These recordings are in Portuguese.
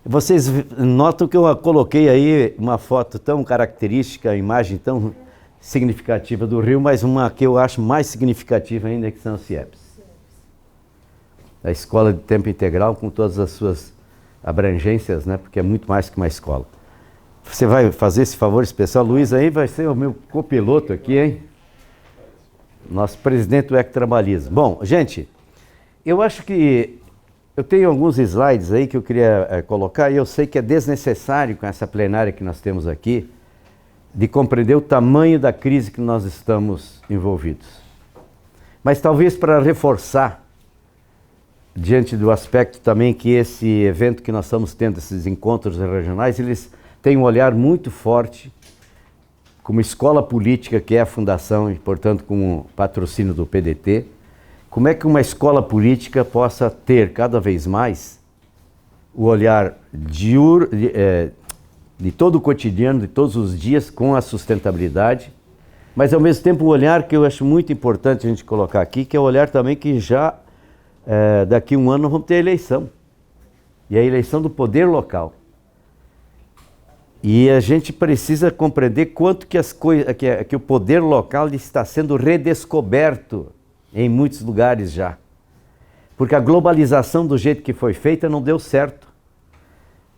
Vocês notam que eu coloquei aí uma foto tão característica, imagem tão significativa do Rio, mas uma que eu acho mais significativa ainda, que são os CIEPs. A escola de tempo integral com todas as suas abrangências, né? Porque é muito mais que uma escola. Você vai fazer esse favor especial? Luiz aí vai ser o meu copiloto aqui, hein? Nosso presidente do Ectrabalhismo. Bom, gente, eu acho que eu tenho alguns slides aí que eu queria colocar, e eu sei que é desnecessário com essa plenária que nós temos aqui, de compreender o tamanho da crise que nós estamos envolvidos. Mas talvez para reforçar, diante do aspecto também que esse evento que nós estamos tendo, esses encontros regionais, eles têm um olhar muito forte, como escola política, que é a fundação, e portanto com o patrocínio do PDT, como é que uma escola política possa ter cada vez mais o olhar de todo o cotidiano, de todos os dias, com a sustentabilidade, mas ao mesmo tempo o olhar que eu acho muito importante a gente colocar aqui, que é o olhar também que já daqui a um ano nós vamos ter a eleição, e a eleição do poder local. E a gente precisa compreender quanto que, que o poder local está sendo redescoberto em muitos lugares já. Porque a globalização do jeito que foi feita não deu certo.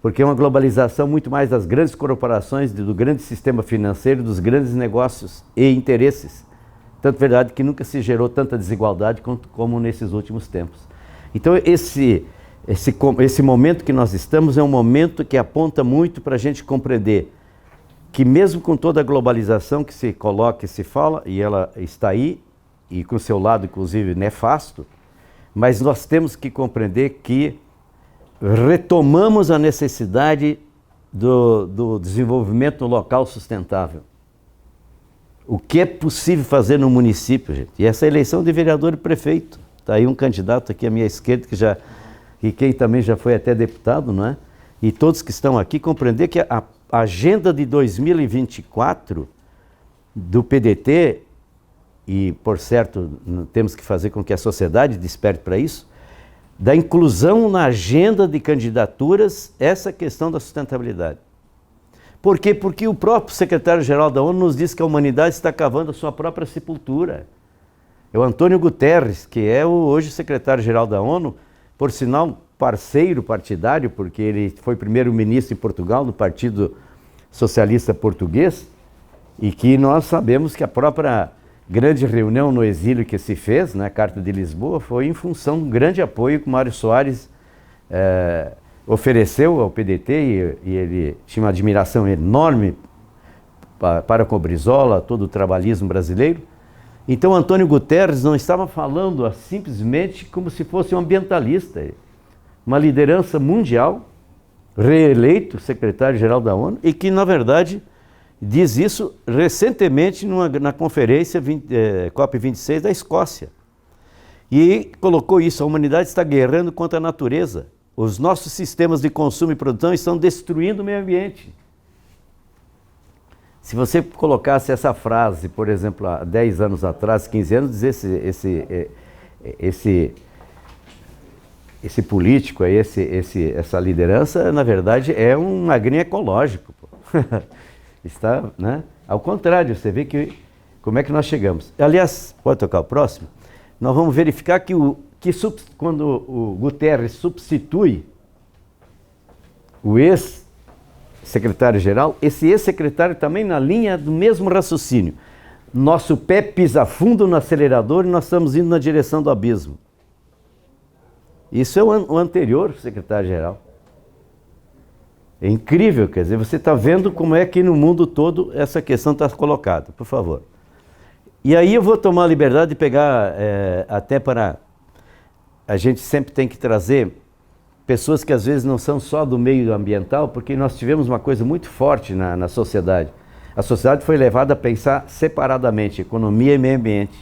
Porque é uma globalização muito mais das grandes corporações, do grande sistema financeiro, dos grandes negócios e interesses. Tanto verdade que nunca se gerou tanta desigualdade como nesses últimos tempos. Então esse momento que nós estamos é um momento que aponta muito para a gente compreender que mesmo com toda a globalização que se coloca e se fala, e ela está aí, e com seu lado inclusive nefasto, mas nós temos que compreender que retomamos a necessidade do desenvolvimento local sustentável. O que é possível fazer no município, gente? E essa eleição de vereador e prefeito. Está aí um candidato aqui à minha esquerda, que quem também já foi até deputado, não é? E todos que estão aqui compreender que a agenda de 2024 do PDT, e por certo temos que fazer com que a sociedade desperte para isso, da inclusão na agenda de candidaturas, essa questão da sustentabilidade. Por quê? Porque o próprio secretário-geral da ONU nos diz que a humanidade está cavando a sua própria sepultura. É o Antônio Guterres, que é hoje o secretário-geral da ONU, por sinal parceiro partidário, porque ele foi primeiro-ministro em Portugal, do Partido Socialista Português, e que nós sabemos que a própria grande reunião no exílio que se fez, na Carta de Lisboa, foi em função do grande apoio que o Mário Soares ofereceu ao PDT, e ele tinha uma admiração enorme para com o Brizola, todo o trabalhismo brasileiro. Então Antônio Guterres não estava falando simplesmente como se fosse um ambientalista, uma liderança mundial, reeleito secretário-geral da ONU, e que na verdade diz isso recentemente na conferência COP26 da Escócia. E colocou isso: a humanidade está guerrando contra a natureza. Os nossos sistemas de consumo e produção estão destruindo o meio ambiente. Se você colocasse essa frase, por exemplo, há 10 anos atrás, 15 anos, dizer esse político, essa liderança, na verdade, é um magrinho ecológico. Pô. Está, né? Ao contrário, você vê como é que nós chegamos. Aliás, pode tocar o próximo? Nós vamos verificar que quando o Guterres substitui o ex-secretário-geral, esse ex-secretário também na linha do mesmo raciocínio. Nosso pé pisa fundo no acelerador e nós estamos indo na direção do abismo. Isso é o anterior secretário-geral. É incrível, quer dizer, você está vendo como é que no mundo todo essa questão está colocada, por favor. E aí eu vou tomar a liberdade de pegar, até para... A gente sempre tem que trazer pessoas que às vezes não são só do meio ambiental, porque nós tivemos uma coisa muito forte na sociedade. A sociedade foi levada a pensar separadamente, economia e meio ambiente.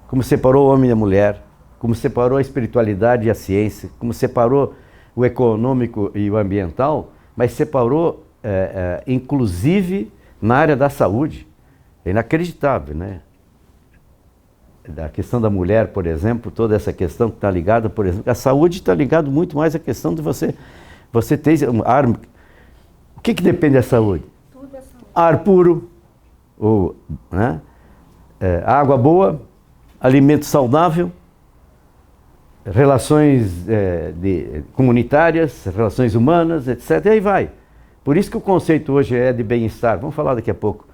Como separou o homem da mulher, como separou a espiritualidade e a ciência, como separou o econômico e o ambiental, mas separou, inclusive, na área da saúde. É inacreditável, né? A questão da mulher, por exemplo, toda essa questão que está ligada, por exemplo, a saúde está ligada muito mais à questão de você Você tem ar... O que depende da saúde? Tudo é saúde. Ar puro, ou, né? Água boa, alimento saudável, relações comunitárias, relações humanas, etc. E aí vai. Por isso que o conceito hoje é de bem-estar. Vamos falar daqui a pouco.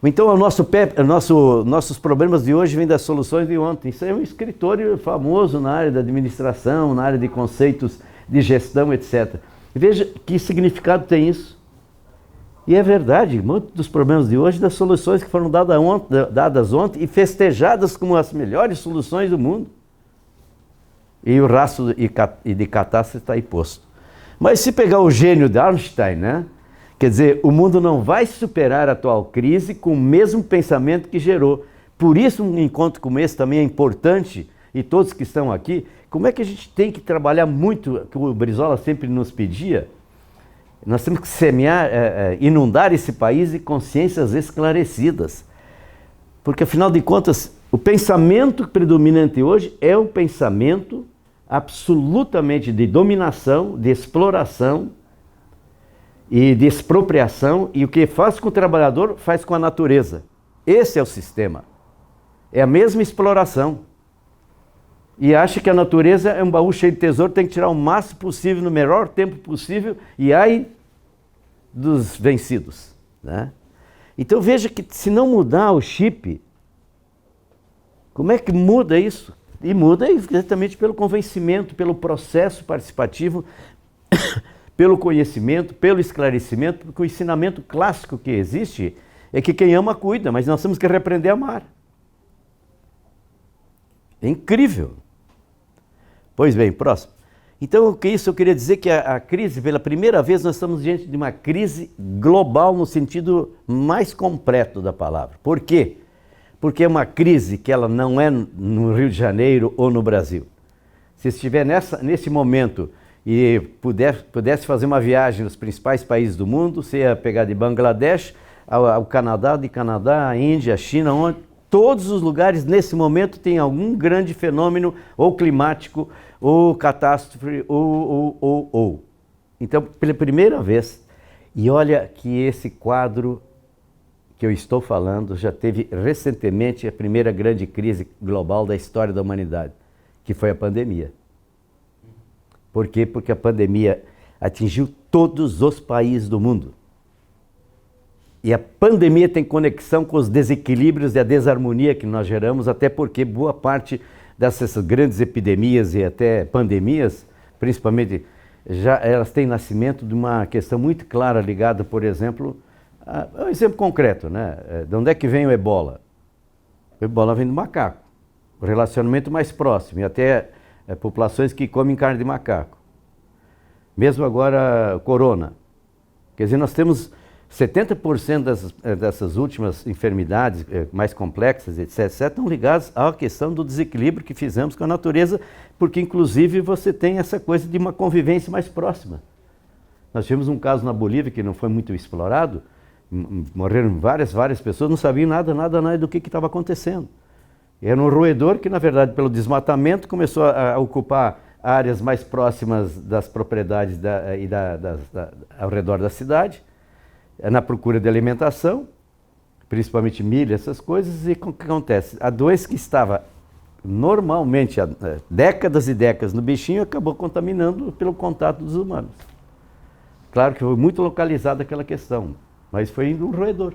Então, nossos problemas de hoje vêm das soluções de ontem. Isso é um escritor famoso na área da administração, na área de conceitos de gestão, etc. Veja que significado tem isso. E é verdade, muitos dos problemas de hoje, das soluções que foram dadas ontem e festejadas como as melhores soluções do mundo. E o rastro de catástrofe está aí posto. Mas se pegar o gênio de Einstein, né? Quer dizer, o mundo não vai superar a atual crise com o mesmo pensamento que gerou. Por isso um encontro como esse também é importante, e todos que estão aqui, como é que a gente tem que trabalhar muito, que o Brizola sempre nos pedia, nós temos que semear, inundar esse país de consciências esclarecidas. Porque afinal de contas, o pensamento predominante hoje é um pensamento absolutamente de dominação, de exploração, e de expropriação, e o que faz com o trabalhador, faz com a natureza. Esse é o sistema. É a mesma exploração. E acha que a natureza é um baú cheio de tesouro, tem que tirar o máximo possível, no menor tempo possível, e aí dos vencidos, né? Então veja que se não mudar o chip, como é que muda isso? E muda exatamente pelo convencimento, pelo processo participativo, pelo conhecimento, pelo esclarecimento, porque o ensinamento clássico que existe é que quem ama cuida, mas nós temos que reaprender a amar. É incrível. Pois bem, próximo. Então, o que isso eu queria dizer que a crise, pela primeira vez, nós estamos diante de uma crise global no sentido mais completo da palavra. Por quê? Porque é uma crise que ela não é no Rio de Janeiro ou no Brasil. Se estiver nesse momento e pudesse fazer uma viagem nos principais países do mundo, você ia pegar de Bangladesh ao Canadá, de Canadá à Índia, à China, onde todos os lugares nesse momento tem algum grande fenômeno ou climático, ou catástrofe, ou. Então, pela primeira vez, e olha que esse quadro que eu estou falando já teve recentemente a primeira grande crise global da história da humanidade, que foi a pandemia. Por quê? Porque a pandemia atingiu todos os países do mundo. E a pandemia tem conexão com os desequilíbrios e a desarmonia que nós geramos, até porque boa parte dessas grandes epidemias e até pandemias, principalmente, já elas têm nascimento de uma questão muito clara ligada, por exemplo, um exemplo concreto, né? De onde é que vem o ebola? O ebola vem do macaco, o relacionamento mais próximo, e até populações que comem carne de macaco. Mesmo agora, corona. Quer dizer, nós temos 70% dessas últimas enfermidades mais complexas, etc., estão ligadas à questão do desequilíbrio que fizemos com a natureza, porque inclusive você tem essa coisa de uma convivência mais próxima. Nós tivemos um caso na Bolívia que não foi muito explorado, morreram várias pessoas, não sabiam nada do que estava acontecendo. Era um roedor que, na verdade, pelo desmatamento, começou a ocupar áreas mais próximas das propriedades ao redor da cidade, na procura de alimentação, principalmente milho, essas coisas, e o que acontece? A doença que estava normalmente há décadas e décadas no bichinho acabou contaminando pelo contato dos humanos. Claro que foi muito localizada aquela questão, mas foi indo um roedor.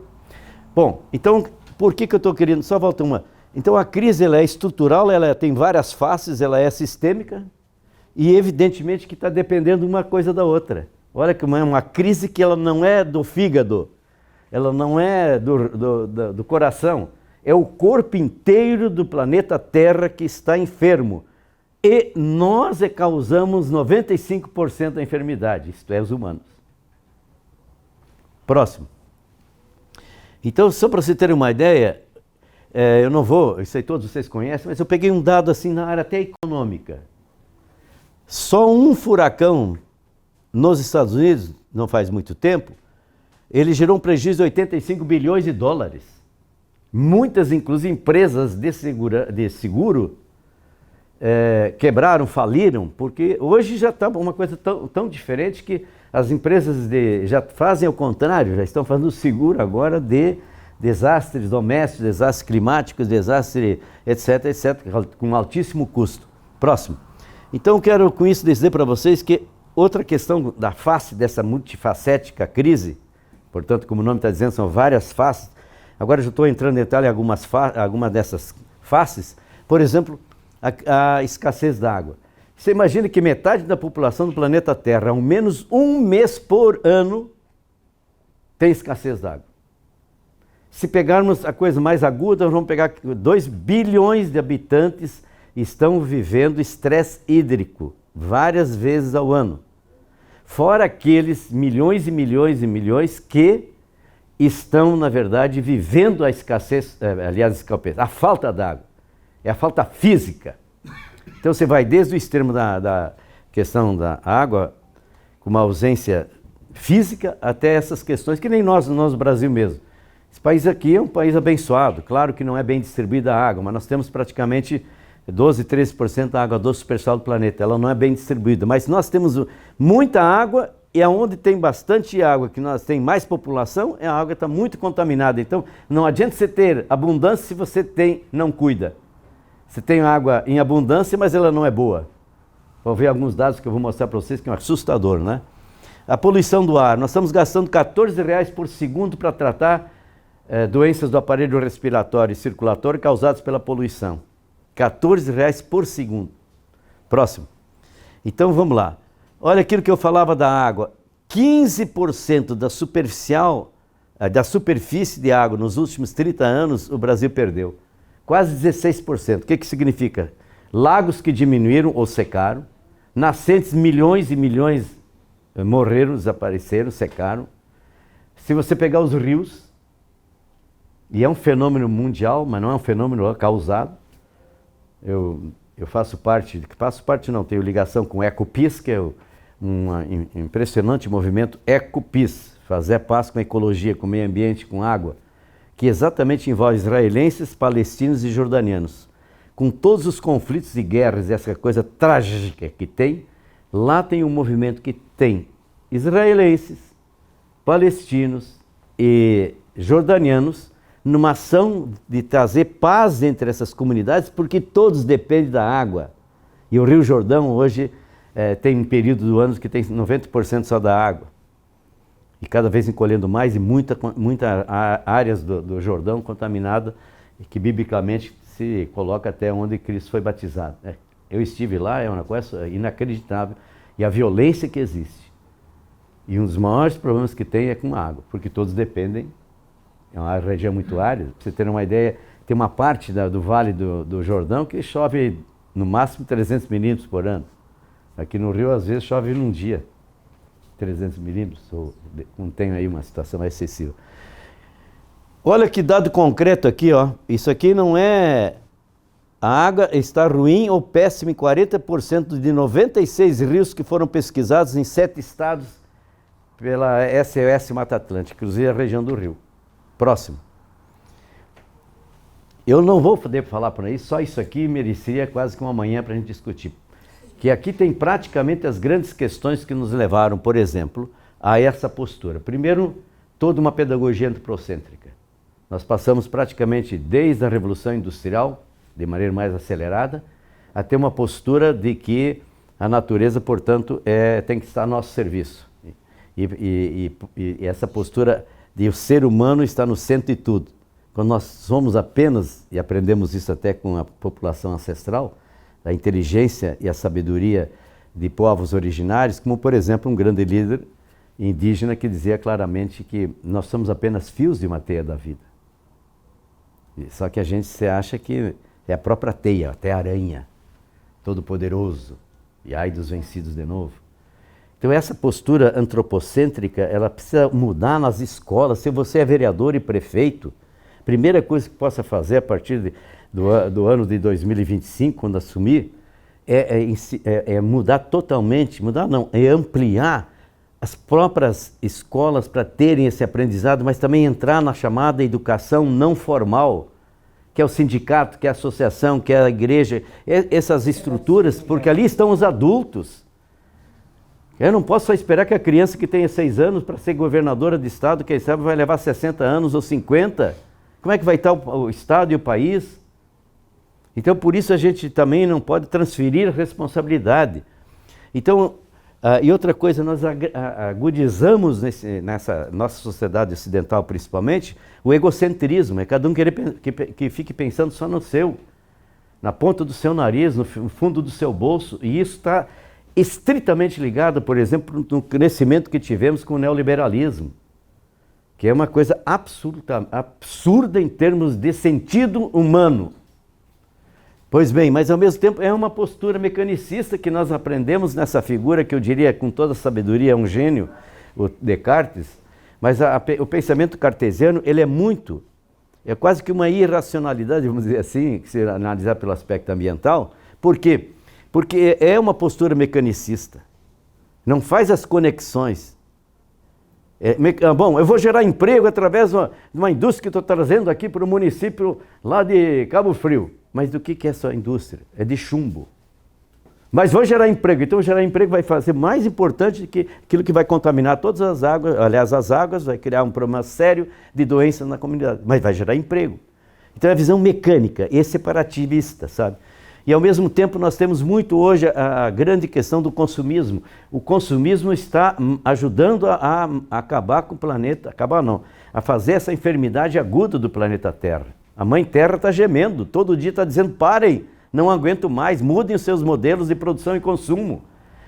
Bom, então, por que eu estou querendo? Só volta uma. Então a crise ela é estrutural, ela tem várias faces, ela é sistêmica e evidentemente que está dependendo uma coisa da outra. Olha que é uma crise que ela não é do fígado, ela não é do coração, é o corpo inteiro do planeta Terra que está enfermo. E nós causamos 95% da enfermidade, isto é, os humanos. Próximo. Então, só para você ter uma ideia, eu não vou, isso aí todos vocês conhecem, mas eu peguei um dado assim na área até econômica. Só um furacão nos Estados Unidos, não faz muito tempo, ele gerou um prejuízo de 85 bilhões de dólares. Muitas, inclusive, empresas de seguro quebraram, faliram, porque hoje já está uma coisa tão diferente que as empresas já fazem o contrário, já estão fazendo seguro agora de desastres domésticos, desastres climáticos, desastres, etc, etc, com altíssimo custo. Próximo. Então, quero com isso dizer para vocês que outra questão da face dessa multifacética crise, portanto, como o nome está dizendo, são várias faces. Agora já estou entrando em detalhe em algumas dessas faces. Por exemplo, a escassez d'água. Você imagina que metade da população do planeta Terra, ao menos um mês por ano, tem escassez d'água. Se pegarmos a coisa mais aguda, nós vamos pegar 2 bilhões de habitantes estão vivendo estresse hídrico várias vezes ao ano. Fora aqueles milhões e milhões e milhões que estão, na verdade, vivendo a escassez, a falta d'água. É a falta física. Então você vai desde o extremo da questão da água, com uma ausência física, até essas questões que nem nós no Brasil mesmo. Esse país aqui é um país abençoado, claro que não é bem distribuída a água, mas nós temos praticamente 12, 13% da água doce superficial do planeta, ela não é bem distribuída, mas nós temos muita água e aonde tem bastante água, que nós tem mais população, a água está muito contaminada, então não adianta você ter abundância se você não cuida. Você tem água em abundância, mas ela não é boa. Vou ver alguns dados que eu vou mostrar para vocês que é assustador, né? A poluição do ar, nós estamos gastando R$14 por segundo para tratar doenças do aparelho respiratório e circulatório causadas pela poluição. R$14 por segundo. Próximo. Então vamos lá. Olha aquilo que eu falava da água. 15% da superfície de água nos últimos 30 anos o Brasil perdeu. Quase 16%. O que significa? Lagos que diminuíram ou secaram. Nascentes, milhões e milhões morreram, desapareceram, secaram. Se você pegar os rios, e é um fenômeno mundial, mas não é um fenômeno causado. Eu faço parte não, tenho ligação com o Ecopis, que é um impressionante movimento Ecopis, fazer paz com a ecologia, com o meio ambiente, com água, que exatamente envolve israelenses, palestinos e jordanianos. Com todos os conflitos e guerras, essa coisa trágica que tem, lá tem um movimento que tem israelenses, palestinos e jordanianos numa ação de trazer paz entre essas comunidades, porque todos dependem da água. E o Rio Jordão hoje tem um período do ano que tem 90% só da água. E cada vez encolhendo mais, e muitas áreas do Jordão contaminadas, que biblicamente se coloca até onde Cristo foi batizado. Eu estive lá, é uma coisa inacreditável, e a violência que existe. E um dos maiores problemas que tem é com a água, porque todos dependem. É uma região muito árida. Para você ter uma ideia, tem uma parte do Vale do Jordão que chove no máximo 300 milímetros por ano. Aqui no Rio, às vezes, chove num dia 300 milímetros, ou não tem aí uma situação mais excessiva. Olha que dado concreto aqui, ó. Isso aqui não é... A água está ruim ou péssima em 40% de 96 rios que foram pesquisados em 7 estados pela SOS Mata Atlântica, inclusive a região do Rio. Próximo. Eu não vou poder falar por aí, só isso aqui mereceria quase que uma manhã para a gente discutir. Que aqui tem praticamente as grandes questões que nos levaram, por exemplo, a essa postura. Primeiro, toda uma pedagogia antropocêntrica. Nós passamos praticamente desde a Revolução Industrial, de maneira mais acelerada, a ter uma postura de que a natureza, portanto, tem que estar a nosso serviço. E essa postura de o ser humano está no centro de tudo. Quando nós somos apenas, e aprendemos isso até com a população ancestral, a inteligência e a sabedoria de povos originários, como por exemplo um grande líder indígena que dizia claramente que nós somos apenas fios de uma teia da vida. Só que a gente se acha que é a própria teia, até a aranha, todo poderoso, e ai dos vencidos de novo. Então essa postura antropocêntrica, ela precisa mudar nas escolas. Se você é vereador e prefeito, a primeira coisa que possa fazer a partir do ano de 2025, quando assumir, é mudar totalmente, é ampliar as próprias escolas para terem esse aprendizado, mas também entrar na chamada educação não formal, que é o sindicato, que é a associação, que é a igreja, essas estruturas, porque ali estão os adultos. Eu não posso só esperar que a criança que tenha 6 anos para ser governadora de estado, quem sabe vai levar 60 anos ou 50. Como é que vai estar o estado e o país? Então, por isso a gente também não pode transferir a responsabilidade. Então, e outra coisa, nós agudizamos nessa nossa sociedade ocidental principalmente, o egocentrismo, é cada um querer que fique pensando só no seu, na ponta do seu nariz, no fundo do seu bolso, e isso está estritamente ligado, por exemplo, no crescimento que tivemos com o neoliberalismo, que é uma coisa absurda em termos de sentido humano. Pois bem, mas ao mesmo tempo é uma postura mecanicista que nós aprendemos nessa figura que eu diria com toda sabedoria é um gênio, o Descartes, mas o pensamento cartesiano ele é quase que uma irracionalidade, vamos dizer assim, se analisar pelo aspecto ambiental. Por quê? Porque é uma postura mecanicista, não faz as conexões. Bom, eu vou gerar emprego através de uma indústria que estou trazendo aqui para o município lá de Cabo Frio. Mas do que é essa indústria? É de chumbo. Mas vou gerar emprego, então gerar emprego vai fazer mais importante do que aquilo que vai contaminar todas as águas, aliás, as águas, vai criar um problema sério de doenças na comunidade, mas vai gerar emprego. Então é a visão mecânica e separativista, sabe? E ao mesmo tempo nós temos muito hoje a grande questão do consumismo. O consumismo está ajudando a acabar com o planeta, a fazer essa enfermidade aguda do planeta Terra. A Mãe Terra está gemendo, todo dia está dizendo, parem, não aguento mais, mudem os seus modelos de produção e consumo.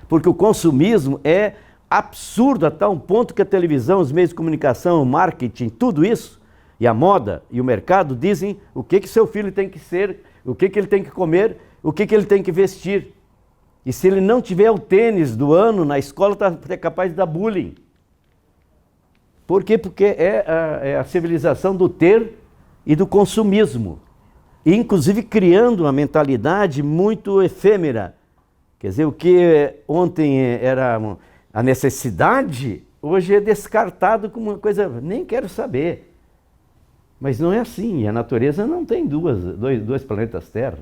Porque o consumismo é absurdo a tal ponto que a televisão, os meios de comunicação, o marketing, tudo isso, e a moda e o mercado dizem o que seu filho tem que ser, o que ele tem que comer, o que ele tem que vestir. E se ele não tiver o tênis do ano na escola, é capaz de dar bullying. Por quê? Porque é a civilização do ter e do consumismo. E, inclusive, criando uma mentalidade muito efêmera. Quer dizer, o que ontem era a necessidade, hoje é descartado como uma coisa, nem quero saber. Mas não é assim, a natureza não tem dois planetas Terra.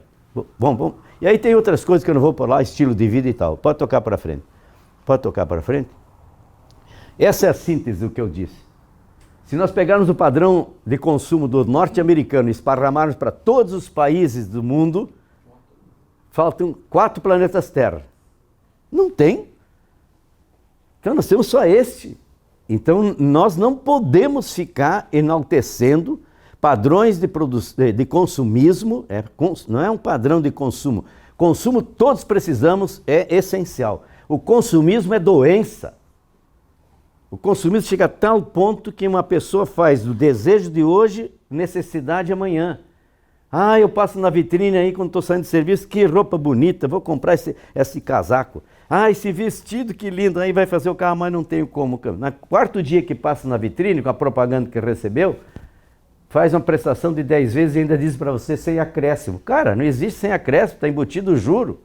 Bom. E aí tem outras coisas que eu não vou por lá, estilo de vida e tal. Pode tocar para frente. Pode tocar para frente? Essa é a síntese do que eu disse. Se nós pegarmos o padrão de consumo do norte-americano e esparramarmos para todos os países do mundo, faltam 4 planetas Terra. Não tem. Então nós temos só este. Então nós não podemos ficar enaltecendo padrões de consumismo, não é um padrão de consumo. Consumo todos precisamos, é essencial. O consumismo é doença. O consumismo chega a tal ponto que uma pessoa faz do desejo de hoje necessidade amanhã. Ah, eu passo na vitrine aí quando estou saindo de serviço, que roupa bonita, vou comprar esse casaco. Ah, esse vestido, que lindo, aí vai fazer o carro, mas não tenho como. No 4º dia que passa na vitrine, com a propaganda que recebeu, faz uma prestação de 10 vezes e ainda diz para você sem acréscimo. Cara, não existe sem acréscimo, está embutido o juro.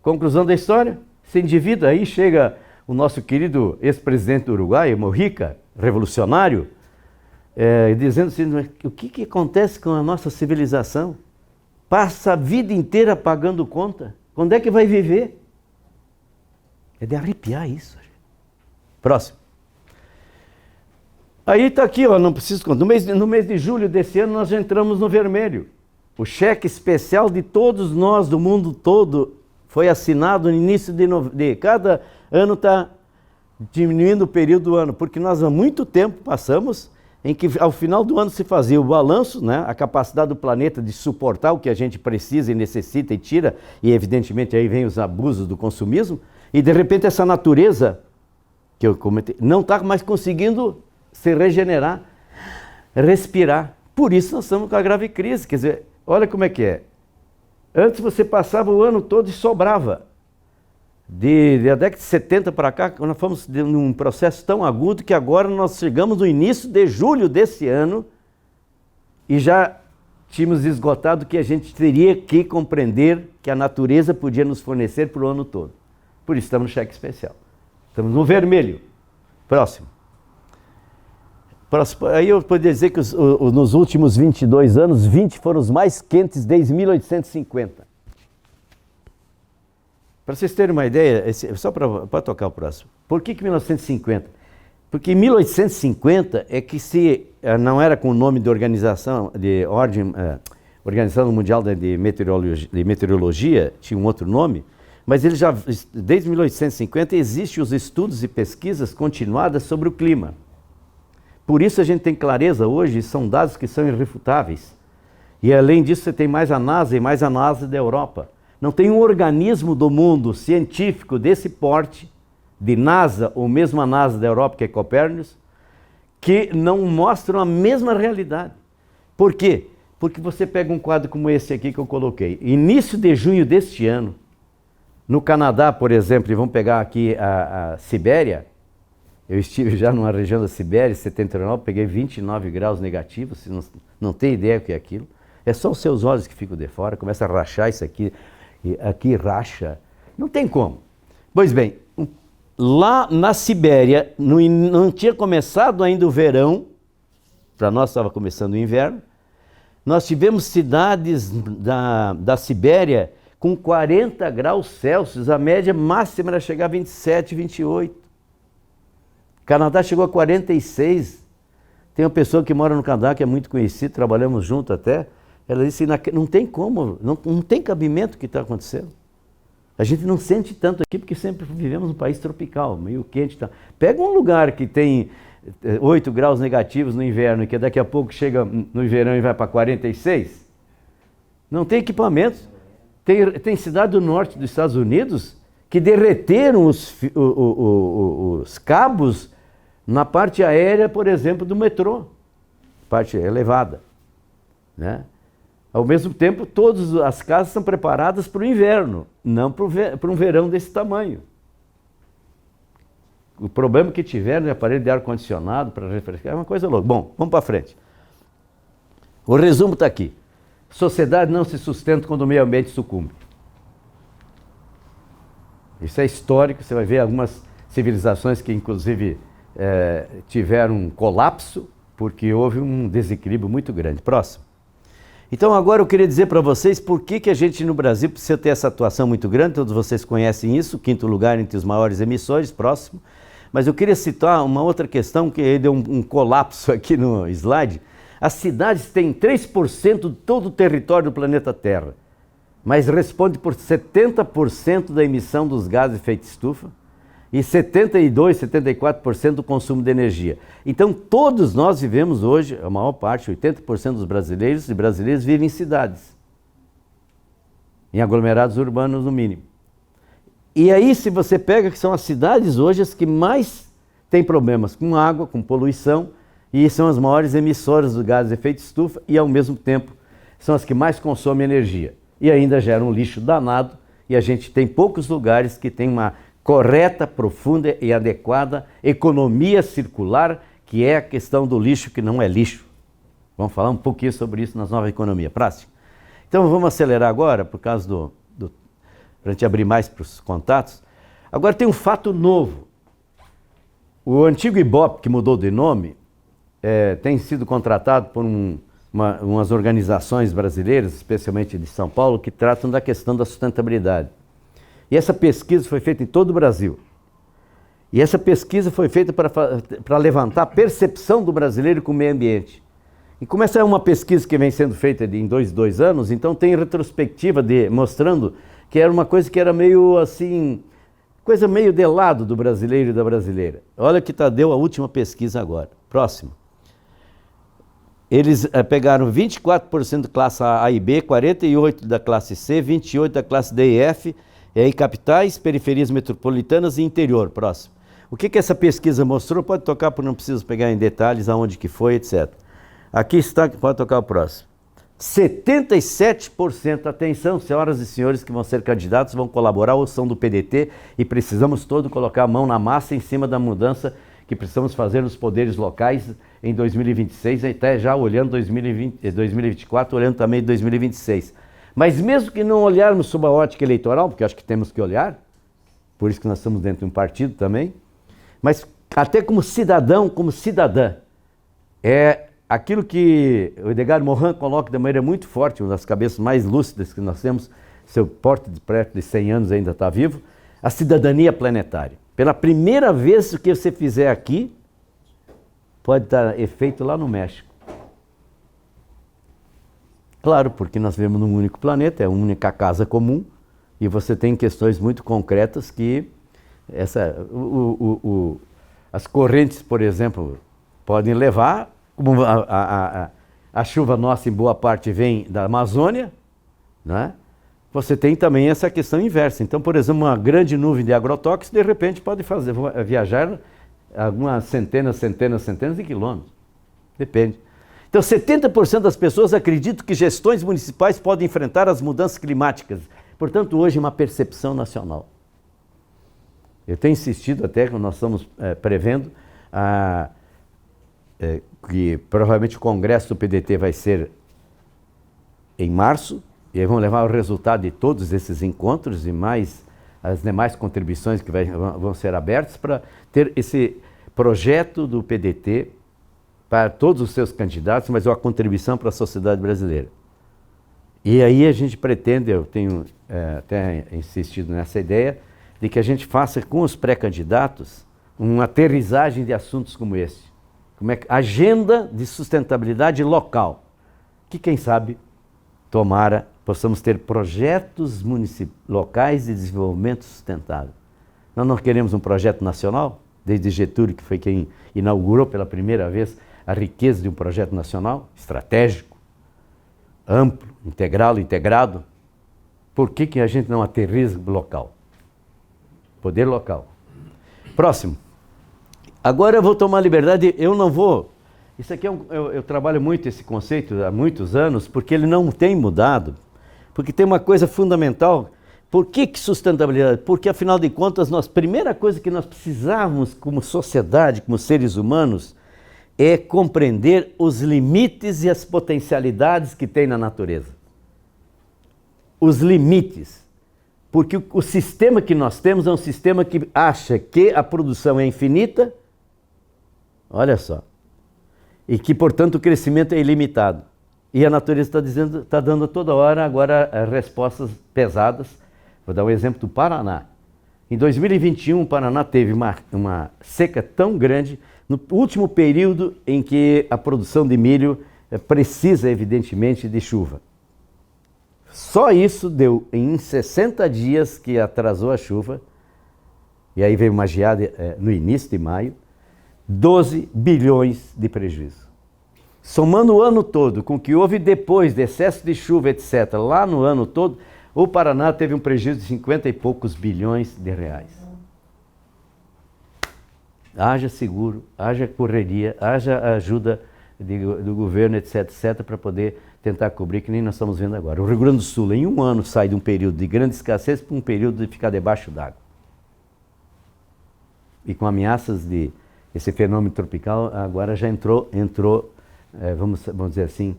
Conclusão da história, se endivida, aí chega o nosso querido ex-presidente do Uruguai, Mujica, revolucionário, dizendo assim, o que acontece com a nossa civilização? Passa a vida inteira pagando conta. Quando é que vai viver? É de arrepiar isso. Próximo. Aí está aqui, ó, não preciso contar. No mês de julho desse ano nós já entramos no vermelho. O cheque especial de todos nós do mundo todo foi assinado no início de cada ano, está diminuindo o período do ano, porque nós há muito tempo passamos em que ao final do ano se fazia o balanço, né, a capacidade do planeta de suportar o que a gente precisa e necessita e tira, e evidentemente aí vem os abusos do consumismo, e de repente essa natureza, que eu comentei, não está mais conseguindo se regenerar, respirar. Por isso nós estamos com a grave crise, quer dizer, olha como é que é. Antes você passava o ano todo e sobrava. Da década de 70 para cá, nós fomos num processo tão agudo que agora nós chegamos no início de julho desse ano e já tínhamos esgotado que a gente teria que compreender que a natureza podia nos fornecer para o ano todo. Por isso estamos no cheque especial. Estamos no vermelho. Próximo. Aí eu poderia dizer que nos últimos 22 anos, 20 foram os mais quentes desde 1850. Para vocês terem uma ideia, só para tocar o próximo. Por que 1950? Porque em 1850 é que se não era com o nome de Organização Mundial de Meteorologia, tinha um outro nome, mas ele já, desde 1850, existem os estudos e pesquisas continuadas sobre o clima. Por isso a gente tem clareza hoje, são dados que são irrefutáveis. E além disso você tem mais a NASA e mais a NASA da Europa. Não tem um organismo do mundo científico desse porte, de NASA, ou mesmo a NASA da Europa, que é Copérnicos, que não mostram a mesma realidade. Por quê? Porque você pega um quadro como esse aqui que eu coloquei. Início de junho deste ano, no Canadá, por exemplo, e vamos pegar aqui a Sibéria, eu estive já numa região da Sibéria, setentrional, peguei 29 graus negativos, você não tem ideia o que é aquilo. É só os seus olhos que ficam de fora, começa a rachar isso aqui, e aqui racha. Não tem como. Pois bem, lá na Sibéria, não tinha começado ainda o verão, para nós estava começando o inverno, nós tivemos cidades da Sibéria com 40 graus Celsius, a média máxima era chegar a 27, 28. O Canadá chegou a 46. Tem uma pessoa que mora no Canadá, que é muito conhecida, trabalhamos junto até, ela disse, não tem como, não tem cabimento o que está acontecendo. A gente não sente tanto aqui porque sempre vivemos num país tropical, meio quente. Tá. Pega um lugar que tem 8 graus negativos no inverno e que daqui a pouco chega no verão e vai para 46. Não tem equipamentos. Tem cidade do norte dos Estados Unidos que derreteram os cabos na parte aérea, por exemplo, do metrô. Parte elevada. Né? Ao mesmo tempo, todas as casas são preparadas para o inverno, não para um verão desse tamanho. O problema que tiveram de aparelho de ar-condicionado para refrescar é uma coisa louca. Bom, vamos para frente. O resumo está aqui. Sociedade não se sustenta quando o meio ambiente sucumbe. Isso é histórico, você vai ver algumas civilizações que inclusive tiveram um colapso porque houve um desequilíbrio muito grande. Próximo. Então agora eu queria dizer para vocês por que a gente no Brasil precisa ter essa atuação muito grande, todos vocês conhecem isso, quinto lugar entre os maiores emissores, próximo. Mas eu queria citar uma outra questão que deu um colapso aqui no slide. As cidades têm 3% de todo o território do planeta Terra, mas responde por 70% da emissão dos gases de efeito estufa e 72, 74% do consumo de energia. Então todos nós vivemos hoje, a maior parte, 80% dos brasileiros e brasileiras vivem em cidades, em aglomerados urbanos no mínimo. E aí se você pega que são as cidades hoje as que mais têm problemas com água, com poluição, e são as maiores emissoras do gás de efeito estufa e ao mesmo tempo são as que mais consomem energia. E ainda geram um lixo danado e a gente tem poucos lugares que tem uma correta, profunda e adequada economia circular, que é a questão do lixo que não é lixo. Vamos falar um pouquinho sobre isso nas novas economias. Próximo. Então vamos acelerar agora, por causa para a gente abrir mais para os contatos. Agora tem um fato novo. O antigo Ibope, que mudou de nome, tem sido contratado por umas organizações brasileiras, especialmente de São Paulo, que tratam da questão da sustentabilidade. E essa pesquisa foi feita em todo o Brasil. E essa pesquisa foi feita para levantar a percepção do brasileiro com o meio ambiente. E como essa é uma pesquisa que vem sendo feita em dois anos, então tem retrospectiva mostrando que era uma coisa que era meio assim, coisa meio de lado do brasileiro e da brasileira. Olha que deu a última pesquisa agora. Próximo. Eles pegaram 24% da classe A e B, 48% da classe C, 28% da classe D e F, em capitais, periferias metropolitanas e interior. Próximo. O que essa pesquisa mostrou? Pode tocar, porque não preciso pegar em detalhes aonde que foi, etc. Aqui está, pode tocar o próximo. 77%, atenção, senhoras e senhores que vão ser candidatos, vão colaborar ou são do PDT e precisamos todos colocar a mão na massa em cima da mudança que precisamos fazer nos poderes locais em 2026, até já olhando 2024, olhando também 2026. Mas mesmo que não olharmos sob a ótica eleitoral, porque acho que temos que olhar, por isso que nós estamos dentro de um partido também, mas até como cidadão, como cidadã, é aquilo que o Edgar Morin coloca de maneira muito forte, uma das cabeças mais lúcidas que nós temos, seu porte de perto de 100 anos ainda está vivo, a cidadania planetária. Pela primeira vez, o que você fizer aqui pode dar efeito lá no México. Claro, porque nós vivemos num único planeta, é uma única casa comum, e você tem questões muito concretas que as correntes, por exemplo, podem levar, como a chuva nossa em boa parte vem da Amazônia, né? Você tem também essa questão inversa. Então, por exemplo, uma grande nuvem de agrotóxicos, de repente, pode viajar algumas centenas de quilômetros. Depende. Então, 70% das pessoas acreditam que gestões municipais podem enfrentar as mudanças climáticas. Portanto, hoje é uma percepção nacional. Eu tenho insistido até que nós estamos prevendo que provavelmente o congresso do PDT vai ser em março, e aí vão levar o resultado de todos esses encontros e mais as demais contribuições que vão ser abertas para ter esse projeto do PDT para todos os seus candidatos, mas uma contribuição para a sociedade brasileira. E aí a gente pretende, eu tenho até insistido nessa ideia, de que a gente faça com os pré-candidatos uma aterrissagem de assuntos como esse. Como é que agenda de sustentabilidade local, que quem sabe, tomara, possamos ter projetos locais de desenvolvimento sustentável. Nós não queremos um projeto nacional, desde Getúlio, que foi quem inaugurou pela primeira vez a riqueza de um projeto nacional, estratégico, amplo, integral, integrado. Por que a gente não aterriza local? Poder local. Próximo. Agora eu vou tomar liberdade, eu não vou... Isso aqui eu trabalho muito esse conceito há muitos anos, porque ele não tem mudado, porque tem uma coisa fundamental. Por que sustentabilidade? Porque, afinal de contas, a primeira coisa que nós precisávamos como sociedade, como seres humanos, é compreender os limites e as potencialidades que tem na natureza. Os limites. Porque o sistema que nós temos é um sistema que acha que a produção é infinita, olha só, e que, portanto, o crescimento é ilimitado. E a natureza está dando toda hora agora respostas pesadas. Vou dar um exemplo do Paraná. Em 2021, o Paraná teve uma seca tão grande, no último período em que a produção de milho precisa, evidentemente, de chuva. Só isso deu, em 60 dias que atrasou a chuva, e aí veio uma geada no início de maio, 12 bilhões de prejuízo. Somando o ano todo, com o que houve depois de excesso de chuva, etc., lá no ano todo, o Paraná teve um prejuízo de 50 e poucos bilhões de reais. Haja seguro, haja correria, haja ajuda do governo, etc., para poder tentar cobrir, que nem nós estamos vendo agora. O Rio Grande do Sul, em um ano, sai de um período de grande escassez para um período de ficar debaixo d'água. E com ameaças de esse fenômeno tropical, agora já entrou vamos dizer assim,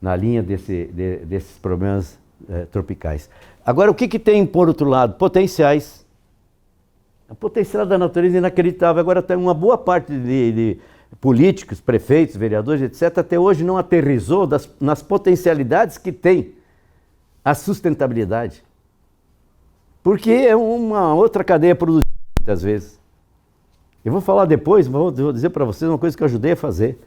na linha desses problemas tropicais. Agora, o que tem, por outro lado? Potenciais. A potencialidade da natureza é inacreditável. Agora, tem uma boa parte de políticos, prefeitos, vereadores, etc., até hoje não aterrissou nas potencialidades que tem a sustentabilidade. Porque é uma outra cadeia produtiva, muitas vezes. Eu vou falar depois, vou dizer para vocês uma coisa que eu ajudei a fazer.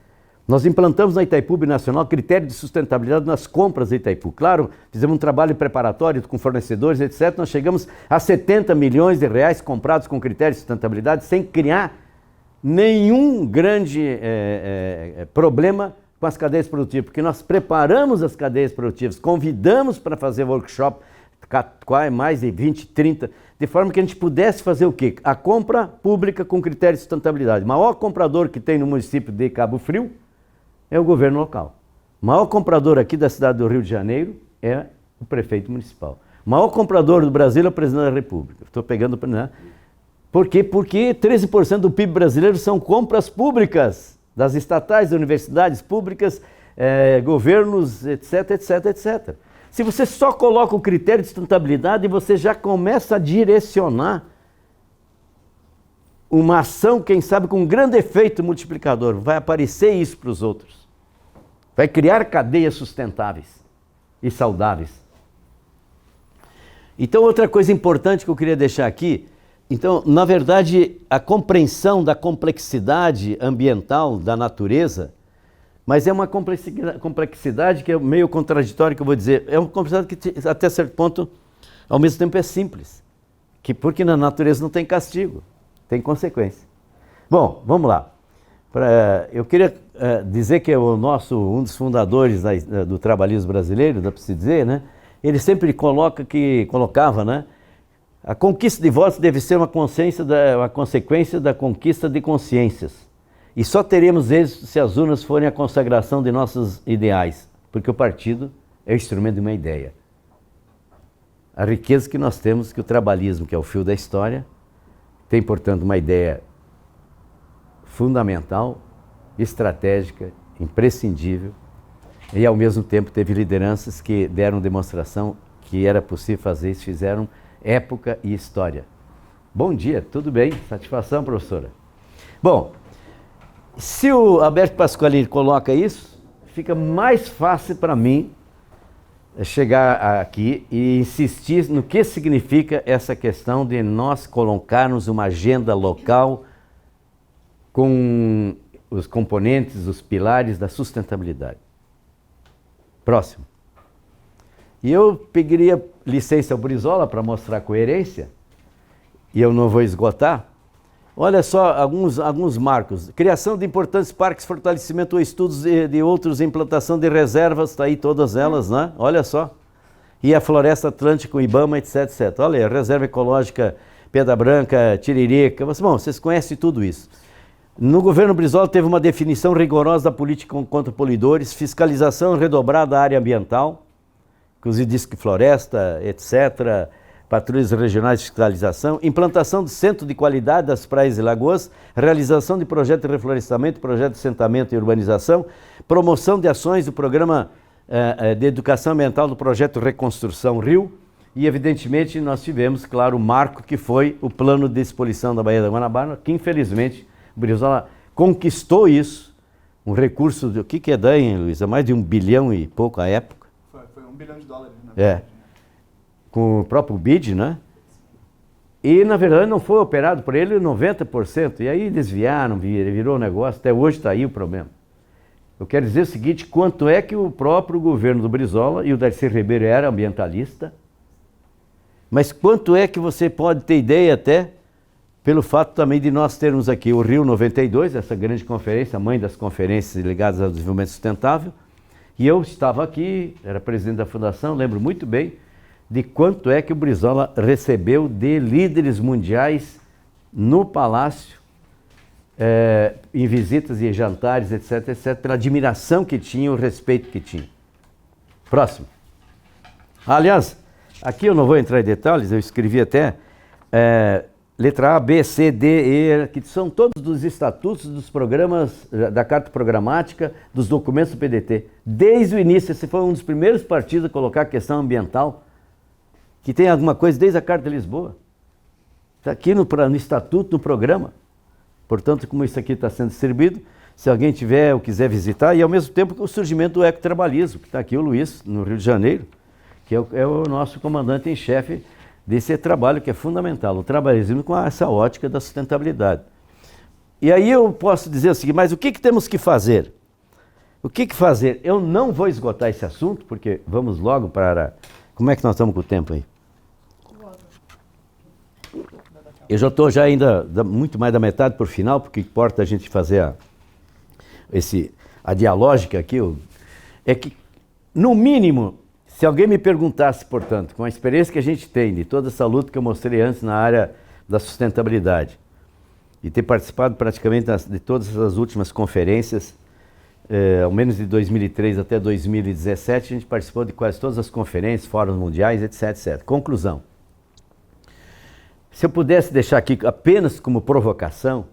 Nós implantamos na Itaipu Binacional critério de sustentabilidade nas compras da Itaipu. Claro, fizemos um trabalho preparatório com fornecedores, etc. Nós chegamos a 70 milhões de reais comprados com critério de sustentabilidade sem criar nenhum grande problema com as cadeias produtivas, porque nós preparamos as cadeias produtivas, convidamos para fazer workshop, mais de 20, 30, de forma que a gente pudesse fazer o quê? A compra pública com critério de sustentabilidade. O maior comprador que tem no município de Cabo Frio é o governo local. O maior comprador aqui da cidade do Rio de Janeiro é o prefeito municipal. O maior comprador do Brasil é o presidente da República. Estou pegando... Né? Por quê? Porque 13% do PIB brasileiro são compras públicas, das estatais, das universidades públicas, governos, etc, etc, etc. Se você só coloca o critério de sustentabilidade, você já começa a direcionar uma ação, quem sabe, com um grande efeito multiplicador. Vai aparecer isso para os outros. Vai criar cadeias sustentáveis e saudáveis. Então, outra coisa importante que eu queria deixar aqui, então, na verdade, a compreensão da complexidade ambiental da natureza, mas é uma complexidade que é meio contraditória, que eu vou dizer. É uma complexidade que, até certo ponto, ao mesmo tempo é simples. Porque na natureza não tem castigo, tem consequência. Bom, vamos lá. Eu queria dizer que um dos fundadores do trabalhismo brasileiro, dá para se dizer, né? Ele sempre colocava, né? A conquista de votos deve ser uma consequência da conquista de consciências. E só teremos êxito se as urnas forem a consagração de nossos ideais, porque o partido é o instrumento de uma ideia. A riqueza que nós temos, que o trabalhismo, que é o fio da história, tem, portanto, uma ideia fundamental, estratégica, imprescindível, e ao mesmo tempo teve lideranças que deram demonstração que era possível fazer isso, fizeram época e história. Bom dia, tudo bem? Satisfação, professora? Bom, se o Alberto Pasqualini coloca isso, fica mais fácil para mim chegar aqui e insistir no que significa essa questão de nós colocarmos uma agenda local com os componentes, os pilares da sustentabilidade. Próximo. E eu pediria licença ao Brizola para mostrar coerência, e eu não vou esgotar. Olha só alguns marcos. Criação de importantes parques, fortalecimento ou estudos de outros, implantação de reservas, está aí todas elas, né? Olha só. E a Floresta Atlântica, o Ibama, etc, etc. Olha aí, a Reserva Ecológica Pedra Branca, Tiririca. Bom, vocês conhecem tudo isso. No governo Brizola teve uma definição rigorosa da política contra poluidores, fiscalização redobrada da área ambiental, inclusive disque floresta, etc., patrulhas regionais de fiscalização, implantação de centro de qualidade das praias e lagoas, realização de projeto de reflorestamento, projeto de assentamento e urbanização, promoção de ações do programa de educação ambiental do projeto Reconstrução Rio e, evidentemente, nós tivemos, claro, o marco que foi o plano de despoluição da Baía da Guanabara, que, infelizmente, o Brizola conquistou isso, um recurso, o que é daí, Luiz? É mais de 1 bilhão e pouco à época. Foi $1 bilhão, na verdade. Com o próprio BID, né? E, na verdade, não foi operado por ele 90%. E aí desviaram, virou um negócio, até hoje está aí o problema. Eu quero dizer o seguinte, quanto é que o próprio governo do Brizola, e o Darcy Ribeiro era ambientalista, mas quanto é que você pode ter ideia até, pelo fato também de nós termos aqui o Rio 92, essa grande conferência, a mãe das conferências ligadas ao desenvolvimento sustentável, e eu estava aqui, era presidente da fundação, lembro muito bem, de quanto é que o Brizola recebeu de líderes mundiais no Palácio, em visitas e jantares, etc, etc, pela admiração que tinha, o respeito que tinha. Próximo. Aliás, aqui eu não vou entrar em detalhes, eu escrevi até letra A, B, C, D, E, que são todos dos estatutos dos programas, da Carta Programática, dos documentos do PDT. Desde o início, esse foi um dos primeiros partidos a colocar a questão ambiental, que tem alguma coisa desde a Carta de Lisboa. Está aqui no estatuto, no programa. Portanto, como isso aqui está sendo distribuído, se alguém tiver ou quiser visitar, e ao mesmo tempo o surgimento do ecotrabalhismo, que está aqui o Luiz, no Rio de Janeiro, que é o nosso comandante em chefe desse trabalho que é fundamental, o trabalhismo com essa ótica da sustentabilidade. E aí eu posso dizer o seguinte, mas o que temos que fazer? O que fazer? Eu não vou esgotar esse assunto, porque vamos logo para... Como é que nós estamos com o tempo aí? Eu já estou ainda muito mais da metade para o final, porque importa a gente fazer a dialógica aqui. É que, no mínimo, se alguém me perguntasse, portanto, com a experiência que a gente tem de toda essa luta que eu mostrei antes na área da sustentabilidade, e ter participado praticamente de todas as últimas conferências, ao menos de 2003 até 2017, a gente participou de quase todas as conferências, fóruns mundiais, etc, etc. Conclusão. Se eu pudesse deixar aqui apenas como provocação,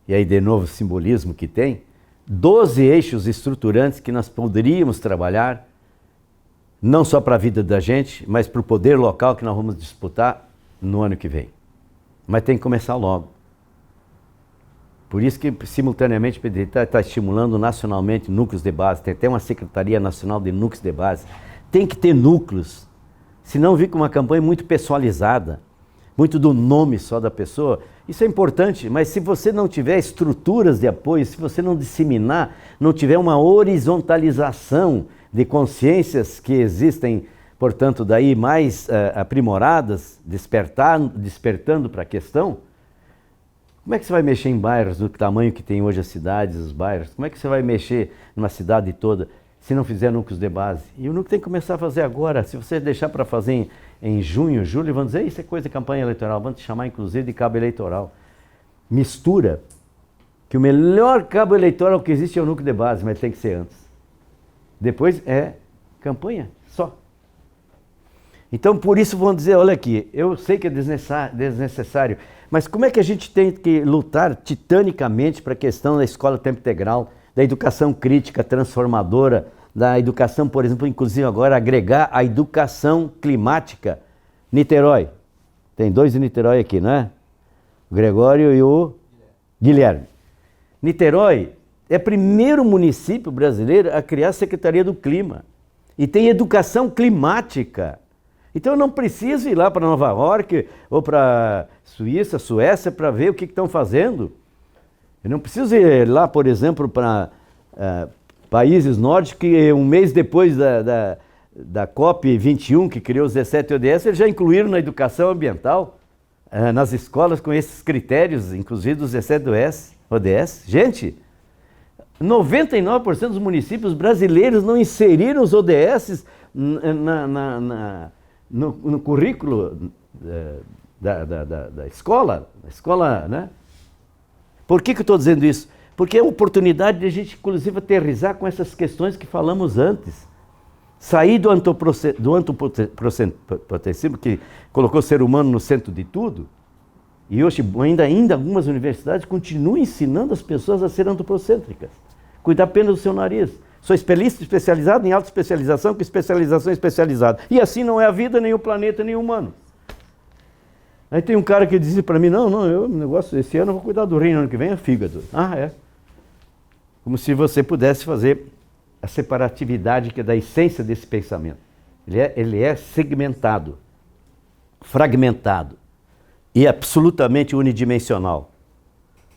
e aí de novo o simbolismo que tem, 12 eixos estruturantes que nós poderíamos trabalhar, não só para a vida da gente, mas para o poder local que nós vamos disputar no ano que vem. Mas tem que começar logo. Por isso que, simultaneamente, o PDT está estimulando nacionalmente núcleos de base, tem até uma Secretaria Nacional de Núcleos de Base. Tem que ter núcleos, senão fica uma campanha muito pessoalizada, muito do nome só da pessoa. Isso é importante, mas se você não tiver estruturas de apoio, se você não disseminar, não tiver uma horizontalização de consciências que existem, portanto, daí mais aprimoradas, despertando para a questão, como é que você vai mexer em bairros do tamanho que tem hoje as cidades, os bairros? Como é que você vai mexer numa cidade toda se não fizer núcleos de base? E o núcleo tem que começar a fazer agora. Se você deixar para fazer em junho, julho, vão dizer, isso é coisa de campanha eleitoral, vão te chamar inclusive de cabo eleitoral. Mistura, que o melhor cabo eleitoral que existe é o núcleo de base, mas tem que ser antes. Depois é campanha, só. Então, por isso vão dizer, olha aqui, eu sei que é desnecessário, mas como é que a gente tem que lutar titanicamente para a questão da escola tempo integral, da educação crítica, transformadora, da educação, por exemplo, inclusive agora agregar a educação climática. Niterói, tem 2 de Niterói aqui, não é? O Gregório e o Guilherme. Niterói é o primeiro município brasileiro a criar a Secretaria do Clima e tem educação climática. Então eu não preciso ir lá para Nova York ou para Suécia para ver o que estão fazendo. Eu não preciso ir lá, por exemplo, para países nórdicos que um mês depois da COP21, que criou os 17 ODS, eles já incluíram na educação ambiental, nas escolas com esses critérios, inclusive dos 17 ODS. Gente, 99% dos municípios brasileiros não inseriram os ODS no currículo da escola, né? Por que eu estou dizendo isso? Porque é a oportunidade de a gente, inclusive, aterrizar com essas questões que falamos antes. Sair do antropocentrismo, que colocou o ser humano no centro de tudo, e hoje ainda algumas universidades continuam ensinando as pessoas a serem antropocêntricas. Cuidar apenas do seu nariz. Sou especializado em autoespecialização com especialização especializada. E assim não é a vida, nem o planeta, nem o humano. Aí tem um cara que dizia para mim, esse ano eu vou cuidar do rim, ano que vem é fígado. Ah, é. Como se você pudesse fazer a separatividade que é da essência desse pensamento. Ele é segmentado, fragmentado e absolutamente unidimensional.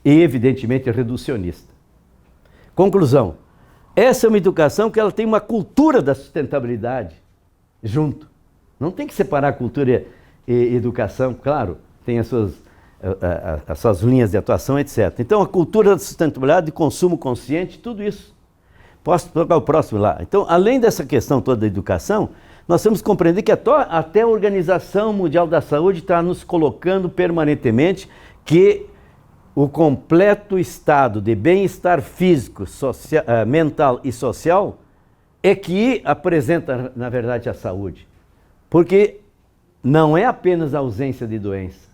E evidentemente reducionista. Conclusão. Essa é uma educação que ela tem uma cultura da sustentabilidade junto. Não tem que separar cultura e educação, claro, tem as suas linhas de atuação, etc. Então, a cultura da sustentabilidade, de consumo consciente, tudo isso. Posso tocar o próximo lá. Então, além dessa questão toda da educação, nós temos que compreender que até a Organização Mundial da Saúde está nos colocando permanentemente que o completo estado de bem-estar físico, mental e social é que apresenta, na verdade, a saúde. Porque não é apenas a ausência de doença.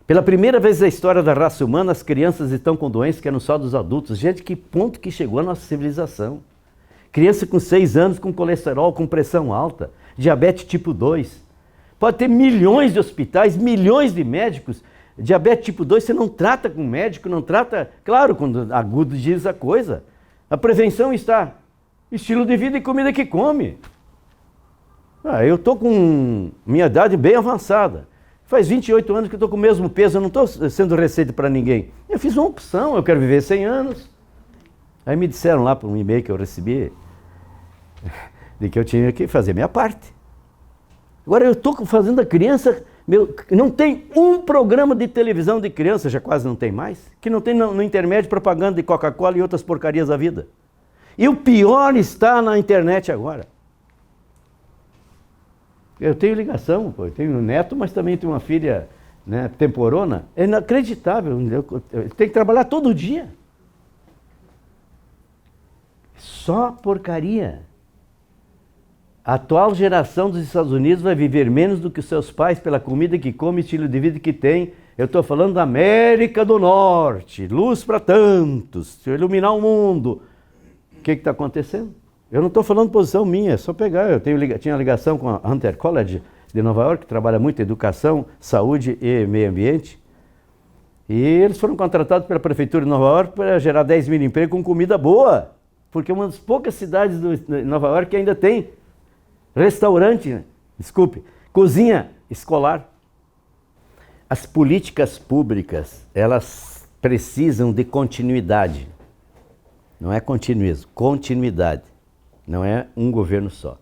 Pela primeira vez na história da raça humana, as crianças estão com doenças que eram só dos adultos. Gente, que ponto que chegou a nossa civilização. Criança com 6 anos com colesterol, com pressão alta, diabetes tipo 2. Pode ter milhões de hospitais, milhões de médicos. Diabetes tipo 2 você não trata com médico, não trata... Claro, quando agudo diz a coisa. A prevenção está estilo de vida e comida que come. Eu estou com minha idade bem avançada. Faz 28 anos que eu estou com o mesmo peso, eu não estou sendo receita para ninguém. Eu fiz uma opção, eu quero viver 100 anos. Aí me disseram lá por um e-mail que eu recebi, de que eu tinha que fazer minha parte. Agora eu estou fazendo a criança... não tem um programa de televisão de criança, já quase não tem mais, que não tem no intermédio propaganda de Coca-Cola e outras porcarias da vida. E o pior está na internet agora. Eu tenho ligação, eu tenho um neto, mas também tenho uma filha, né, temporona. É inacreditável, eu tenho que trabalhar todo dia. Só porcaria. A atual geração dos Estados Unidos vai viver menos do que os seus pais pela comida que come, estilo de vida que tem. Eu estou falando da América do Norte, luz para tantos, iluminar o mundo. O que está acontecendo? Eu não estou falando posição minha, é só pegar. Eu tinha ligação com a Hunter College de Nova York, que trabalha muito em educação, saúde e meio ambiente. E eles foram contratados pela Prefeitura de Nova York para gerar 10 mil empregos com comida boa. Porque é uma das poucas cidades de Nova York que ainda tem restaurante, cozinha escolar. As políticas públicas, elas precisam de continuidade. Não é continuismo, continuidade. Não é um governo só.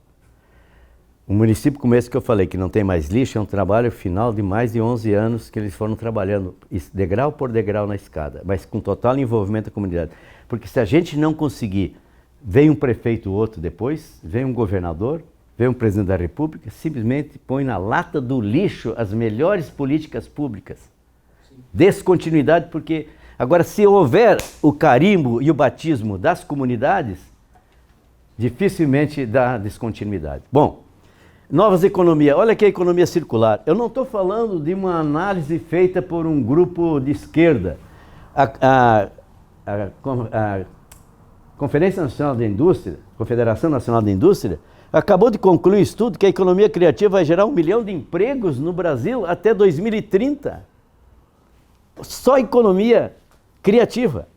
Um município como esse que eu falei, que não tem mais lixo, é um trabalho final de mais de 11 anos que eles foram trabalhando degrau por degrau na escada, mas com total envolvimento da comunidade. Porque se a gente não conseguir, vem um prefeito ou outro depois, vem um governador, vem um presidente da República, simplesmente põe na lata do lixo as melhores políticas públicas. Sim. Descontinuidade, porque agora se houver o carimbo e o batismo das comunidades, dificilmente dá descontinuidade. Bom, novas economias. Olha aqui a economia circular. Eu não estou falando de uma análise feita por um grupo de esquerda. A Conferência Nacional da Indústria, Confederação Nacional da Indústria, acabou de concluir um estudo que a economia criativa vai gerar 1 milhão de empregos no Brasil até 2030. Só economia criativa.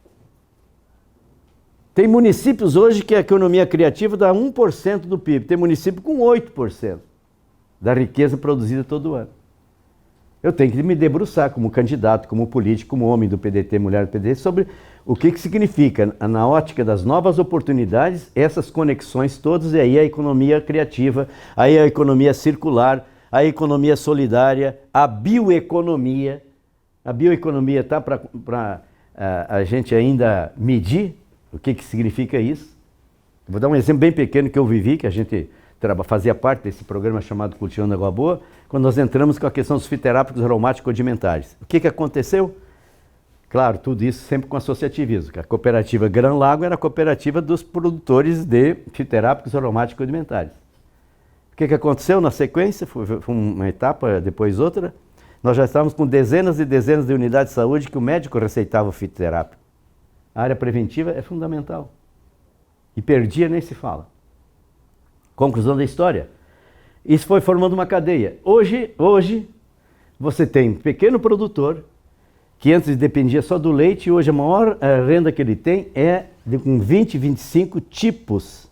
Tem municípios hoje que a economia criativa dá 1% do PIB. Tem município com 8% da riqueza produzida todo ano. Eu tenho que me debruçar como candidato, como político, como homem do PDT, mulher do PDT, sobre o que significa, na ótica das novas oportunidades, essas conexões todas, e aí a economia criativa, aí a economia circular, a economia solidária, a bioeconomia. A bioeconomia está para a gente ainda medir o que significa isso. Vou dar um exemplo bem pequeno que eu vivi, que a gente fazia parte desse programa chamado Cultivando Água Boa, quando nós entramos com a questão dos fitoterápicos aromáticos condimentares. O que aconteceu? Claro, tudo isso sempre com associativismo. A cooperativa Gran Lago era a cooperativa dos produtores de fitoterápicos aromáticos condimentares. O que aconteceu na sequência? Foi uma etapa, depois outra. Nós já estávamos com dezenas e dezenas de unidades de saúde que o médico receitava o fitoterápico. A área preventiva é fundamental. E perdia nem se fala. Conclusão da história. Isso foi formando uma cadeia. Hoje você tem um pequeno produtor que antes dependia só do leite e hoje a maior renda que ele tem é com 20, 25 tipos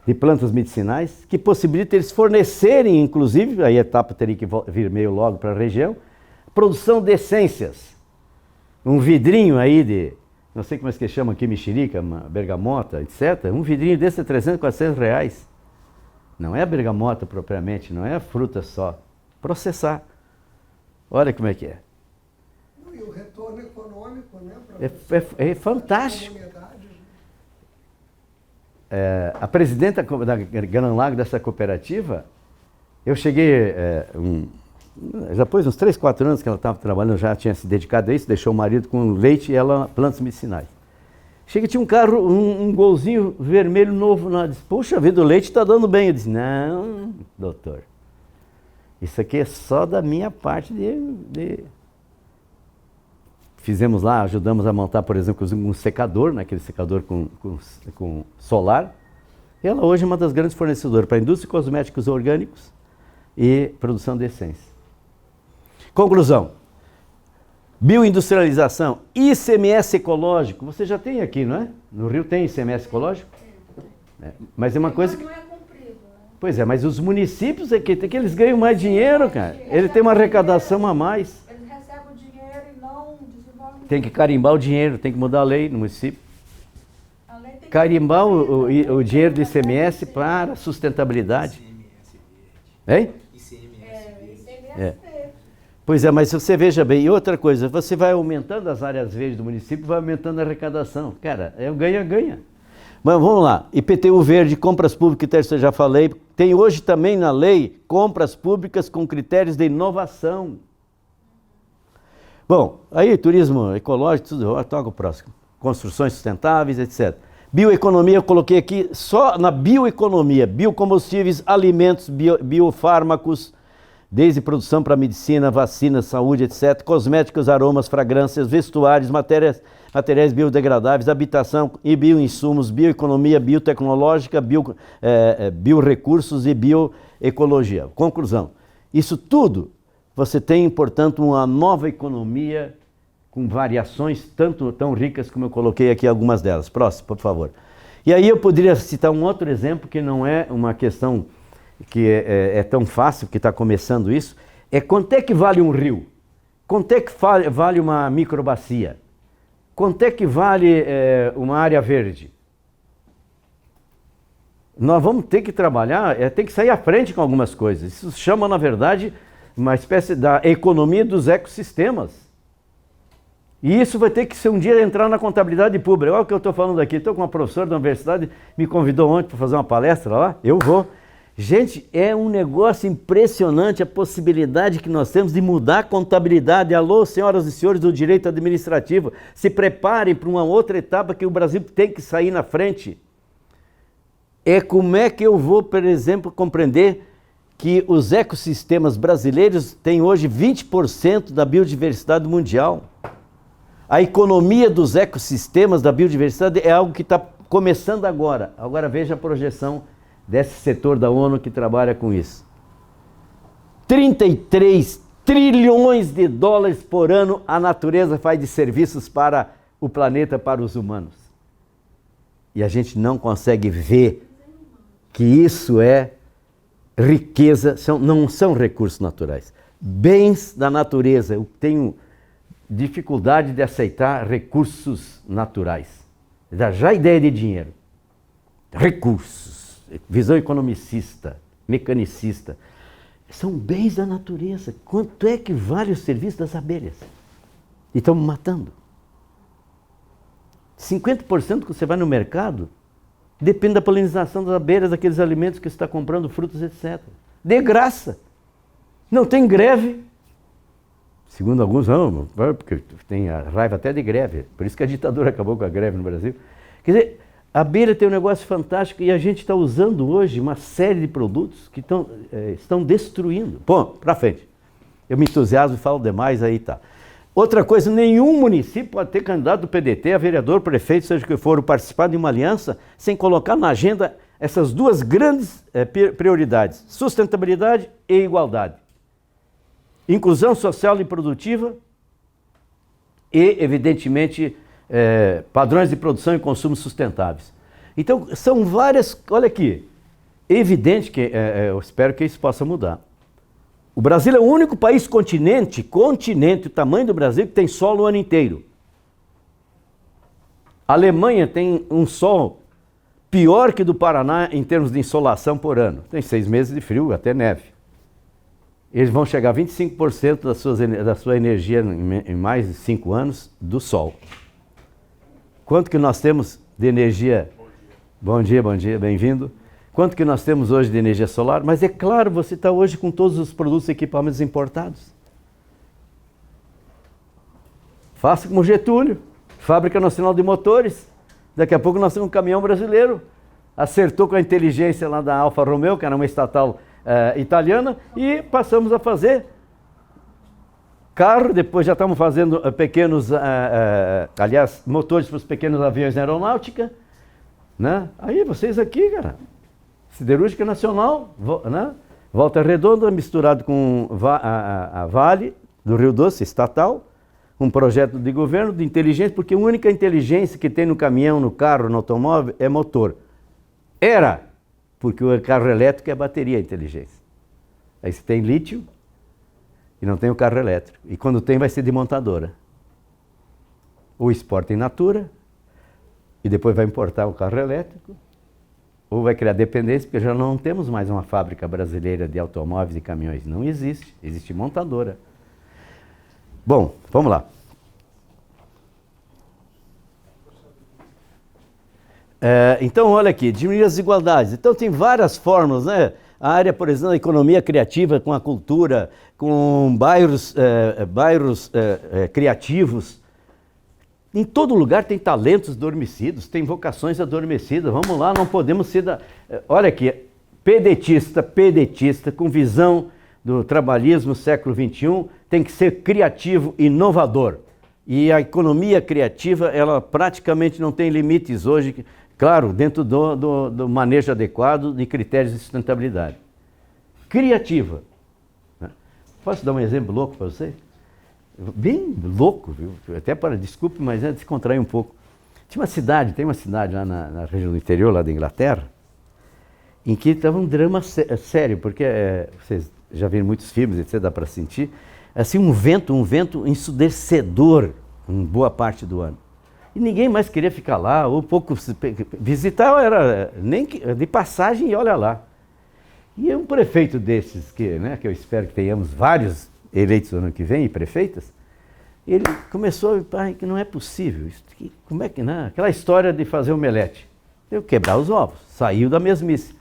de plantas medicinais que possibilitam eles fornecerem, inclusive, aí a etapa teria que vir meio logo para a região, produção de essências. Um vidrinho aí de, não sei como é que chama aqui, mexerica, bergamota, etc. Um vidrinho desse é 300, 400 reais. Não é a bergamota propriamente, não é a fruta só. Processar. Olha como é que é. E o retorno econômico, né? É fantástico. A presidenta da Gran Lago, dessa cooperativa, eu cheguei, já depois uns 3, 4 anos que ela estava trabalhando, já tinha se dedicado a isso, deixou o marido com leite e ela plantas medicinais. Chega, tinha um carro, um golzinho vermelho novo lá, disse, puxa vida, o leite está dando bem. Eu disse, não, doutor, isso aqui é só da minha parte Fizemos lá, ajudamos a montar, por exemplo, um secador, né, aquele secador com solar. Ela hoje é uma das grandes fornecedoras para a indústria de cosméticos orgânicos e produção de essência. Conclusão. Bioindustrialização, ICMS ecológico, você já tem aqui, não é? No Rio tem ICMS ecológico? Mas é uma coisa que... Não é cumprido, né? Pois é, mas os municípios é que eles ganham mais dinheiro, cara. Ele tem uma arrecadação a mais. Eles recebem o dinheiro e não desenvolvem. Tem que carimbar o dinheiro, tem que mudar a lei no município. A lei tem que Carimbar o dinheiro do ICMS para sustentabilidade. ICMS verde. Hein? ICMS É. Pois é, mas você veja bem, e outra coisa, você vai aumentando as áreas verdes do município, vai aumentando a arrecadação. Cara, é um ganha-ganha. Mas vamos lá, IPTU verde, compras públicas, eu já falei, tem hoje também na lei compras públicas com critérios de inovação. Bom, aí turismo ecológico, tudo, toca o próximo. Construções sustentáveis, etc. Bioeconomia, eu coloquei aqui só na bioeconomia, biocombustíveis, alimentos, biofármacos, desde produção para medicina, vacina, saúde, etc. Cosméticos, aromas, fragrâncias, vestuários, materiais biodegradáveis, habitação e bioinsumos, bioeconomia, biotecnológica, biorecursos e bioecologia. Conclusão, isso tudo você tem, portanto, uma nova economia com variações tão ricas como eu coloquei aqui algumas delas. Próximo, por favor. E aí eu poderia citar um outro exemplo que não é uma questão que é tão fácil, que está começando isso, é quanto é que vale um rio? Quanto é que vale uma microbacia? Quanto é que vale uma área verde? Nós vamos ter que trabalhar, tem que sair à frente com algumas coisas. Isso chama, na verdade, uma espécie da economia dos ecossistemas. E isso vai ter que ser um dia entrar na contabilidade pública. Olha o que eu estou falando aqui. Estou com uma professora da universidade, me convidou ontem para fazer uma palestra lá. Eu vou. Gente, é um negócio impressionante a possibilidade que nós temos de mudar a contabilidade. Alô, senhoras e senhores do direito administrativo, se preparem para uma outra etapa que o Brasil tem que sair na frente. É como é que eu vou, por exemplo, compreender que os ecossistemas brasileiros têm hoje 20% da biodiversidade mundial. A economia dos ecossistemas da biodiversidade é algo que está começando agora. Agora veja a projeção desse setor da ONU que trabalha com isso. 33 trilhões de dólares por ano a natureza faz de serviços para o planeta, para os humanos. E a gente não consegue ver que isso é riqueza, não são recursos naturais. Bens da natureza. Eu tenho dificuldade de aceitar recursos naturais. Dá já ideia de dinheiro. Recursos, visão economicista, mecanicista. São bens da natureza. Quanto é que vale o serviço das abelhas? E estamos matando. 50% que você vai no mercado depende da polinização das abelhas, daqueles alimentos que você está comprando, frutos, etc. De graça. Não tem greve. Segundo alguns, não, porque tem a raiva até de greve. Por isso que a ditadura acabou com a greve no Brasil. Quer dizer, a abelha tem um negócio fantástico e a gente está usando hoje uma série de produtos que estão destruindo. Bom, para frente. Eu me entusiasmo e falo demais, aí tá. Outra coisa, nenhum município pode ter candidato do PDT a vereador, prefeito, seja o que for, participar de uma aliança sem colocar na agenda essas duas grandes prioridades, sustentabilidade e igualdade. Inclusão social e produtiva e, evidentemente, padrões de produção e consumo sustentáveis. Então, são várias... Olha aqui, é evidente que eu espero que isso possa mudar. O Brasil é o único país continente, o tamanho do Brasil, que tem sol o ano inteiro. A Alemanha tem um sol pior que do Paraná em termos de insolação por ano. Tem 6 meses de frio, até neve. Eles vão chegar a 25% da sua energia em mais de 5 anos do sol. Quanto que nós temos de energia? Bom dia, bem-vindo. Quanto que nós temos hoje de energia solar? Mas é claro, você está hoje com todos os produtos e equipamentos importados. Faça como Getúlio, Fábrica Nacional de Motores. Daqui a pouco nós temos um caminhão brasileiro. Acertou com a inteligência lá da Alfa Romeo, que era uma estatal italiana, e passamos a fazer carro. Depois já estamos fazendo motores para os pequenos aviões de aeronáutica. Né? Aí vocês aqui, cara, Siderúrgica Nacional, né? Volta Redonda, misturado com a Vale do Rio Doce, estatal, um projeto de governo, de inteligência, porque a única inteligência que tem no caminhão, no carro, no automóvel é motor. Era, porque o carro elétrico é bateria a inteligência. Aí você tem lítio e não tem o carro elétrico. E quando tem, vai ser de montadora. Ou exporta in natura, e depois vai importar o carro elétrico, ou vai criar dependência, porque já não temos mais uma fábrica brasileira de automóveis e caminhões. Não existe. Existe montadora. Bom, vamos lá. Então, olha aqui, diminuir as desigualdades. Então, tem várias formas, né? A área, por exemplo, da economia criativa com a cultura, com bairros criativos. Em todo lugar tem talentos adormecidos, tem vocações adormecidas. Vamos lá, não podemos ser Olha aqui, pedetista, com visão do trabalhismo século XXI, tem que ser criativo, inovador. E a economia criativa, ela praticamente não tem limites hoje, claro, dentro do manejo adequado de critérios de sustentabilidade. Criativa. Posso dar um exemplo louco para você? Bem louco, viu? Até para, desculpe, mas é descontrair um pouco. Tem uma cidade lá na região do interior, lá da Inglaterra, em que estava um drama sério, porque vocês já viram muitos filmes, etc., dá para sentir, assim, um vento ensurdecedor em boa parte do ano. E ninguém mais queria ficar lá, ou pouco visitar, era nem de passagem e olha lá. E um prefeito desses, que eu espero que tenhamos vários eleitos no ano que vem, e prefeitas, ele começou a que não é possível, como é que não? Aquela história de fazer omelete, eu quebrar os ovos, saiu da mesmice.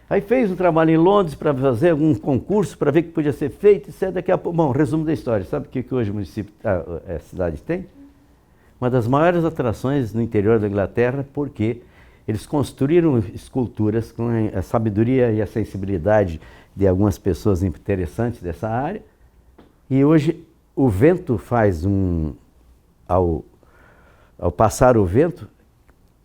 Aí fez um trabalho em Londres para fazer algum concurso, para ver o que podia ser feito, e daqui a pouco, bom, resumo da história, sabe o que hoje o município, a cidade tem? Uma das maiores atrações no interior da Inglaterra, porque eles construíram esculturas com a sabedoria e a sensibilidade de algumas pessoas interessantes dessa área, e hoje o vento faz ao passar o vento,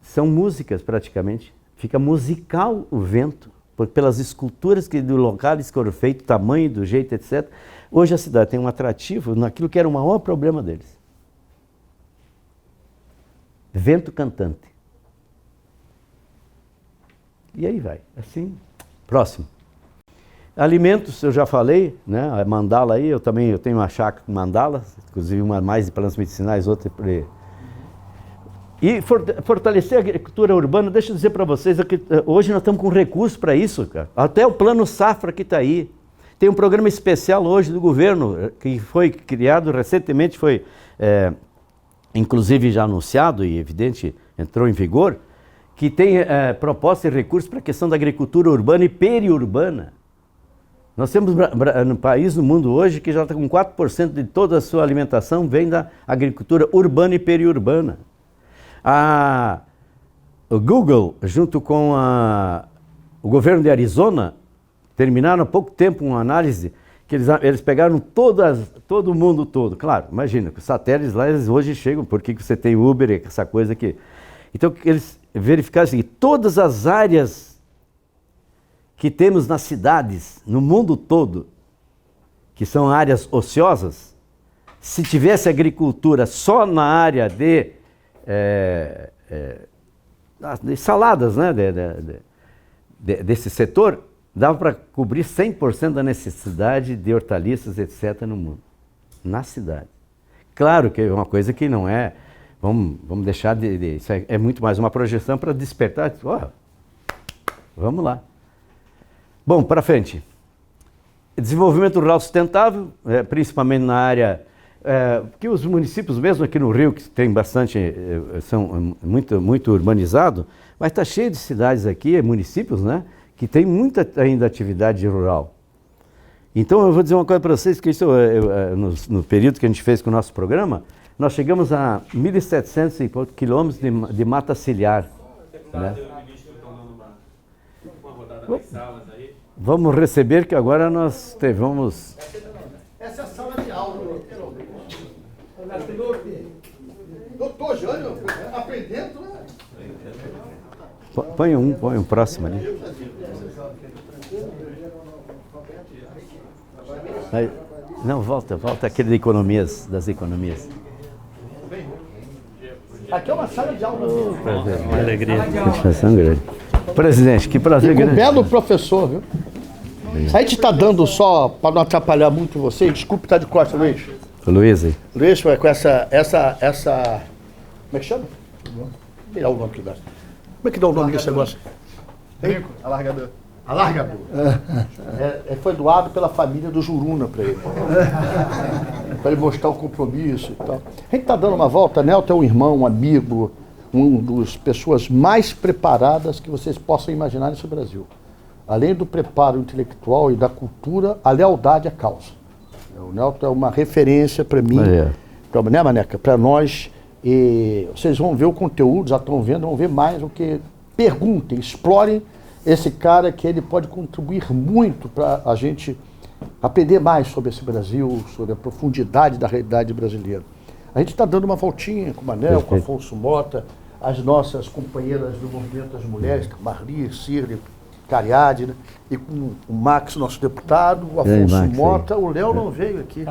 são músicas praticamente, fica musical o vento, pelas esculturas do local que foram feitas, tamanho, do jeito, etc. Hoje a cidade tem um atrativo naquilo que era o maior problema deles. Vento cantante. E aí vai, assim. Próximo. Alimentos, eu já falei, né? A mandala aí, eu tenho uma chácara com mandalas, inclusive uma mais de plantas medicinais, outra para... E fortalecer a agricultura urbana, deixa eu dizer para vocês, hoje nós estamos com recursos para isso, cara. Até o Plano Safra que está aí. Tem um programa especial hoje do governo, que foi criado recentemente, foi inclusive já anunciado e evidente, entrou em vigor, que tem proposta e recursos para a questão da agricultura urbana e periurbana. Nós temos no país, no mundo hoje, que já está com 4% de toda a sua alimentação vem da agricultura urbana e periurbana. O Google, junto com o governo de Arizona, terminaram há pouco tempo uma análise que eles pegaram todo o mundo todo. Claro, imagina, com satélites lá eles hoje chegam, porque você tem Uber, essa coisa aqui. Então eles verificaram assim, todas as áreas que temos nas cidades, no mundo todo, que são áreas ociosas, se tivesse agricultura só na área de saladas, né, desse setor, dava para cobrir 100% da necessidade de hortaliças, etc., no mundo, na cidade. Claro que é uma coisa que não é, vamos deixar isso é muito mais uma projeção para despertar, vamos lá. Bom, para frente. Desenvolvimento rural sustentável, principalmente na área... que os municípios, mesmo aqui no Rio, que tem bastante, são muito urbanizado, mas está cheio de cidades aqui, municípios, né, que tem muita ainda atividade rural. Então eu vou dizer uma coisa para vocês, que isso, no período que a gente fez com o nosso programa, nós chegamos a 1.700 quilômetros de mata ciliar. Né? Vamos receber, que agora nós vamos... Essa é a sala de aula. Doutor Jânio, aprendendo, né? Põe um próximo ali. Aí, não, volta aquele das economias. Aqui é uma sala de aula. Uma alegria. Satisfação grande. Presidente, que prazer grande. Um belo professor, viu? A gente está dando só, para não atrapalhar muito você, desculpe estar de costas, Luiz. Luiz aí. Luiz, com essa... Como é que chama? Tirar o nome que dá. Como é que dá o nome desse negócio? Brinco, alargador. Alargador. Foi doado pela família do Juruna para ele. Para ele mostrar o compromisso e tal. A gente está dando uma volta, Nelton é um irmão, um amigo, uma das pessoas mais preparadas que vocês possam imaginar nesse Brasil. Além do preparo intelectual e da cultura, a lealdade à causa. O Nelton é uma referência para mim, né, Maneca? Para nós. E vocês vão ver o conteúdo, já estão vendo, vão ver mais o que... Perguntem, explorem esse cara, que ele pode contribuir muito para a gente aprender mais sobre esse Brasil, sobre a profundidade da realidade brasileira. A gente está dando uma voltinha com o Manel, com o Afonso Mota, as nossas companheiras do movimento das mulheres, Marli, Cirle, Cariadne, e com o Max, nosso deputado, o Afonso Max, Mota, o Léo não veio aqui.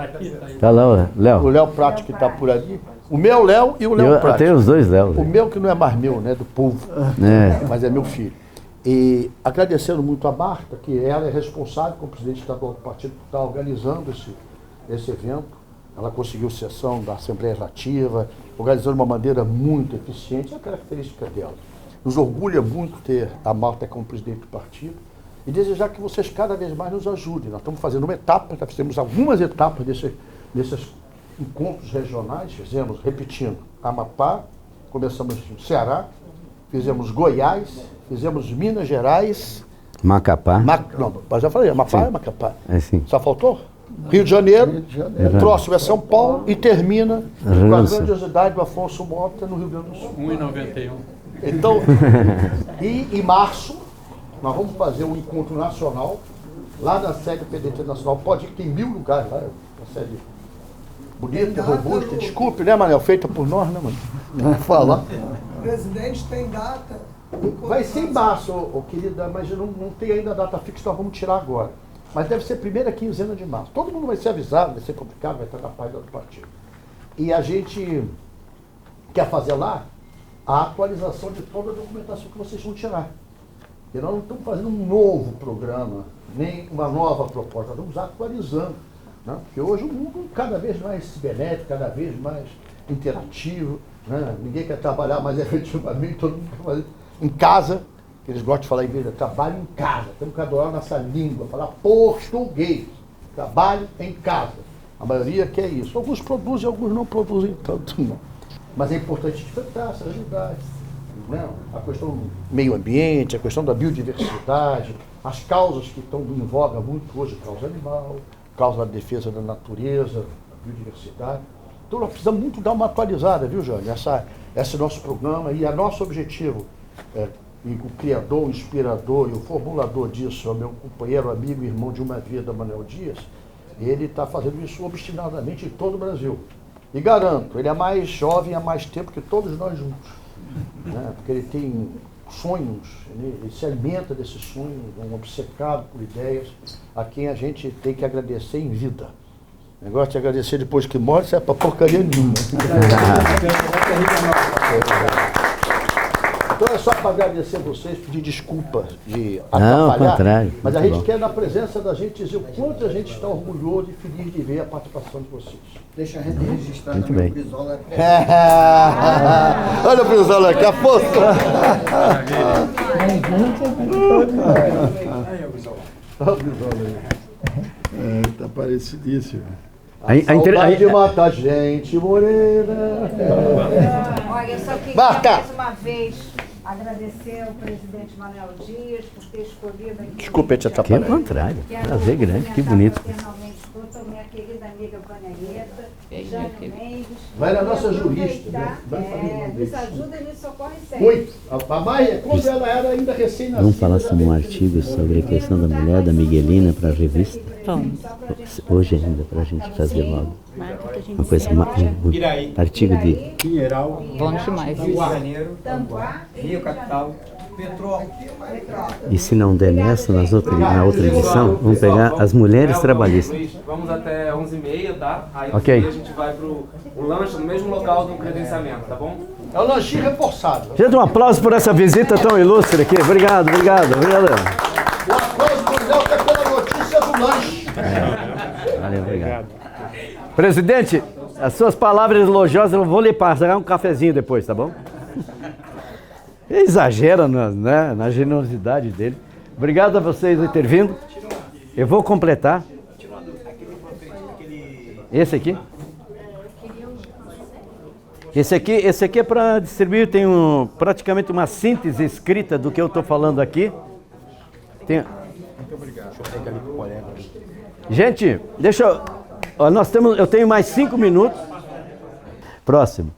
Tá lá, O Léo. Léo Prato que está por ali. O meu Léo e o Léo Eu Prato. tenho os dois Léo. O meu que não é mais meu, né, do povo, mas é meu filho. E agradecendo muito a Marta, que ela é responsável como presidente estadual do partido por estar organizando esse evento. Ela conseguiu sessão da Assembleia Legislativa, organizando de uma maneira muito eficiente, é a característica dela. Nos orgulha muito ter a Marta como presidente do partido e desejar que vocês cada vez mais nos ajudem. Nós estamos fazendo uma etapa, já fizemos algumas etapas desses encontros regionais, fizemos, repetindo, Amapá, começamos no Ceará, fizemos Goiás, fizemos Minas Gerais, Macapá. não, mas já falei, Amapá é Macapá. É sim. Só faltou? Rio de Janeiro, o próximo é São Paulo e termina com a grandiosidade do Afonso Mota no Rio Grande do Sul. 1,91. Então, em março, nós vamos fazer um encontro nacional lá na sede do PDT Nacional. Pode ir, tem 1000 lugares lá, uma sede bonita, robusta. Desculpe, né, Manel? Feita por nós, né, mano? Não falar. O presidente tem data. Vai ser em março, querida, mas não tem ainda data fixa, nós vamos tirar agora. Mas deve ser primeira quinzena de março. Todo mundo vai ser avisado, vai ser complicado, vai estar na página do partido. E a gente quer fazer lá a atualização de toda a documentação que vocês vão tirar. E nós não estamos fazendo um novo programa, nem uma nova proposta, nós estamos atualizando. Né? Porque hoje o mundo cada vez mais cibernético, cada vez mais interativo. Né? Ninguém quer trabalhar mais efetivamente, todo mundo quer fazer em casa. Eles gostam de falar em inglês, trabalho em casa. Temos que adorar nossa língua, falar português. Trabalho em casa. A maioria quer isso. Alguns produzem, alguns não produzem tanto, não. Mas é importante enfrentar essas realidades. Né? A questão do meio ambiente, a questão da biodiversidade, as causas que estão em voga muito hoje, causa animal, causa da defesa da natureza, da biodiversidade. Então nós precisamos muito dar uma atualizada, viu, Jânio? Esse nosso programa e nosso objetivo, e o criador, o inspirador e o formulador disso é o meu companheiro, amigo e irmão de uma vida, Manuel Dias. Ele está fazendo isso obstinadamente em todo o Brasil. E garanto, ele é mais jovem há mais tempo que todos nós juntos. Né? Porque ele tem sonhos, ele se alimenta desses sonhos, é um obcecado por ideias, a quem a gente tem que agradecer em vida. O negócio de agradecer depois que morre, isso é para porcaria nenhuma. Então é só para agradecer a vocês, pedir desculpa de atrapalhar. Não, ao contrário. Mas a Muito gente bom. quer, na presença da gente, dizer o quanto a gente está orgulhoso e feliz de ver a participação de vocês. Deixa a gente registrar Muito também bem. o Brizola. Olha o Brizola aqui, a força! Olha o Brizola aí. Tá parecidíssimo. Saudade de mata a gente, Moreira. Olha, eu só queria Marta! mais uma vez agradecer ao presidente Manuel Dias por ter escolhido aqui. Desculpa te Que atrapalhar. contrário. Quero Prazer grande, que cumprimentar bonito. fraternalmente toda a minha querida amiga Vaneleta, Jânio Mendes. Vai na nossa E jurista, né? aproveitar, Vai fazer uma nos vez. ajuda e nos socorre sempre. Muito. A Maia, quando ela era ainda recém-nascida. Vamos falar sobre um artigo sobre a questão da mulher, da Miguelina, para a revista. Hoje ainda, para a gente fazer logo. Uma coisa, um artigo de... Pinheiral. Bom demais. Rio de Janeiro, Tanguá, Rio Capital, E se não der nessa, na outra edição, vamos pegar as mulheres trabalhistas. Vamos até 11h30, tá? Aí Ok. a gente vai pro lanche no mesmo local do credenciamento, tá bom? É o lanchinho reforçado. Gente, um aplauso por essa visita tão ilustre aqui. Obrigado, obrigado. Obrigado. O aplauso do Léo que é pela notícia do lanche. Valeu, obrigado. Presidente, as suas palavras elogiosas eu vou lhe passar um cafezinho depois, tá bom? Ele exagera na generosidade dele. Obrigado a vocês por ter vindo. Eu vou completar. Esse aqui? Esse aqui é para distribuir, tem praticamente uma síntese escrita do que eu estou falando aqui. Tem... Gente, deixa eu... ó, eu tenho mais 5 minutos. Próximo.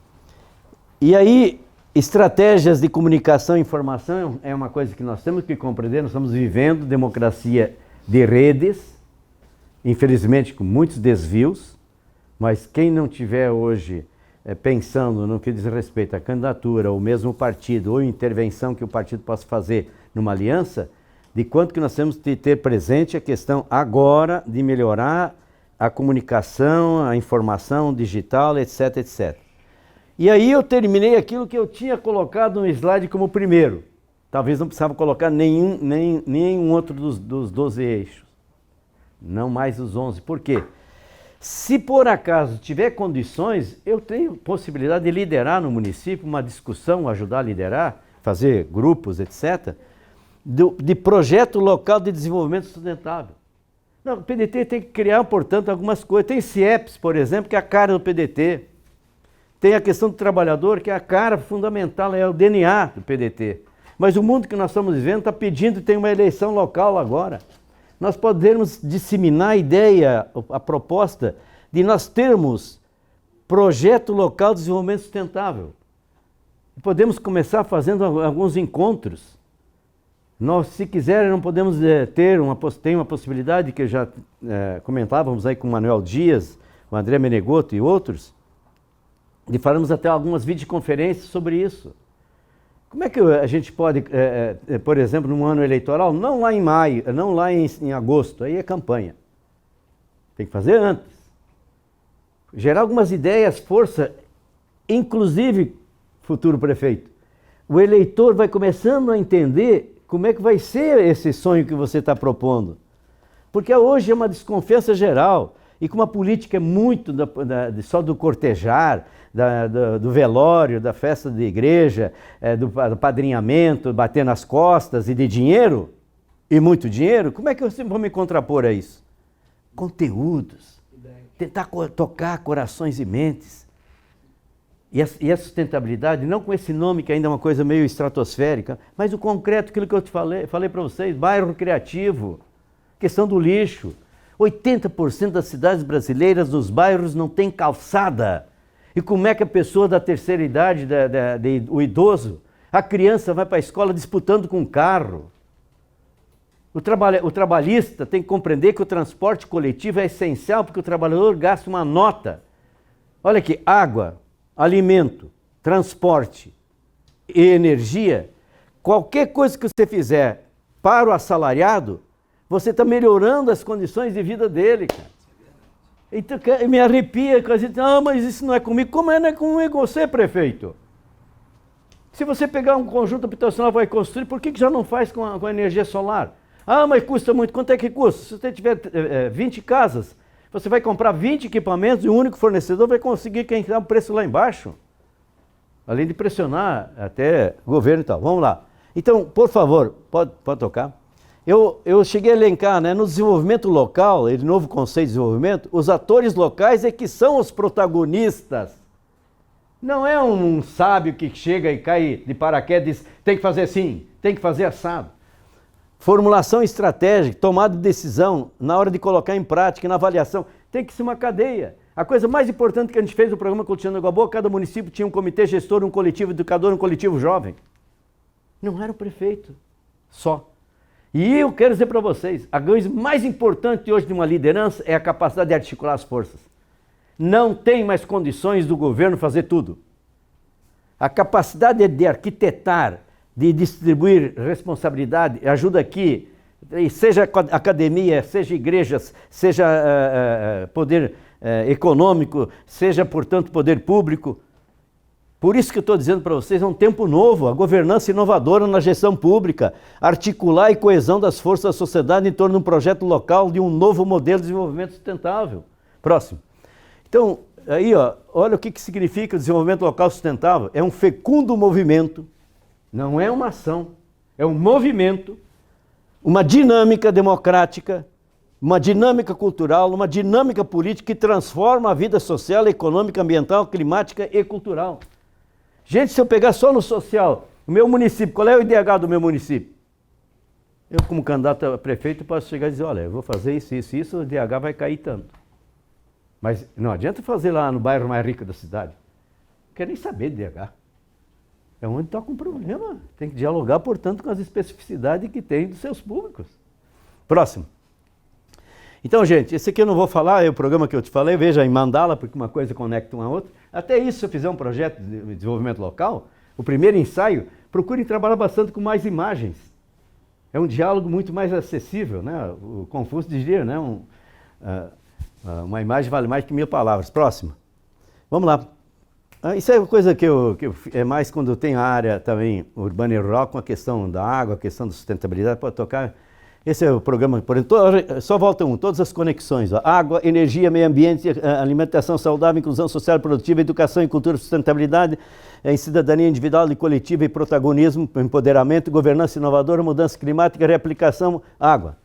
E aí, estratégias de comunicação e informação é uma coisa que nós temos que compreender. Nós estamos vivendo democracia de redes, infelizmente com muitos desvios, mas quem não tiver hoje pensando no que diz respeito à candidatura, ou mesmo o partido, ou intervenção que o partido possa fazer numa aliança, de quanto que nós temos que ter presente a questão agora de melhorar a comunicação, a informação digital, etc, etc. E aí eu terminei aquilo que eu tinha colocado no slide como primeiro. Talvez não precisava colocar nenhum outro dos 12 eixos. Não mais os 11. Por quê? Se por acaso tiver condições, eu tenho possibilidade de liderar no município uma discussão, ajudar a liderar, fazer grupos, etc., de projeto local de desenvolvimento sustentável. Não, o PDT tem que criar, portanto, algumas coisas. Tem CIEPS, por exemplo, que é a cara do PDT. Tem a questão do trabalhador, que é a cara fundamental, é o DNA do PDT. Mas o mundo que nós estamos vivendo está pedindo, tem uma eleição local agora. Nós podemos disseminar a ideia, a proposta de nós termos projeto local de desenvolvimento sustentável. Podemos começar fazendo alguns encontros. Nós, se quiserem, não podemos tem uma possibilidade que já comentávamos aí com o Manuel Dias, o André Menegotto e outros, de farmos até algumas videoconferências sobre isso. Como é que a gente pode, por exemplo, num ano eleitoral, não lá em maio, não lá em agosto, aí é campanha. Tem que fazer antes. Gerar algumas ideias, força, inclusive, futuro prefeito. O eleitor vai começando a entender como é que vai ser esse sonho que você está propondo. Porque hoje é uma desconfiança geral. E com uma política muito só do cortejar, do velório, da festa de igreja, do padrinhamento, bater nas costas e de dinheiro, e muito dinheiro, como é que eu vou me contrapor a isso? Conteúdos, tentar tocar corações e mentes. E a sustentabilidade, não com esse nome que ainda é uma coisa meio estratosférica, mas o concreto, aquilo que eu te falei para vocês, bairro criativo, questão do lixo. 80% das cidades brasileiras, nos bairros, não tem calçada. E como é que a pessoa da terceira idade, o idoso, a criança vai para a escola disputando com o carro? O trabalhista tem que compreender que o transporte coletivo é essencial porque o trabalhador gasta uma nota. Olha aqui, água, alimento, transporte e energia, qualquer coisa que você fizer para o assalariado, você está melhorando as condições de vida dele, cara. Então, me arrepia com a gente, mas isso não é comigo. Como não é comigo você, prefeito? Se você pegar um conjunto habitacional e vai construir, por que já não faz com a energia solar? Mas custa muito. Quanto é que custa? Se você tiver 20 casas, você vai comprar 20 equipamentos e o único fornecedor vai conseguir quem dá o preço lá embaixo. Além de pressionar até o governo e tal. Vamos lá. Então, por favor, pode tocar? Eu cheguei a elencar, né, no desenvolvimento local, esse novo conceito de desenvolvimento, os atores locais é que são os protagonistas. Não é um sábio que chega e cai de paraquedas e diz, tem que fazer assim, tem que fazer assado. Formulação estratégica, tomada de decisão, na hora de colocar em prática, na avaliação, tem que ser uma cadeia. A coisa mais importante que a gente fez no programa Cultivando Água Boa, cada município tinha um comitê gestor, um coletivo educador, um coletivo jovem. Não era o prefeito só. E eu quero dizer para vocês, a coisa mais importante hoje de uma liderança é a capacidade de articular as forças. Não tem mais condições do governo fazer tudo. A capacidade de arquitetar, de distribuir responsabilidade, ajuda aqui, seja academia, seja igrejas, seja poder econômico, seja, portanto, poder público. Por isso que eu estou dizendo para vocês, é um tempo novo, a governança inovadora na gestão pública, articular e coesão das forças da sociedade em torno de um projeto local de um novo modelo de desenvolvimento sustentável. Próximo. Então, aí, olha o que significa o desenvolvimento local sustentável. É um fecundo movimento, não é uma ação, é um movimento, uma dinâmica democrática, uma dinâmica cultural, uma dinâmica política que transforma a vida social, econômica, ambiental, climática e cultural. Gente, se eu pegar só no social, o meu município, qual é o IDH do meu município? Eu, como candidato a prefeito, posso chegar e dizer, olha, eu vou fazer isso, o IDH vai cair tanto. Mas não adianta fazer lá no bairro mais rico da cidade. Não quero nem saber de IDH. É onde está com problema. Tem que dialogar, portanto, com as especificidades que tem dos seus públicos. Próximo. Então, gente, esse aqui eu não vou falar, é o programa que eu te falei, veja em mandala, porque uma coisa conecta uma a outra. Até isso, se eu fizer um projeto de desenvolvimento local, o primeiro ensaio, procurem trabalhar bastante com mais imagens. É um diálogo muito mais acessível, né? O Confúcio dizia, né? Uma imagem vale mais que 1000 palavras. Próximo. Vamos lá. Isso é uma coisa que é mais quando tem a área também urbana e rural, com a questão da água, a questão da sustentabilidade, pode tocar. Esse é o programa, por exemplo, só volta todas as conexões. Ó. Água, energia, meio ambiente, alimentação saudável, inclusão social e produtiva, educação e cultura, sustentabilidade, em cidadania individual e coletiva e protagonismo, empoderamento, governança inovadora, mudança climática, reaplicação, água.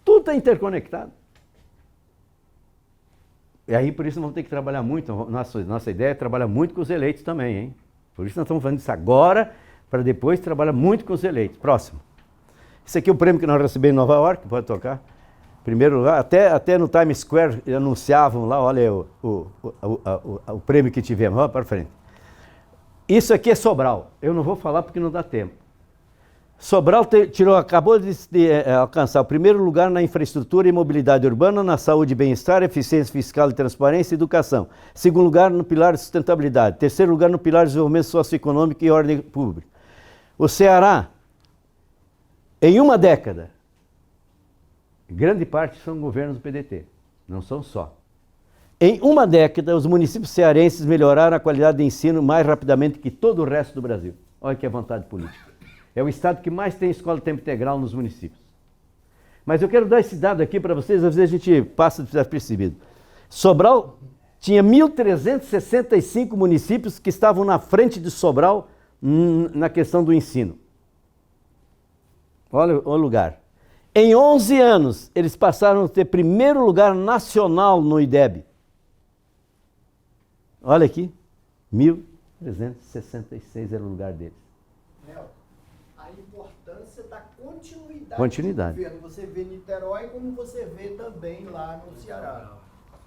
Tudo está interconectado. E aí, por isso, nós vamos ter que trabalhar muito. Nossa ideia é trabalhar muito com os eleitos também, hein? Por isso nós estamos fazendo isso agora, para depois trabalhar muito com os eleitos. Próximo. Esse aqui é o prêmio que nós recebemos em Nova York, pode tocar. Primeiro lugar, até no Times Square anunciavam lá, olha o prêmio que tivemos. Vamos para frente. Isso aqui é Sobral. Eu não vou falar porque não dá tempo. Sobral acabou de alcançar o primeiro lugar na infraestrutura e mobilidade urbana, na saúde e bem-estar, eficiência fiscal e transparência e educação. Segundo lugar no pilar de sustentabilidade. Terceiro lugar no pilar de desenvolvimento socioeconômico e ordem pública. O Ceará, em uma década, grande parte são governos do PDT, não são só. Em uma década, os municípios cearenses melhoraram a qualidade de ensino mais rapidamente que todo o resto do Brasil. Olha que é vontade política. É o estado que mais tem escola de tempo integral nos municípios. Mas eu quero dar esse dado aqui para vocês, às vezes a gente passa despercebido. Sobral tinha 1.365 municípios que estavam na frente de Sobral na questão do ensino. Olha o lugar. Em 11 anos, eles passaram a ter primeiro lugar nacional no IDEB. Olha aqui, 1.366 era o lugar deles. A importância da continuidade do governo. Você vê Niterói como você vê também lá no Ceará.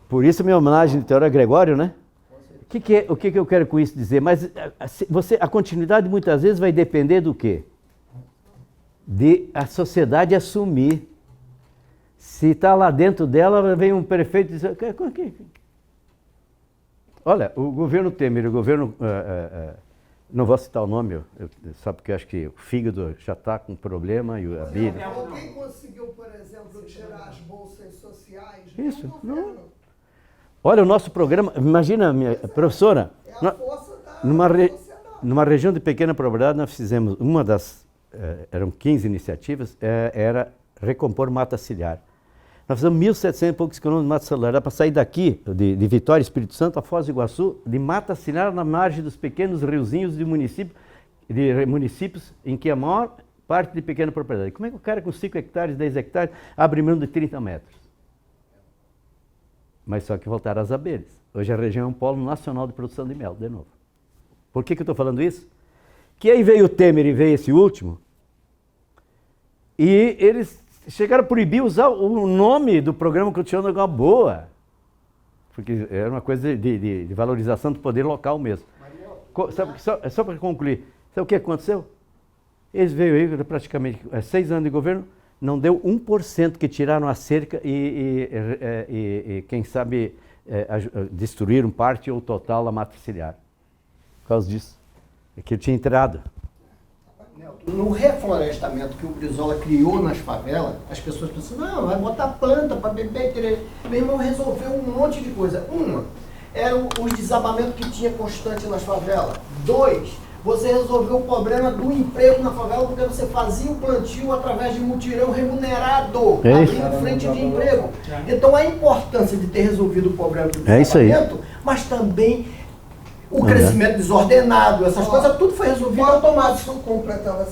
Por isso minha homenagem a Niterói Gregório, né? O que eu quero com isso dizer? Mas a continuidade muitas vezes vai depender do quê? De a sociedade assumir. Se está lá dentro dela, vem um prefeito e diz... Olha, o governo Temer, o governo... não vou citar o nome, só porque eu acho que o fígado já está com problema e a bíblia... Quem conseguiu, por exemplo, tirar as bolsas sociais? Isso, não. Olha, o nosso programa... Imagina, minha professora... É a força da sociedade. Numa região de pequena propriedade, nós fizemos uma das... eram 15 iniciativas, era recompor mata ciliar. Nós fizemos 1.700 e poucos quilômetros de mata ciliar. Era para sair daqui, de Vitória, Espírito Santo, a Foz do Iguaçu, de mata ciliar na margem dos pequenos riozinhos de municípios em que a maior parte de pequena propriedade. Como é que o cara com 5 hectares, 10 hectares, abre mão de 30 metros? Mas só que voltaram às abelhas. Hoje a região é um polo nacional de produção de mel, de novo. Por que eu estou falando isso? Que aí veio o Temer e veio esse último, e eles chegaram a proibir usar o nome do programa Cultivando Água Boa, porque era uma coisa de valorização do poder local mesmo. Só para concluir, sabe o que aconteceu? Eles veio aí praticamente 6 anos de governo, não deu 1% que tiraram a cerca e quem sabe, destruíram parte ou total a mata ciliar. Por causa disso. É que eu tinha entrado. No reflorestamento que o Brizola criou nas favelas, as pessoas pensam, não, vai botar planta para beber. Meu irmão resolveu um monte de coisa. Uma, era os desabamentos que tinha constante nas favelas. 2, você resolveu o problema do emprego na favela porque você fazia o plantio através de mutirão remunerado, abrindo frente de emprego. Então a importância de ter resolvido o problema do desabamento, mas também o crescimento desordenado, essas coisas, tudo foi resolvido automático. Completando,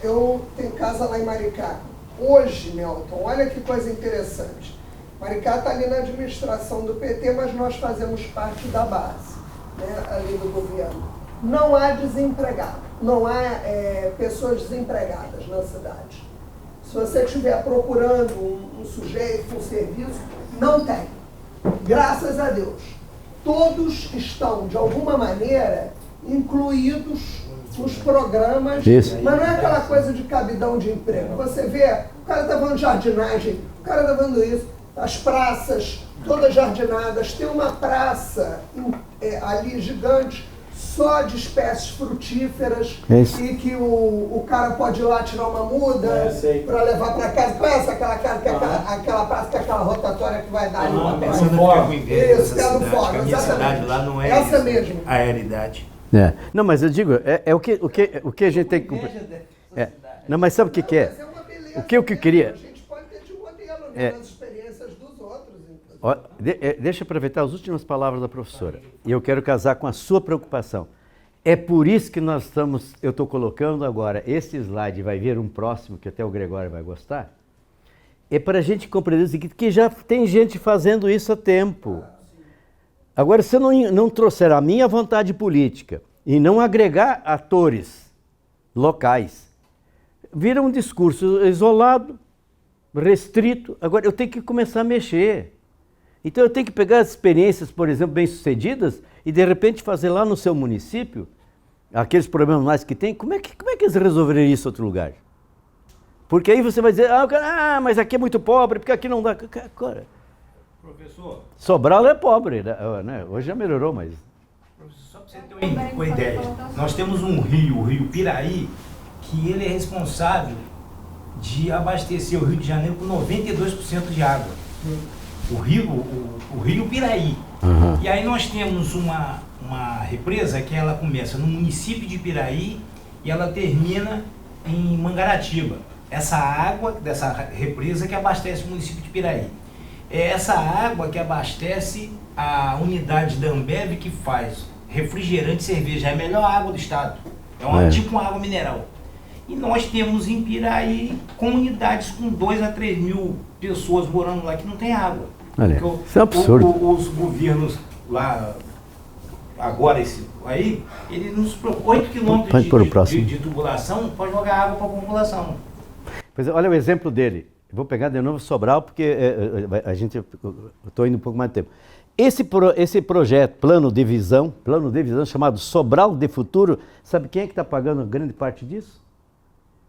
eu tenho casa lá em Maricá. Hoje, Nelton, olha que coisa interessante. Maricá está ali na administração do PT, mas nós fazemos parte da base, né, ali do governo. Não há desempregado, não há pessoas desempregadas na cidade. Se você estiver procurando um sujeito, um serviço, não tem. Graças a Deus. Todos estão, de alguma maneira, incluídos nos programas, isso. Mas não é aquela coisa de cabidão de emprego. Você vê, o cara está falando jardinagem, o cara está falando isso, as praças todas jardinadas, tem uma praça ali gigante só de espécies frutíferas Isso. e que o cara pode ir lá tirar uma muda para levar para casa. Conhece aquela casa, aquela praça que é aquela rotatória que vai dar ali uma Você não fica com inveja Isso, dessa pé no cidade, fora, que a minha exatamente. cidade lá não é Essa isso, mesmo. a realidade. Não, mas eu digo, o que a gente tem que cumprir. Não, mas sabe o que é? Mas é uma beleza O que eu mesmo, queria. A gente pode ter de modelo, né, nas experiências dos outros. Inclusive. Ó, deixa eu aproveitar as últimas palavras da professora. E eu quero casar com a sua preocupação. É por isso que eu estou colocando agora esse slide, vai ver um próximo que até o Gregório vai gostar. É para a gente compreender o seguinte, que já tem gente fazendo isso há tempo. Agora, se eu não trouxer a minha vontade política e não agregar atores locais, vira um discurso isolado, restrito. Agora, eu tenho que começar a mexer. Então, eu tenho que pegar as experiências, por exemplo, bem-sucedidas e, de repente, fazer lá no seu município, aqueles problemas mais que tem, como é que eles resolveriam isso em outro lugar? Porque aí você vai dizer, mas aqui é muito pobre, porque aqui não dá. Cara, Professor, Sobral é pobre, né? Hoje já melhorou, mas... só para você ter uma ideia, nós temos um rio, o Rio Piraí, que ele é responsável de abastecer o Rio de Janeiro com 92% de água. O Rio Piraí. Uhum. E aí nós temos uma represa que ela começa no município de Piraí e ela termina em Mangaratiba. Essa água dessa represa que abastece o município de Piraí. É essa água que abastece a unidade da Ambev que faz refrigerante e cerveja. É a melhor água do estado. Tipo uma água mineral. E nós temos em Piraí comunidades com 2 a 3 mil pessoas morando lá que não tem água. Olha, Porque isso é um absurdo. os governos lá, agora eles nos propõem 8 quilômetros de tubulação para jogar água para a população. Pois é, olha o exemplo dele. Vou pegar de novo Sobral, porque eu estou indo um pouco mais de tempo. Esse projeto, plano de visão chamado Sobral de Futuro, sabe quem é que está pagando grande parte disso?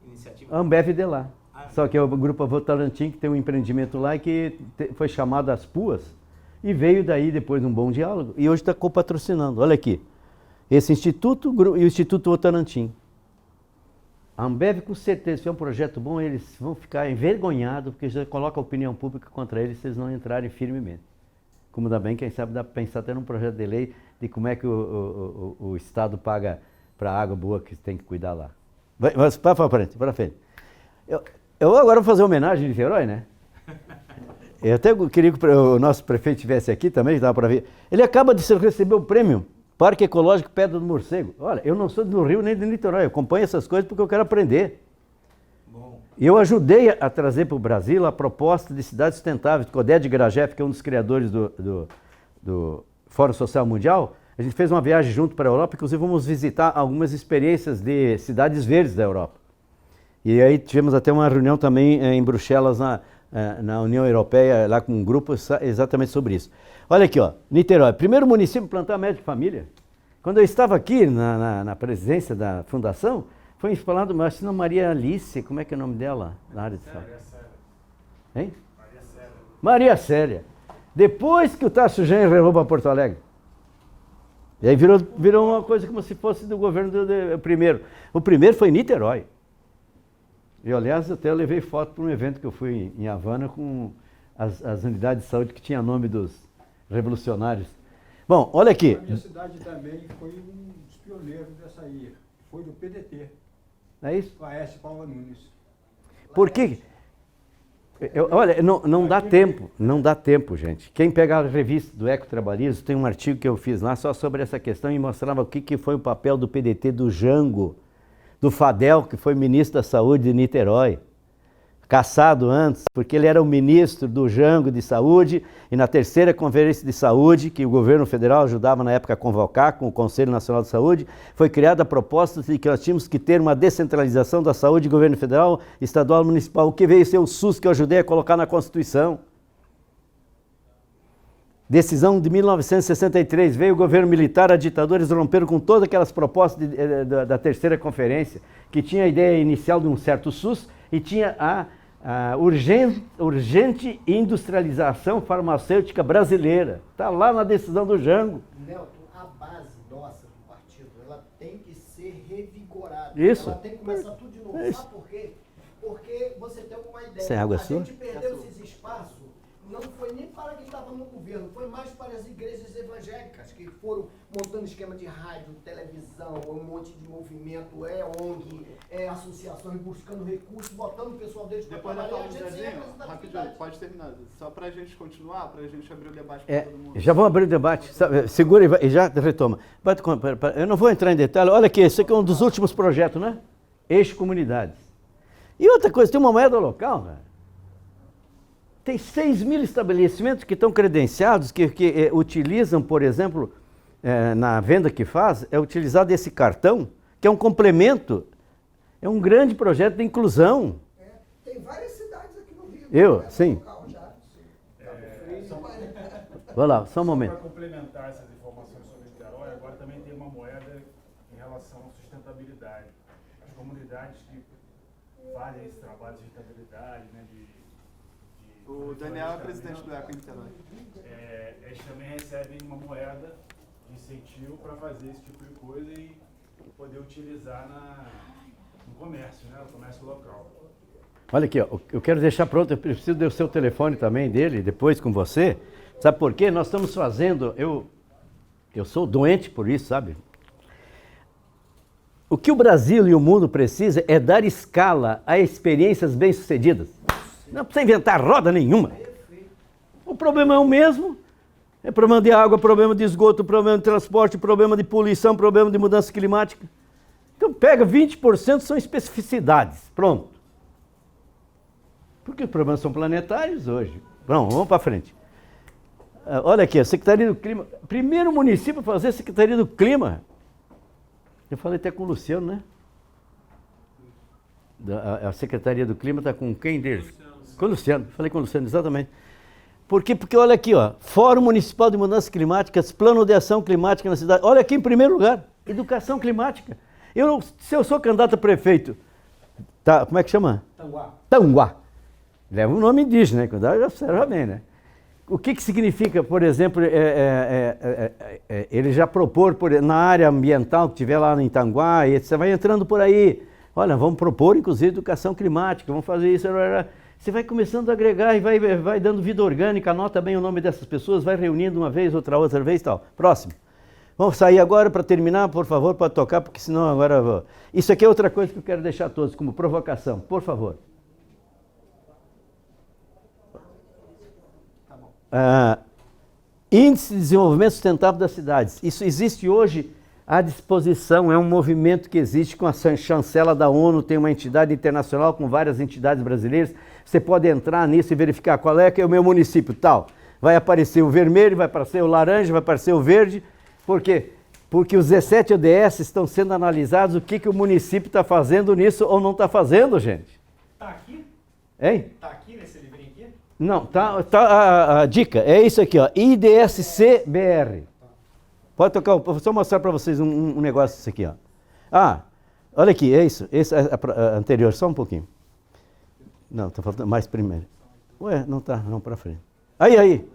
Iniciativa. A Ambev de lá. Só que é o Grupo Votorantim, que tem um empreendimento lá e que foi chamado às puas e veio daí depois de um bom diálogo e hoje está copatrocinando. Olha aqui, esse instituto e o Instituto Votorantim. A Ambev, com certeza, se for um projeto bom, eles vão ficar envergonhados porque já coloca a opinião pública contra eles se eles não entrarem firmemente. Como dá bem, quem sabe dá para pensar até num projeto de lei de como é que o Estado paga para a água boa que tem que cuidar lá. Mas para frente. Eu agora vou fazer homenagem de Niterói, né? Eu até queria que o nosso prefeito estivesse aqui também, dava para ver. Ele acaba de receber o prêmio Parque Ecológico Pedra do Morcego. Olha, eu não sou do Rio nem de Niterói, eu acompanho essas coisas porque eu quero aprender. Bom. Eu ajudei a trazer para o Brasil a proposta de cidades sustentáveis. Codé de Grajeff, que é um dos criadores do Fórum Social Mundial, a gente fez uma viagem junto para a Europa, inclusive vamos visitar algumas experiências de cidades verdes da Europa. E aí tivemos até uma reunião também em Bruxelas, na União Europeia, lá com um grupo exatamente sobre isso. Olha aqui, ó, Niterói, primeiro município a plantar médico de família. Quando eu estava aqui na presidência da fundação, foi falando, mas não, Maria Alice, como é que é o nome dela na área de saúde? Hein? Maria Célia. Depois que o Tasso Genro levou para Porto Alegre. E aí virou uma coisa como se fosse do governo do primeiro. O primeiro foi Niterói. E, aliás, até eu levei foto para um evento que eu fui em Havana com as unidades de saúde que tinha nome dos revolucionários. Bom, olha aqui. A minha cidade também foi um dos pioneiros dessa aí. Foi do PDT. É isso? Com a S. Paula Nunes. Por quê? Olha, não dá tempo, gente. Quem pegar a revista do Ecotrabalhismo, tem um artigo que eu fiz lá só sobre essa questão e mostrava o que foi o papel do PDT, do Jango, do Fadel, que foi ministro da Saúde de Niterói, cassado antes, porque ele era o ministro do Jango de Saúde, e na terceira Conferência de Saúde, que o governo federal ajudava na época a convocar, com o Conselho Nacional de Saúde, foi criada a proposta de que nós tínhamos que ter uma descentralização da saúde, governo federal, estadual e municipal, o que veio ser o SUS que eu ajudei a colocar na Constituição. Decisão de 1963, veio o governo militar, a ditadura, eles romperam com todas aquelas propostas da terceira conferência, que tinha a ideia inicial de um certo SUS e tinha a urgente industrialização farmacêutica brasileira. Está lá na decisão do Jango. Nelton, a base nossa do partido tem que ser revigorada. Isso. Ela tem que começar tudo de novo. Isso. Sabe por quê? Porque você tem uma ideia. Sem água a sua? gente perdeu esses espaços, não foi nem para quem estava no governo, foi mais para as igrejas evangélicas, que foram montando esquema de rádio, televisão, um monte de movimento, ONG, associações buscando recursos, botando o pessoal deles para Depois da trabalhar. fala do Zezinho, rapidinho, pode terminar. Só pra gente continuar, pra gente abrir o debate para todo mundo. Já vou abrir o debate. Segura e já retoma. Eu não vou entrar em detalhe. Olha aqui, esse aqui é um dos últimos projetos, né? Eixo Comunidades. E outra coisa, tem uma moeda local, velho. Tem 6.000 estabelecimentos que estão credenciados, que utilizam, por exemplo, na venda que faz, é utilizado esse cartão, que é um complemento, é um grande projeto de inclusão. Tem várias cidades aqui no Rio. Sim. Local já. Vai lá, só um momento. Para complementar essas informações sobre Niterói, agora também tem uma moeda em relação à sustentabilidade. As comunidades que fazem esse trabalho de sustentabilidade, né, O Daniel é presidente do Eco Niterói. Eles também recebem uma moeda de incentivo para fazer esse tipo de coisa e poder utilizar no comércio, né, no comércio local. Olha aqui, ó, eu quero deixar pronto, eu preciso do seu telefone também dele, depois com você. Sabe por quê? Nós estamos fazendo, eu sou doente por isso, sabe? O que o Brasil e o mundo precisa é dar escala a experiências bem-sucedidas. Não precisa inventar roda nenhuma. O problema é o mesmo. É problema de água, problema de esgoto, problema de transporte, problema de poluição, problema de mudança climática. Então pega 20% são especificidades. Pronto. Porque os problemas são planetários hoje. Vamos para frente. Olha aqui, a Secretaria do Clima. Primeiro município a fazer a Secretaria do Clima. Eu falei até com o Luciano, né? A Secretaria do Clima está com quem deles? Com o Luciano. Falei com o Luciano, exatamente. Por quê? Porque olha aqui, ó, Fórum Municipal de Mudanças Climáticas, Plano de Ação Climática na cidade. Olha aqui em primeiro lugar, Educação Climática. Se eu sou candidato a prefeito, tá, como é que chama? Tanguá. Leva um nome indígena, né? Cuidado, já observa bem, né? O que significa, por exemplo, ele já propor na área ambiental que tiver lá em Tanguá, e você vai entrando por aí, olha, vamos propor inclusive educação climática, vamos fazer isso, você vai começando a agregar e vai dando vida orgânica, anota bem o nome dessas pessoas, vai reunindo uma vez, outra vez e tal. Próximo. Vamos sair agora para terminar, por favor, para tocar, porque senão agora... Isso aqui é outra coisa que eu quero deixar a todos como provocação, por favor. Índice de Desenvolvimento Sustentável das Cidades. Isso existe hoje à disposição, é um movimento que existe com a chancela da ONU, tem uma entidade internacional com várias entidades brasileiras. Você pode entrar nisso e verificar qual é que é o meu município tal. Vai aparecer o vermelho, vai aparecer o laranja, vai aparecer o verde. Por quê? Porque os 17 ODS estão sendo analisados o que o município está fazendo nisso ou não está fazendo, gente. Está aqui? Hein? Está aqui nesse livrinho aqui? Não, tá a dica, é isso aqui, ó, IDSC-BR. Pode tocar, vou só mostrar para vocês um negócio isso aqui, ó. Olha aqui, é isso, esse é a anterior, só um pouquinho. Não, tá faltando mais primeiro. Ué, não tá, não para frente. Aí,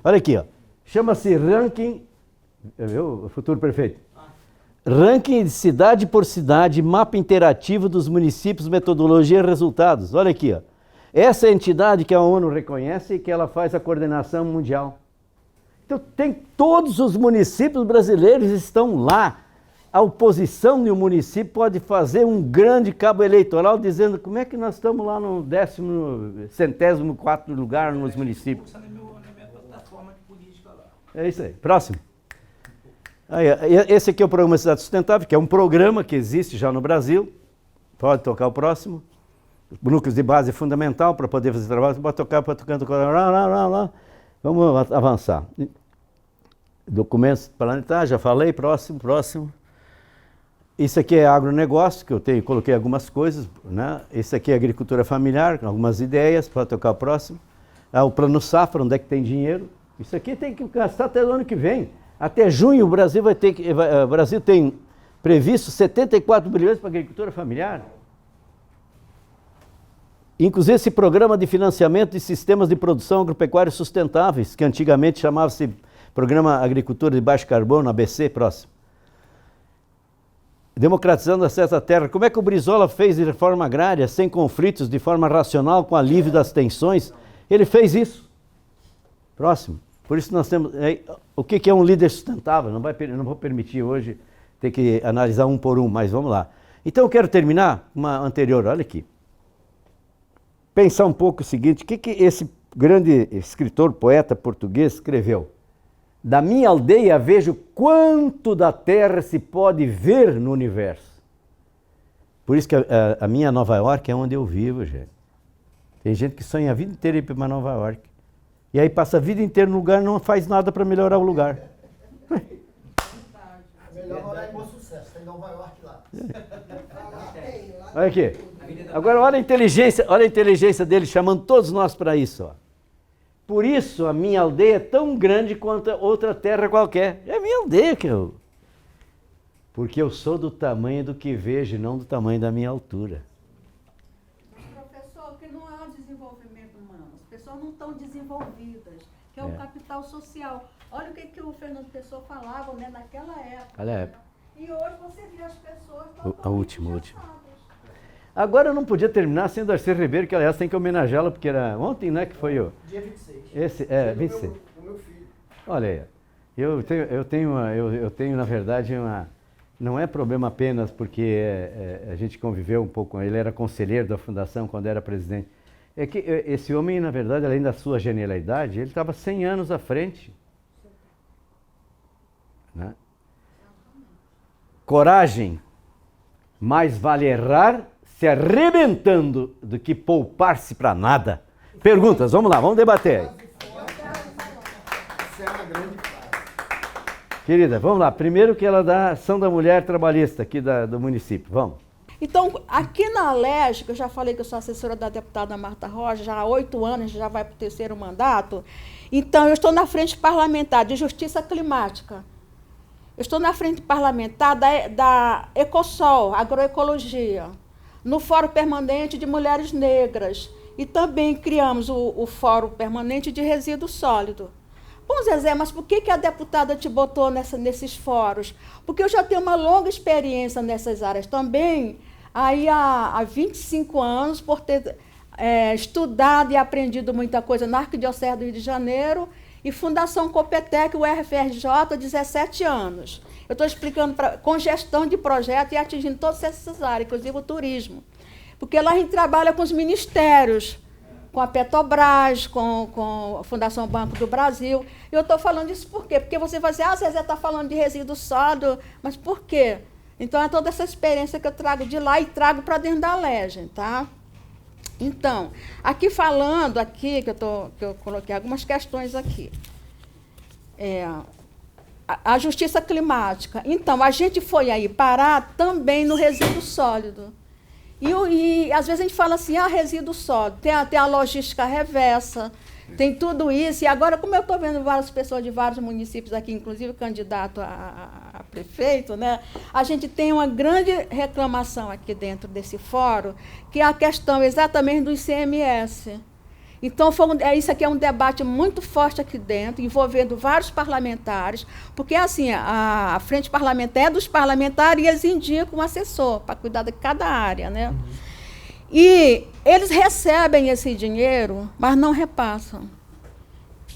olha aqui, ó. Chama-se ranking, viu, o futuro prefeito. Ranking de cidade por cidade, mapa interativo dos municípios, metodologia e resultados. Olha aqui, ó. Essa é a entidade que a ONU reconhece e que ela faz a coordenação mundial. Então, todos os municípios brasileiros estão lá. A oposição de um município pode fazer um grande cabo eleitoral dizendo como é que nós estamos lá no 104º lugar nos municípios. É isso aí. Próximo. Esse aqui é o Programa Cidade Sustentável, que é um programa que existe já no Brasil. Pode tocar o próximo. Núcleos de base fundamental para poder fazer trabalho. Pode tocar, lá. Vamos avançar. Documentos planetários, já falei. Próximo. Isso aqui é agronegócio, que eu coloquei algumas coisas, né? Esse aqui é agricultura familiar, algumas ideias, pode tocar o próximo. O Plano Safra, onde é que tem dinheiro. Isso aqui tem que gastar até o ano que vem. Até junho o Brasil o Brasil tem previsto 74 bilhões para agricultura familiar. Inclusive esse programa de financiamento de sistemas de produção agropecuária sustentáveis, que antigamente chamava-se Programa Agricultura de Baixo Carbono, ABC, próximo. democratizando o acesso à terra. Como é que o Brizola fez de reforma agrária, sem conflitos, de forma racional, com alívio das tensões? Ele fez isso. Próximo. Por isso nós temos... o que é um líder sustentável? Não vou permitir hoje ter que analisar um por um, mas vamos lá. Então eu quero terminar uma anterior, olha aqui. Pensar um pouco o seguinte, o que esse grande escritor, poeta português escreveu? Da minha aldeia vejo quanto da terra se pode ver no universo. Por isso que a minha Nova York é onde eu vivo, gente. Tem gente que sonha a vida inteira ir para Nova York. E aí passa a vida inteira no lugar e não faz nada para melhorar o lugar. É melhor morar em Bom Sucesso, tem Nova York lá. Olha aqui. Agora olha a inteligência dele chamando todos nós para isso. Ó. Por isso a minha aldeia é tão grande quanto outra terra qualquer. É a minha aldeia que eu... Porque eu sou do tamanho do que vejo e não do tamanho da minha altura. Professor, porque não há desenvolvimento humano. As pessoas não estão desenvolvidas, que é o capital social. Olha o que o Fernando Pessoa falava, né, naquela época. Olha a época. E hoje você vê as pessoas... A última. Agora eu não podia terminar sem o Darcy Ribeiro, que aliás tem que homenageá-la, porque era ontem, né, que foi o... Dia 26. 26. O meu filho. Olha aí, eu tenho na verdade não é problema apenas porque a gente conviveu um pouco com ele, era conselheiro da fundação quando era presidente. É que esse homem, na verdade, além da sua genialidade, ele estava 100 anos à frente. Né? Coragem, mais vale errar se arrebentando do que poupar-se para nada. Perguntas, vamos lá, vamos debater. Querida, vamos lá. Primeiro que ela dá ação da mulher trabalhista aqui do município. Vamos. Então, aqui na Alerj, que eu já falei que eu sou assessora da deputada Marta Rocha, já há 8 anos, já vai para o 3º mandato. Então, eu estou na frente parlamentar de justiça climática. Eu estou na frente parlamentar da Ecosol, agroecologia, no Fórum Permanente de Mulheres Negras. E também criamos o Fórum Permanente de Resíduo Sólido. Bom, Zezé, mas por que a deputada te botou nesses fóruns? Porque eu já tenho uma longa experiência nessas áreas também, aí há 25 anos, por ter estudado e aprendido muita coisa na Arquidiocese do Rio de Janeiro e Fundação Copetec, o RFRJ, há 17 anos. Eu estou explicando com gestão de projeto e atingindo todas essas áreas, inclusive o turismo. Porque lá a gente trabalha com os ministérios, com a Petrobras, com a Fundação Banco do Brasil. E eu estou falando isso por quê? Porque você vai dizer, Zezé está falando de resíduo sólido, mas por quê? Então, é toda essa experiência que eu trago de lá e trago para dentro da Alerj, tá? Então, aqui falando, que eu coloquei algumas questões aqui. A justiça climática. Então, a gente foi aí parar também no resíduo sólido. E às vezes a gente fala assim, resíduo sólido, tem a logística reversa, tem tudo isso. E agora, como eu estou vendo várias pessoas de vários municípios aqui, inclusive o candidato a prefeito, né, a gente tem uma grande reclamação aqui dentro desse fórum, que é a questão exatamente do ICMS. Então, isso aqui é um debate muito forte aqui dentro, envolvendo vários parlamentares, porque assim, a frente parlamentar é dos parlamentares e eles indicam um assessor para cuidar de cada área, né? E eles recebem esse dinheiro, mas não repassam.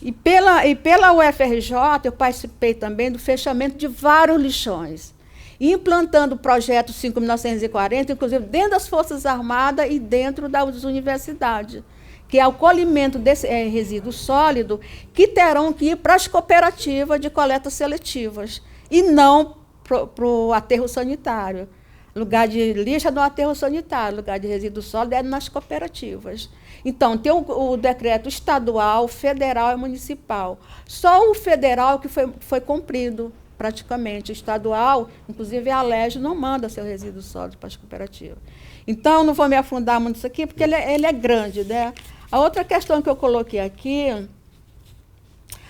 E pela UFRJ, eu participei também do fechamento de vários lixões, implantando o projeto 5.940, inclusive dentro das Forças Armadas e dentro das universidades, que é o colhimento desse resíduo sólido, que terão que ir para as cooperativas de coletas seletivas, e não para o aterro sanitário. Lugar de lixo é no aterro sanitário, lugar de resíduo sólido é nas cooperativas. Então, tem o decreto estadual, federal e municipal. Só o federal que foi cumprido, praticamente. O estadual, inclusive a Alerj, não manda seu resíduo sólido para as cooperativas. Então, não vou me afundar muito nisso aqui, porque ele é grande, né? A outra questão que eu coloquei aqui,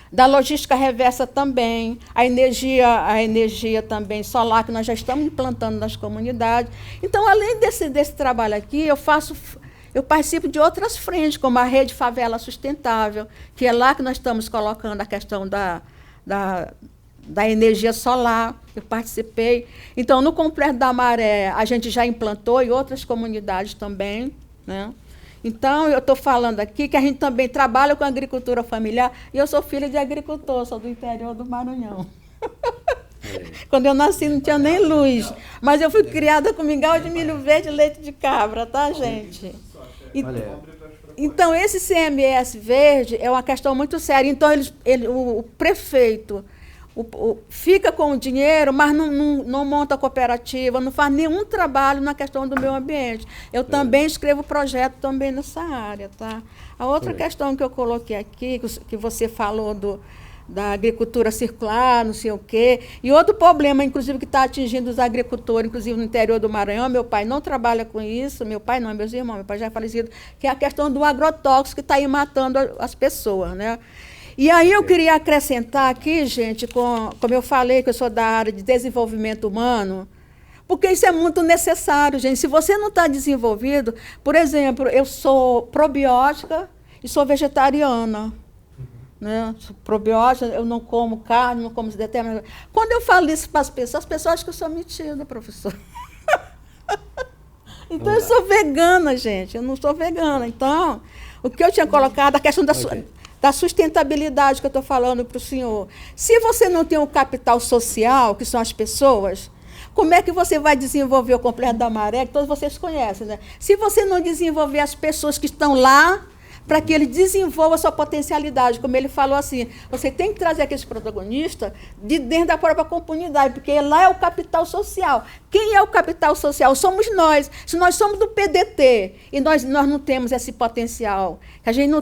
da logística reversa também, a energia também solar, que nós já estamos implantando nas comunidades. Então, além desse trabalho aqui, eu participo de outras frentes, como a Rede Favela Sustentável, que é lá que nós estamos colocando a questão da energia solar, eu participei. Então, no Complexo da Maré, a gente já implantou, e outras comunidades também, né? Então, eu estou falando aqui que a gente também trabalha com agricultura familiar, e eu sou filha de agricultor, sou do interior do Maranhão. Quando eu nasci não tinha nem luz, mas eu fui criada com mingau de milho verde e leite de cabra, tá, gente? Então, esse CMS verde é uma questão muito séria. Então, o prefeito fica com o dinheiro, mas não monta cooperativa, não faz nenhum trabalho na questão do meio ambiente. Eu também escrevo projeto também nessa área, tá? A outra questão que eu coloquei aqui, que você falou da agricultura circular, não sei o quê, e outro problema, inclusive, que está atingindo os agricultores, inclusive no interior do Maranhão, meu pai não trabalha com isso, meu pai não, meus irmãos, meu pai já é falecido, que é a questão do agrotóxico que está aí matando as pessoas, né? E aí eu queria acrescentar aqui, gente, como eu falei, que eu sou da área de desenvolvimento humano, porque isso é muito necessário, gente. Se você não está desenvolvido, por exemplo, eu sou probiótica e sou vegetariana. Né? Sou probiótica, eu não como carne, não como determinado. Quando eu falo isso para as pessoas acham que eu sou metida, professor. Então, eu sou vegana, gente. Eu não sou vegana. Então, o que eu tinha colocado, a questão da sustentabilidade que eu estou falando para o senhor. Se você não tem um capital social, que são as pessoas, como é que você vai desenvolver o Complexo da Maré, que todos vocês conhecem, né? Se você não desenvolver as pessoas que estão lá, para que ele desenvolva a sua potencialidade, como ele falou assim, você tem que trazer aqueles protagonistas de dentro da própria comunidade, porque lá é o capital social. Quem é o capital social? Somos nós. Se nós somos do PDT e nós não temos esse potencial, que a gente não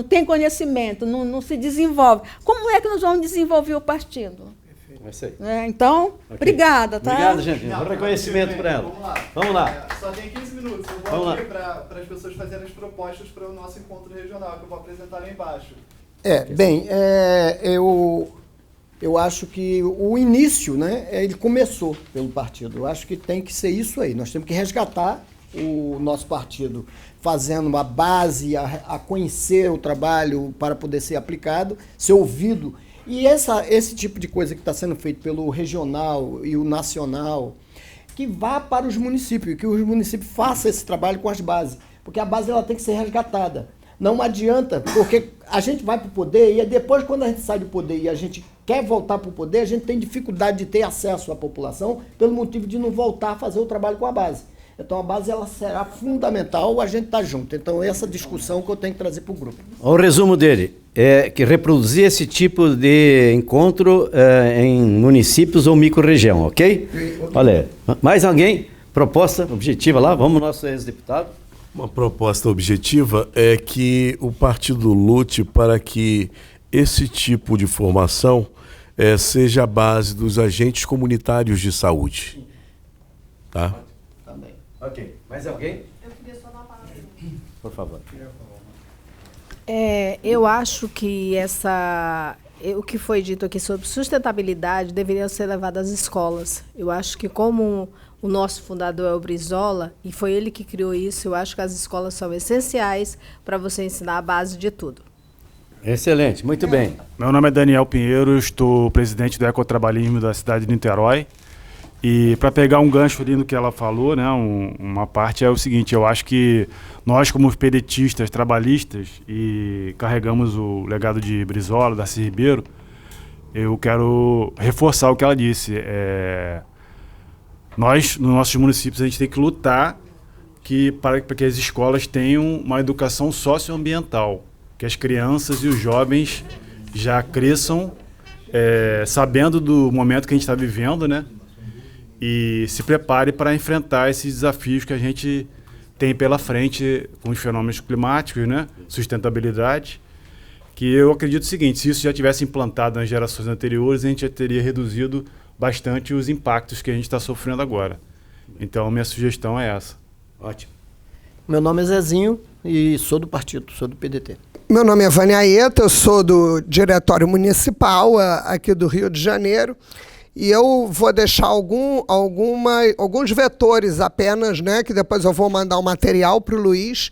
tem conhecimento, não se desenvolve, como é que nós vamos desenvolver o partido? É isso aí. Então, obrigada, tá? Obrigado, gente. Um reconhecimento para ela. Vamos lá. Só tem 15 minutos. Eu vou abrir para as pessoas fazerem as propostas para o nosso encontro regional, que eu vou apresentar lá embaixo. Eu acho que o início, né, ele começou pelo partido. Eu acho que tem que ser isso aí. Nós temos que resgatar o nosso partido, fazendo uma base a conhecer o trabalho para poder ser aplicado, ser ouvido. E esse tipo de coisa que está sendo feito pelo regional e o nacional, que vá para os municípios, que os municípios façam esse trabalho com as bases, porque a base ela tem que ser resgatada. Não adianta, porque a gente vai para o poder e depois, quando a gente sai do poder e a gente quer voltar para o poder, a gente tem dificuldade de ter acesso à população pelo motivo de não voltar a fazer o trabalho com a base. Então, a base ela será fundamental, a gente está junto. Então, essa discussão que eu tenho que trazer para o grupo. O resumo dele é que reproduzir esse tipo de encontro em municípios ou micro-região, ok? Olha, mais alguém? Proposta objetiva lá? Vamos, nosso ex-deputado. Uma proposta objetiva é que o partido lute para que esse tipo de formação seja a base dos agentes comunitários de saúde. Tá? Também. Ok. Mais alguém? Eu queria só dar uma palavra. Por favor. Eu acho que o que foi dito aqui sobre sustentabilidade deveria ser levado às escolas. Eu acho que como o nosso fundador é o Brizola, e foi ele que criou isso, eu acho que as escolas são essenciais para você ensinar a base de tudo. Excelente, muito bem. Meu nome é Daniel Pinheiro, estou presidente do Ecotrabalhismo da cidade de Niterói. E para pegar um gancho ali no que ela falou, né, uma parte é o seguinte, eu acho que nós como pedetistas, trabalhistas, e carregamos o legado de Brizola, Darcy Ribeiro, eu quero reforçar o que ela disse. Nós, nos nossos municípios, a gente tem que lutar para que as escolas tenham uma educação socioambiental, que as crianças e os jovens já cresçam sabendo do momento que a gente está vivendo, né? E se prepare para enfrentar esses desafios que a gente tem pela frente com os fenômenos climáticos, né? Sustentabilidade, que eu acredito o seguinte, se isso já tivesse implantado nas gerações anteriores, a gente já teria reduzido bastante os impactos que a gente está sofrendo agora. Então, minha sugestão é essa. Ótimo. Meu nome é Zezinho e sou do partido, sou do PDT. Meu nome é Vânia Aeta, eu sou do Diretório Municipal aqui do Rio de Janeiro. e eu vou deixar alguns vetores apenas, né, que depois eu vou mandar o material para o Luiz.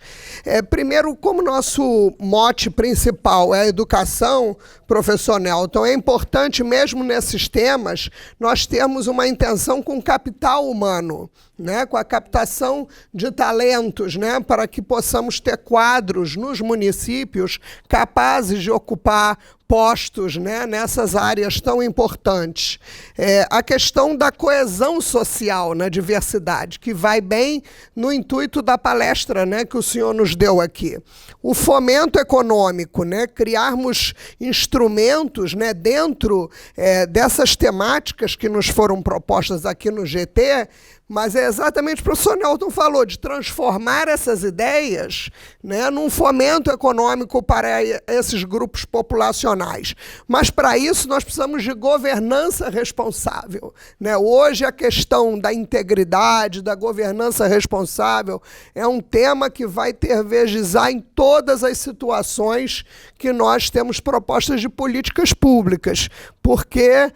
Primeiro, como nosso mote principal é a educação, professor Nelton, é importante, mesmo nesses temas, nós termos uma intenção com o capital humano, né, com a captação de talentos, né, para que possamos ter quadros nos municípios capazes de ocupar postos, né, nessas áreas tão importantes. A questão da coesão social na diversidade, que vai bem no intuito da palestra, né, que o senhor nos deu aqui. O fomento econômico, né, criarmos instrumentos, né, dentro dessas temáticas que nos foram propostas aqui no GT, mas é exatamente o que o professor Nelton falou, de transformar essas ideias, né, num fomento econômico para esses grupos populacionais. Mas, para isso, nós precisamos de governança responsável, né? Hoje, a questão da integridade, da governança responsável, é um tema que vai tervejizar em todas as situações que nós temos propostas de políticas públicas, porque,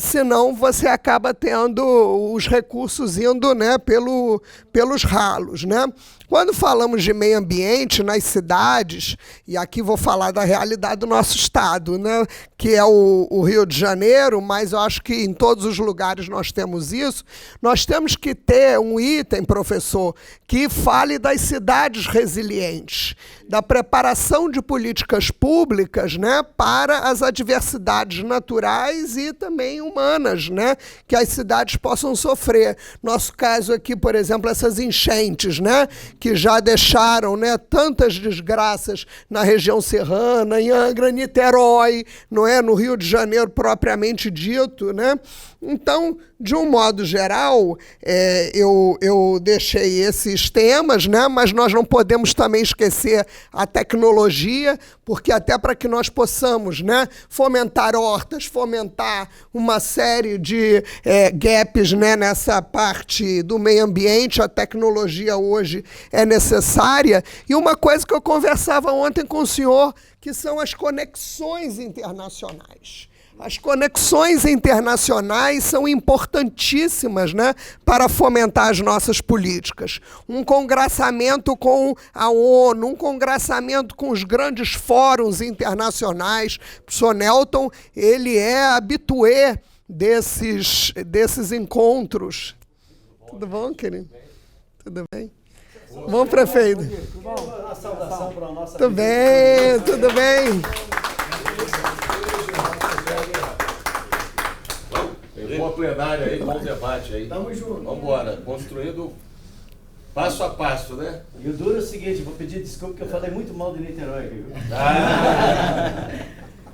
senão, você acaba tendo os recursos indo, né, pelos ralos, né? Quando falamos de meio ambiente nas cidades, e aqui vou falar da realidade do nosso estado, né, que é o Rio de Janeiro, mas eu acho que em todos os lugares nós temos isso, nós temos que ter um item, professor, que fale das cidades resilientes, da preparação de políticas públicas, né, para as adversidades naturais e também humanas, né, que as cidades possam sofrer. Nosso caso aqui, por exemplo, essas enchentes, né, que já deixaram, né, tantas desgraças na região serrana, em Angra, Niterói, não é, no Rio de Janeiro propriamente dito, né? Então, de um modo geral, eu deixei esses temas, né, mas nós não podemos também esquecer a tecnologia, porque até para que nós possamos, né, fomentar hortas, fomentar uma série de gaps, né, nessa parte do meio ambiente, a tecnologia hoje é necessária. E uma coisa que eu conversava ontem com o senhor, que são as conexões internacionais. As conexões internacionais são importantíssimas, né, para fomentar as nossas políticas. Um congraçamento com a ONU, um congraçamento com os grandes fóruns internacionais. O professor Nelton, ele é habitué desses encontros. Tudo bom, querido? Tudo bem? Bom, prefeito? Uma saudação para a nossa... Tudo bem, tudo bem. Boa plenária aí, bom debate aí. Tamo junto. Vamos embora, construindo passo a passo, né? E o duro é o seguinte, vou pedir desculpa que eu falei muito mal de Niterói aqui, viu?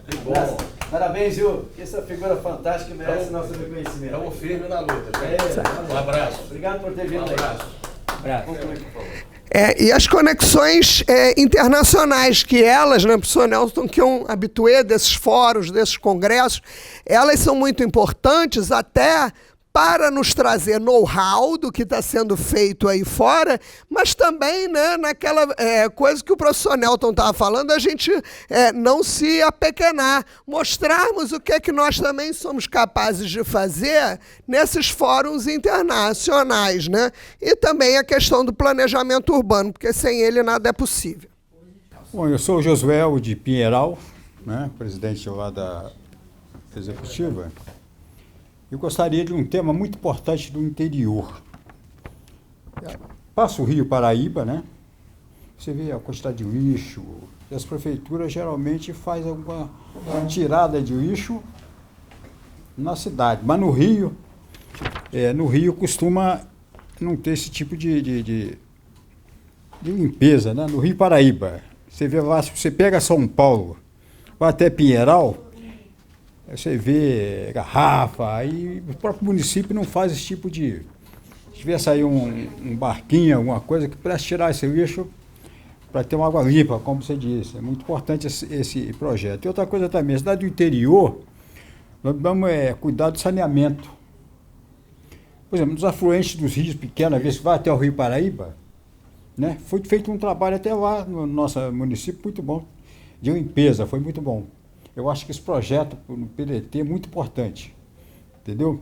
Que bom. Parabéns, Gil. Essa figura fantástica merece nosso reconhecimento. Estamos firmes na luta. Gente. Um abraço. Obrigado por ter vindo aí. Um abraço. Conclui, por favor. E as conexões internacionais, que elas, né, professor Nelson, que é um habitué desses fóruns, desses congressos, elas são muito importantes até para nos trazer know-how do que está sendo feito aí fora, mas também, né, naquela coisa que o professor Nelton estava falando, a gente não se apequenar, mostrarmos o que é que nós também somos capazes de fazer nesses fóruns internacionais, né? E também a questão do planejamento urbano, porque sem ele nada é possível. Bom, eu sou o Josué de Pinheiral, né, presidente lá da Executiva. Eu gostaria de um tema muito importante do interior. Passa o Rio Paraíba, né? Você vê a quantidade de lixo, e as prefeituras geralmente fazem uma tirada de lixo na cidade, mas no Rio costuma não ter esse tipo de limpeza, né? No Rio Paraíba, você vê lá, se você pega São Paulo, vai até Pinheiral, você vê garrafa, aí o próprio município não faz esse tipo de... Se tivesse aí um barquinho, alguma coisa, que pudesse tirar esse lixo para ter uma água limpa, como você disse. É muito importante esse projeto. E outra coisa também, a cidade do interior, nós vamos cuidar do saneamento. Por exemplo, nos afluentes dos rios pequenos, às vezes vai até o Rio Paraíba, né? Foi feito um trabalho até lá no nosso município muito bom, de limpeza, foi muito bom. Eu acho que esse projeto no PDT é muito importante. entendeu?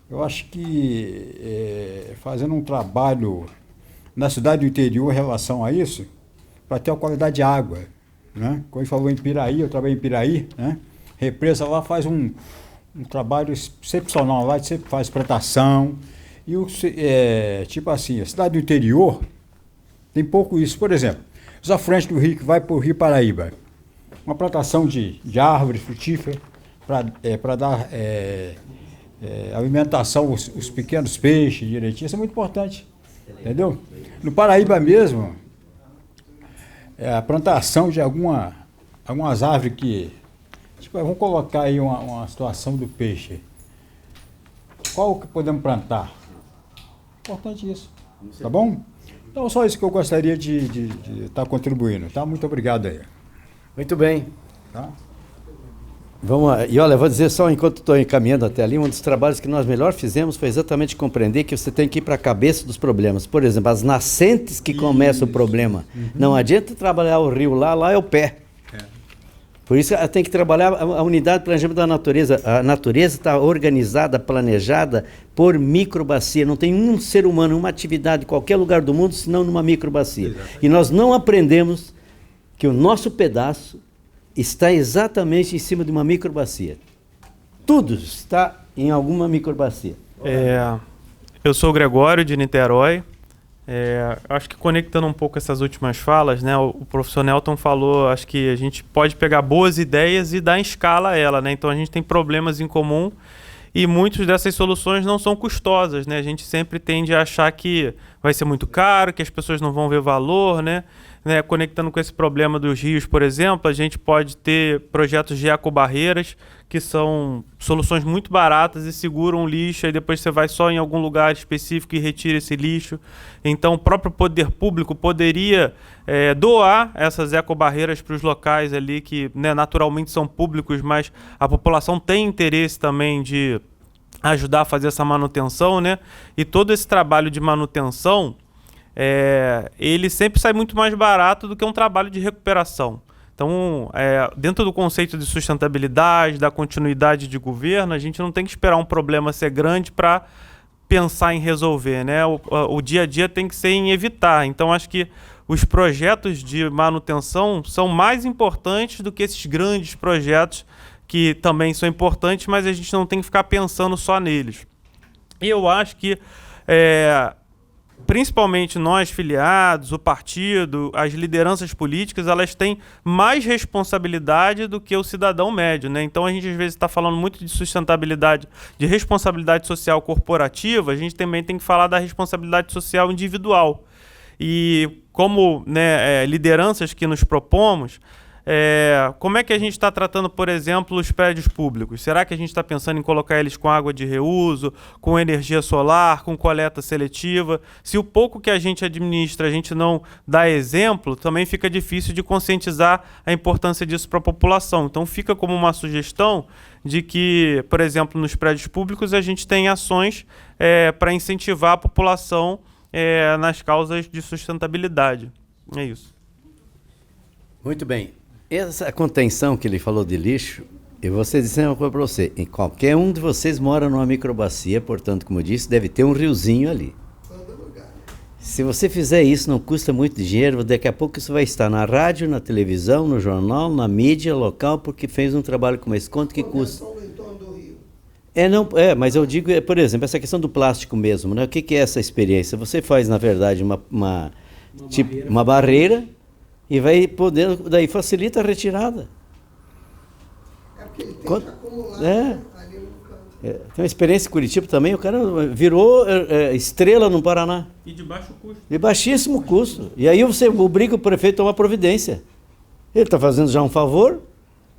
Eu acho que fazendo um trabalho na cidade do interior em relação a isso, para ter a qualidade de água, né? Como ele falou em Piraí, eu trabalhei em Piraí, né? Represa lá faz um trabalho excepcional, lá sempre faz plantação, e tipo assim, a cidade do interior tem pouco isso. Por exemplo, os afluentes do rio que vai para o Rio Paraíba, uma plantação de árvores frutíferas para dar alimentação aos pequenos peixes direitinho, isso é muito importante, entendeu? No Paraíba mesmo, a plantação de algumas árvores que, tipo, vamos colocar aí uma situação do peixe. Qual que podemos plantar? Importante isso, tá bom? Então, só isso que eu gostaria de estar contribuindo, tá? Muito obrigado aí. Muito bem. Tá? Vamos lá. E olha, vou dizer só, enquanto estou encaminhando até ali, um dos trabalhos que nós melhor fizemos foi exatamente compreender que você tem que ir para a cabeça dos problemas. Por exemplo, as nascentes que começam o problema. Não adianta trabalhar o rio lá é o pé. Por isso tem que trabalhar a unidade de planejamento da natureza. A natureza está organizada, planejada por microbacia. Não tem um ser humano, uma atividade em qualquer lugar do mundo, senão numa microbacia. Exatamente. E nós não aprendemos que o nosso pedaço está exatamente em cima de uma microbacia. Tudo está em alguma microbacia. Eu sou o Gregório, de Niterói. Acho que conectando um pouco essas últimas falas, né, o professor Nelton falou, acho que a gente pode pegar boas ideias e dar em escala a ela, né? Então a gente tem problemas em comum e muitas dessas soluções não são custosas, né? A gente sempre tende a achar que vai ser muito caro, que as pessoas não vão ver valor, né? Conectando com esse problema dos rios, por exemplo, a gente pode ter projetos de ecobarreiras, que são soluções muito baratas e seguram o lixo, e depois você vai só em algum lugar específico e retira esse lixo. Então o próprio poder público poderia doar essas ecobarreiras para os locais ali que, né, naturalmente são públicos, mas a população tem interesse também de ajudar a fazer essa manutenção, né? E todo esse trabalho de manutenção, ele sempre sai muito mais barato do que um trabalho de recuperação. Então, dentro do conceito de sustentabilidade, da continuidade de governo, a gente não tem que esperar um problema ser grande para pensar em resolver, né? O dia a dia tem que ser em evitar. Então, acho que os projetos de manutenção são mais importantes do que esses grandes projetos que também são importantes, mas a gente não tem que ficar pensando só neles. E eu acho que principalmente nós filiados, o partido, as lideranças políticas, elas têm mais responsabilidade do que o cidadão médio, né? Então a gente às vezes está falando muito de sustentabilidade, de responsabilidade social corporativa, a gente também tem que falar da responsabilidade social individual. E como, né, lideranças que nos propomos, como é que a gente está tratando, por exemplo, os prédios públicos? Será que a gente está pensando em colocar eles com água de reuso, com energia solar, com coleta seletiva? Se o pouco que a gente administra a gente não dá exemplo, também fica difícil de conscientizar a importância disso para a população. Então fica como uma sugestão de que, por exemplo, nos prédios públicos a gente tem ações para incentivar a população nas causas de sustentabilidade. É isso. Muito bem. Essa contenção que ele falou de lixo, eu vou dizer uma coisa para você. Em qualquer um de vocês mora numa microbacia, portanto, como eu disse, deve ter um riozinho ali. Se você fizer isso, não custa muito dinheiro, daqui a pouco isso vai estar na rádio, na televisão, no jornal, na mídia local, porque fez um trabalho como esse. Quanto que custa? Mas eu digo, por exemplo, essa questão do plástico mesmo, né? O que é essa experiência? Você faz, na verdade, uma barreira e vai poder, daí facilita a retirada. Tem uma experiência em Curitiba também, o cara virou estrela no Paraná. E de baixo custo. De baixíssimo custo. E aí você obriga o prefeito a tomar providência. Ele está fazendo já um favor.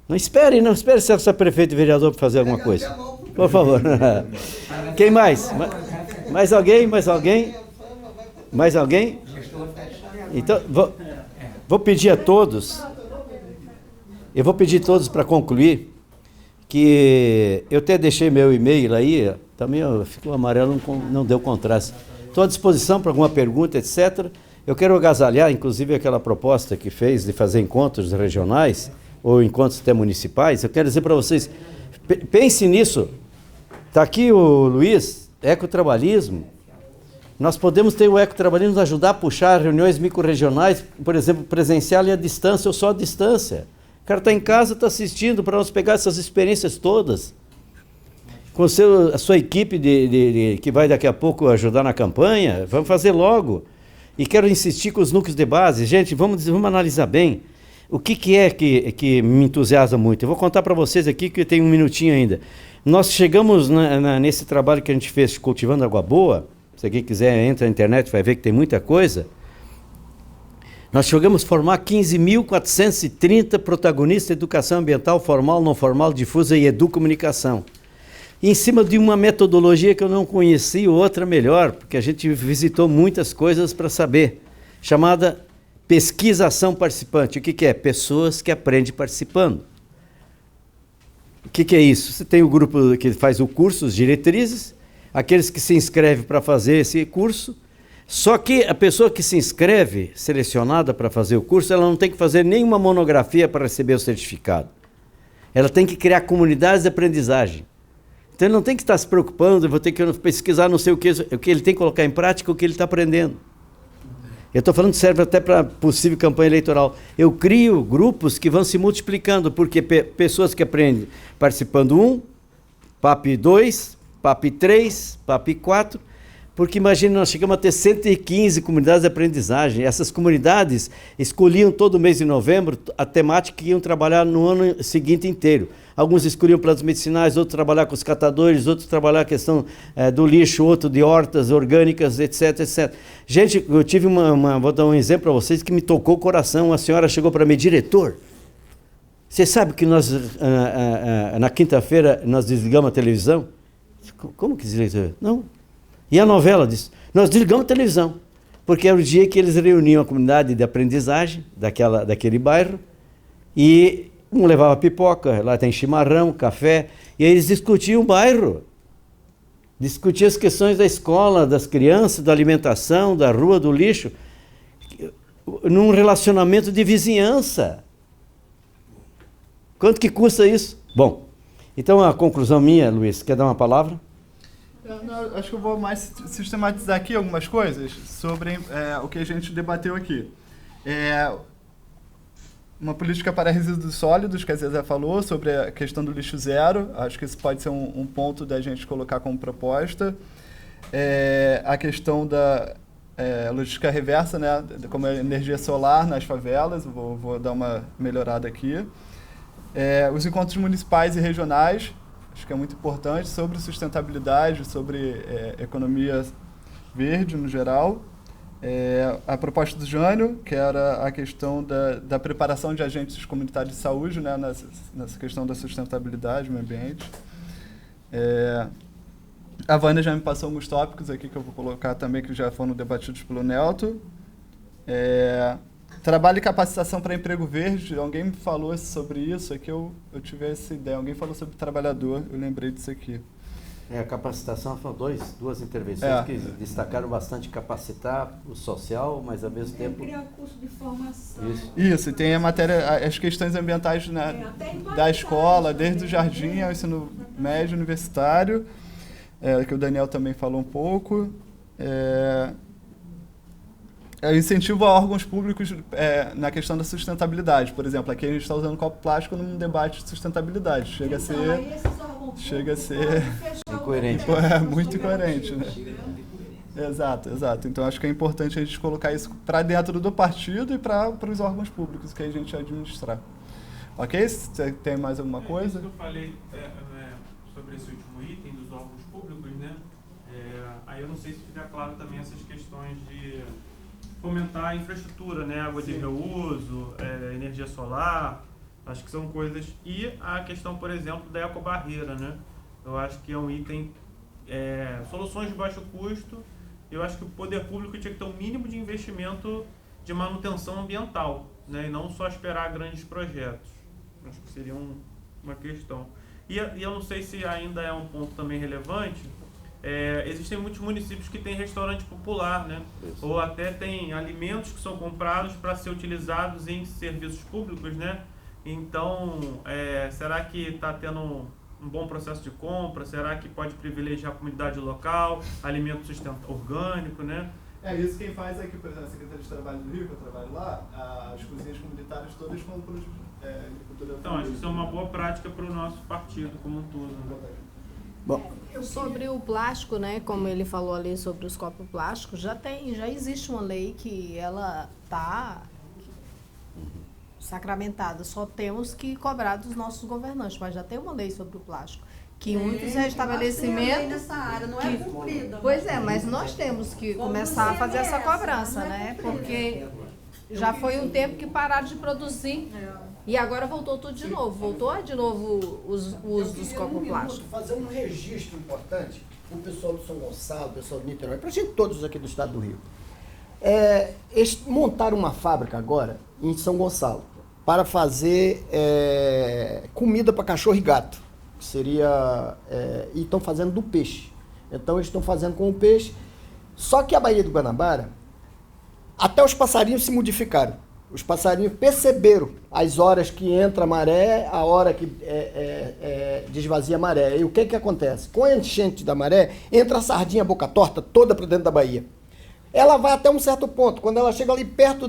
Não espere ser prefeito e vereador para fazer alguma coisa. Por favor. Quem mais? Mais alguém? Mais alguém? Mais alguém? Então, vou pedir a todos, para concluir, que eu até deixei meu e-mail aí, também ficou amarelo, não deu contraste. Estou à disposição para alguma pergunta, etc. Eu quero agasalhar, inclusive, aquela proposta que fez de fazer encontros regionais, ou encontros até municipais. Eu quero dizer para vocês, pense nisso, Está aqui o Luiz, ecotrabalhismo. Nós podemos ter o ecotrabalhismo nos ajudar a puxar reuniões microrregionais, por exemplo, presencial e à distância ou só à distância. O cara está em casa, está assistindo, para nós pegar essas experiências todas. Com a sua equipe que vai daqui a pouco ajudar na campanha, vamos fazer logo. E quero insistir com os núcleos de base. Gente, vamos analisar bem o que é que me entusiasma muito. Eu vou contar para vocês aqui, que tem um minutinho ainda. Nós chegamos nesse trabalho que a gente fez, Cultivando Água Boa. Se alguém quiser, entra na internet, vai ver que tem muita coisa. Nós chegamos a formar 15.430 protagonistas de educação ambiental, formal, não formal, difusa e educomunicação. Em cima de uma metodologia que eu não conhecia, outra melhor, porque a gente visitou muitas coisas para saber, chamada pesquisação participante. O que é? Pessoas que aprendem participando. O que é isso? Você tem o grupo que faz o curso, os diretrizes, aqueles que se inscrevem para fazer esse curso, só que a pessoa que se inscreve, selecionada para fazer o curso, ela não tem que fazer nenhuma monografia para receber o certificado. Ela tem que criar comunidades de aprendizagem. Então ele não tem que estar se preocupando, eu vou ter que pesquisar não sei o que ele tem que colocar em prática, o que ele está aprendendo. Eu estou falando que serve até para possível campanha eleitoral. Eu crio grupos que vão se multiplicando, porque pessoas que aprendem participando PAP 2, PAP 3, PAP 4, porque imagina, nós chegamos a ter 115 comunidades de aprendizagem. Essas comunidades escolhiam todo mês de novembro a temática que iam trabalhar no ano seguinte inteiro. Alguns escolhiam plantas medicinais, outros trabalhar com os catadores, outros trabalhar a questão do lixo, outro de hortas orgânicas, etc, etc. Gente, eu tive vou dar um exemplo para vocês que me tocou o coração. A senhora chegou para mim, diretor, você sabe que nós, na quinta-feira, nós desligamos a televisão? Como que desligamos? Não. E a novela disse, nós desligamos a televisão, porque era o dia que eles reuniam a comunidade de aprendizagem daquele bairro, e um levava pipoca, lá tem chimarrão, café, e aí eles discutiam o bairro, discutiam as questões da escola, das crianças, da alimentação, da rua, do lixo, num relacionamento de vizinhança. Quanto que custa isso? Bom, então a conclusão minha, Luiz, quer dar uma palavra? Não, acho que eu vou mais sistematizar aqui algumas coisas sobre o que a gente debateu aqui. Uma política para resíduos sólidos, que a Zezé falou, sobre a questão do lixo zero. Acho que isso pode ser um ponto da gente colocar como proposta. A questão da logística reversa, né, como a energia solar nas favelas, vou dar uma melhorada aqui. Os encontros municipais e regionais, acho que é muito importante, sobre sustentabilidade, sobre economia verde no geral. A proposta do Jânio, que era a questão da preparação de agentes comunitários de saúde, né, nessa questão da sustentabilidade, meio ambiente. A Vânia já me passou alguns tópicos aqui que eu vou colocar também, que já foram debatidos pelo Nelton. Trabalho e capacitação para emprego verde, alguém me falou sobre isso, aqui eu tive essa ideia, alguém falou sobre trabalhador, eu lembrei disso aqui. A capacitação foram duas intervenções que destacaram bastante capacitar o social, mas ao mesmo tempo... Criar curso de formação. Isso, e tem a matéria, as questões ambientais da escola, desde o jardim ao ensino médio universitário, que o Daniel também falou um pouco. Incentivo a órgãos públicos na questão da sustentabilidade. Por exemplo, aqui a gente está usando copo plástico num debate de sustentabilidade. Chega a ser incoerente. Muito incoerente, né? Exato. Então acho que é importante a gente colocar isso para dentro do partido e para os órgãos públicos que a gente administrar. Ok? Você tem mais alguma coisa? Eu falei sobre esse último item dos órgãos públicos, né? Aí eu não sei se fica claro também essas questões de fomentar a infraestrutura, né? Água de reuso, energia solar, acho que são coisas... E a questão, por exemplo, da ecobarreira, né? Eu acho que é um item... soluções de baixo custo. Eu acho que o poder público tinha que ter um mínimo de investimento de manutenção ambiental, né? E não só esperar grandes projetos. Acho que seria uma questão. E eu não sei se ainda é um ponto também relevante... existem muitos municípios que têm restaurante popular, né? Isso. Ou até tem alimentos que são comprados para ser utilizados em serviços públicos, né? Então, será que está tendo um bom processo de compra? Será que pode privilegiar a comunidade local, alimento orgânico, né? Isso quem faz aqui, por exemplo, a Secretaria de Trabalho do Rio, que eu trabalho lá, as cozinhas comunitárias todas com agricultura. Então, acho que isso é uma boa prática para o nosso partido como um todo. Né? Bom. Sobre o plástico, né, como ele falou ali sobre os copos plásticos, já existe uma lei que ela está sacramentada. Só temos que cobrar dos nossos governantes, mas já tem uma lei sobre o plástico. Que muitos estabelecimentos... Nessa área, não é cumprida. Pois é, mas nós temos que começar a fazer essa cobrança, né? Porque já foi um tempo que pararam de produzir e agora voltou tudo de novo. Voltou de novo o uso dos copos plásticos. Fazer um registro importante para o pessoal do São Gonçalo, o pessoal do Niterói, para a gente todos aqui do estado do Rio. Eles montaram uma fábrica agora em São Gonçalo para fazer comida para cachorro e gato. E estão fazendo do peixe. Então eles estão fazendo com o peixe. Só que a Baía do Guanabara, até os passarinhos se modificaram. Os passarinhos perceberam as horas que entra a maré, a hora que desvazia a maré. E o que acontece? Com a enchente da maré, entra a sardinha boca torta toda para dentro da baía. Ela vai até um certo ponto. Quando ela chega ali perto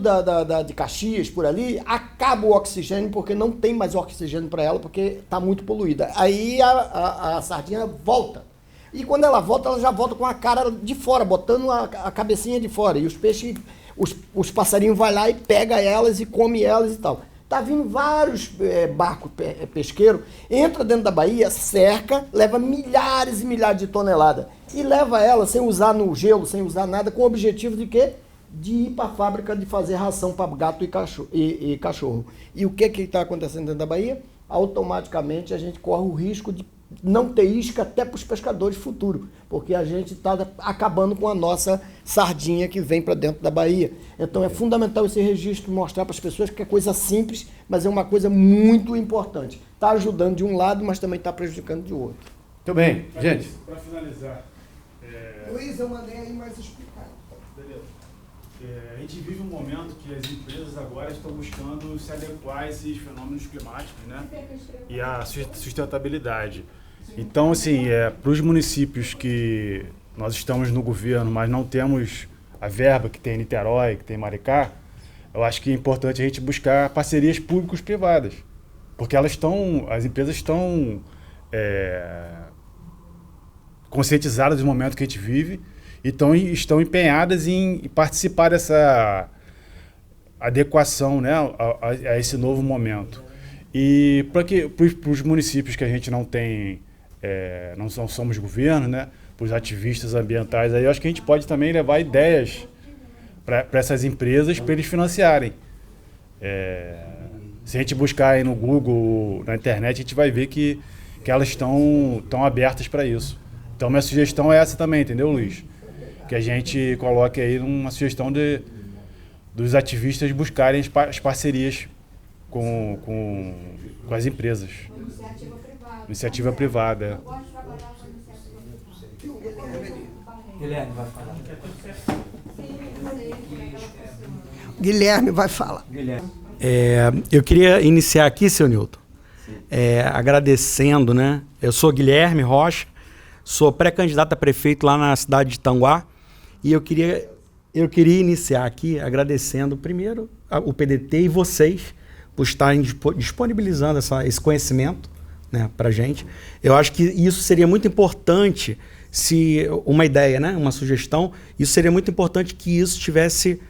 de Caxias, por ali, acaba o oxigênio, porque não tem mais oxigênio para ela, porque está muito poluída. Aí a sardinha volta. E quando ela volta, ela já volta com a cara de fora, botando a cabecinha de fora. E os peixes, os passarinhos vão lá e pegam elas e comem elas e tal. Tá vindo vários barcos pesqueiros, entra dentro da baía, cerca, leva milhares e milhares de toneladas. E leva ela sem usar no gelo, sem usar nada, com o objetivo de quê? De ir para a fábrica de fazer ração para gato e cachorro. E o que está acontecendo dentro da baía? Automaticamente a gente corre o risco de não ter isca até para os pescadores futuros, porque a gente está acabando com a nossa sardinha que vem para dentro da baía. Então é fundamental esse registro, mostrar para as pessoas que é coisa simples, mas é uma coisa muito importante. Está ajudando de um lado, mas também está prejudicando de outro. Muito bem, gente. Para finalizar... Luiz, eu mandei aí mais explicado. Beleza. A gente vive um momento que as empresas agora estão buscando se adequar a esses fenômenos climáticos, né? E a sustentabilidade. Então, assim, para os municípios que nós estamos no governo, mas não temos a verba que tem em Niterói, que tem em Maricá, eu acho que é importante a gente buscar parcerias públicos-privadas. Porque as empresas estão conscientizadas do momento que a gente vive e estão empenhadas em participar dessa adequação, né, a esse novo momento. E para os municípios que a gente não tem, não somos governo, né, para os ativistas ambientais, aí eu acho que a gente pode também levar ideias para essas empresas para eles financiarem. Se a gente buscar aí no Google, na internet, a gente vai ver que elas estão abertas para isso. Então, minha sugestão é essa também, entendeu, Luiz? Que a gente coloque aí uma sugestão dos ativistas buscarem as parcerias com as empresas. Iniciativa privada. Guilherme vai falar. Guilherme vai falar. Eu queria iniciar aqui, seu Newton, agradecendo, né? Eu sou Guilherme Rocha, sou pré-candidato a prefeito lá na cidade de Tanguá e eu queria iniciar aqui agradecendo primeiro o PDT e vocês por estarem disponibilizando esse conhecimento, né, para a gente. Eu acho que isso seria muito importante, uma ideia, né, uma sugestão, isso seria muito importante que isso estivesse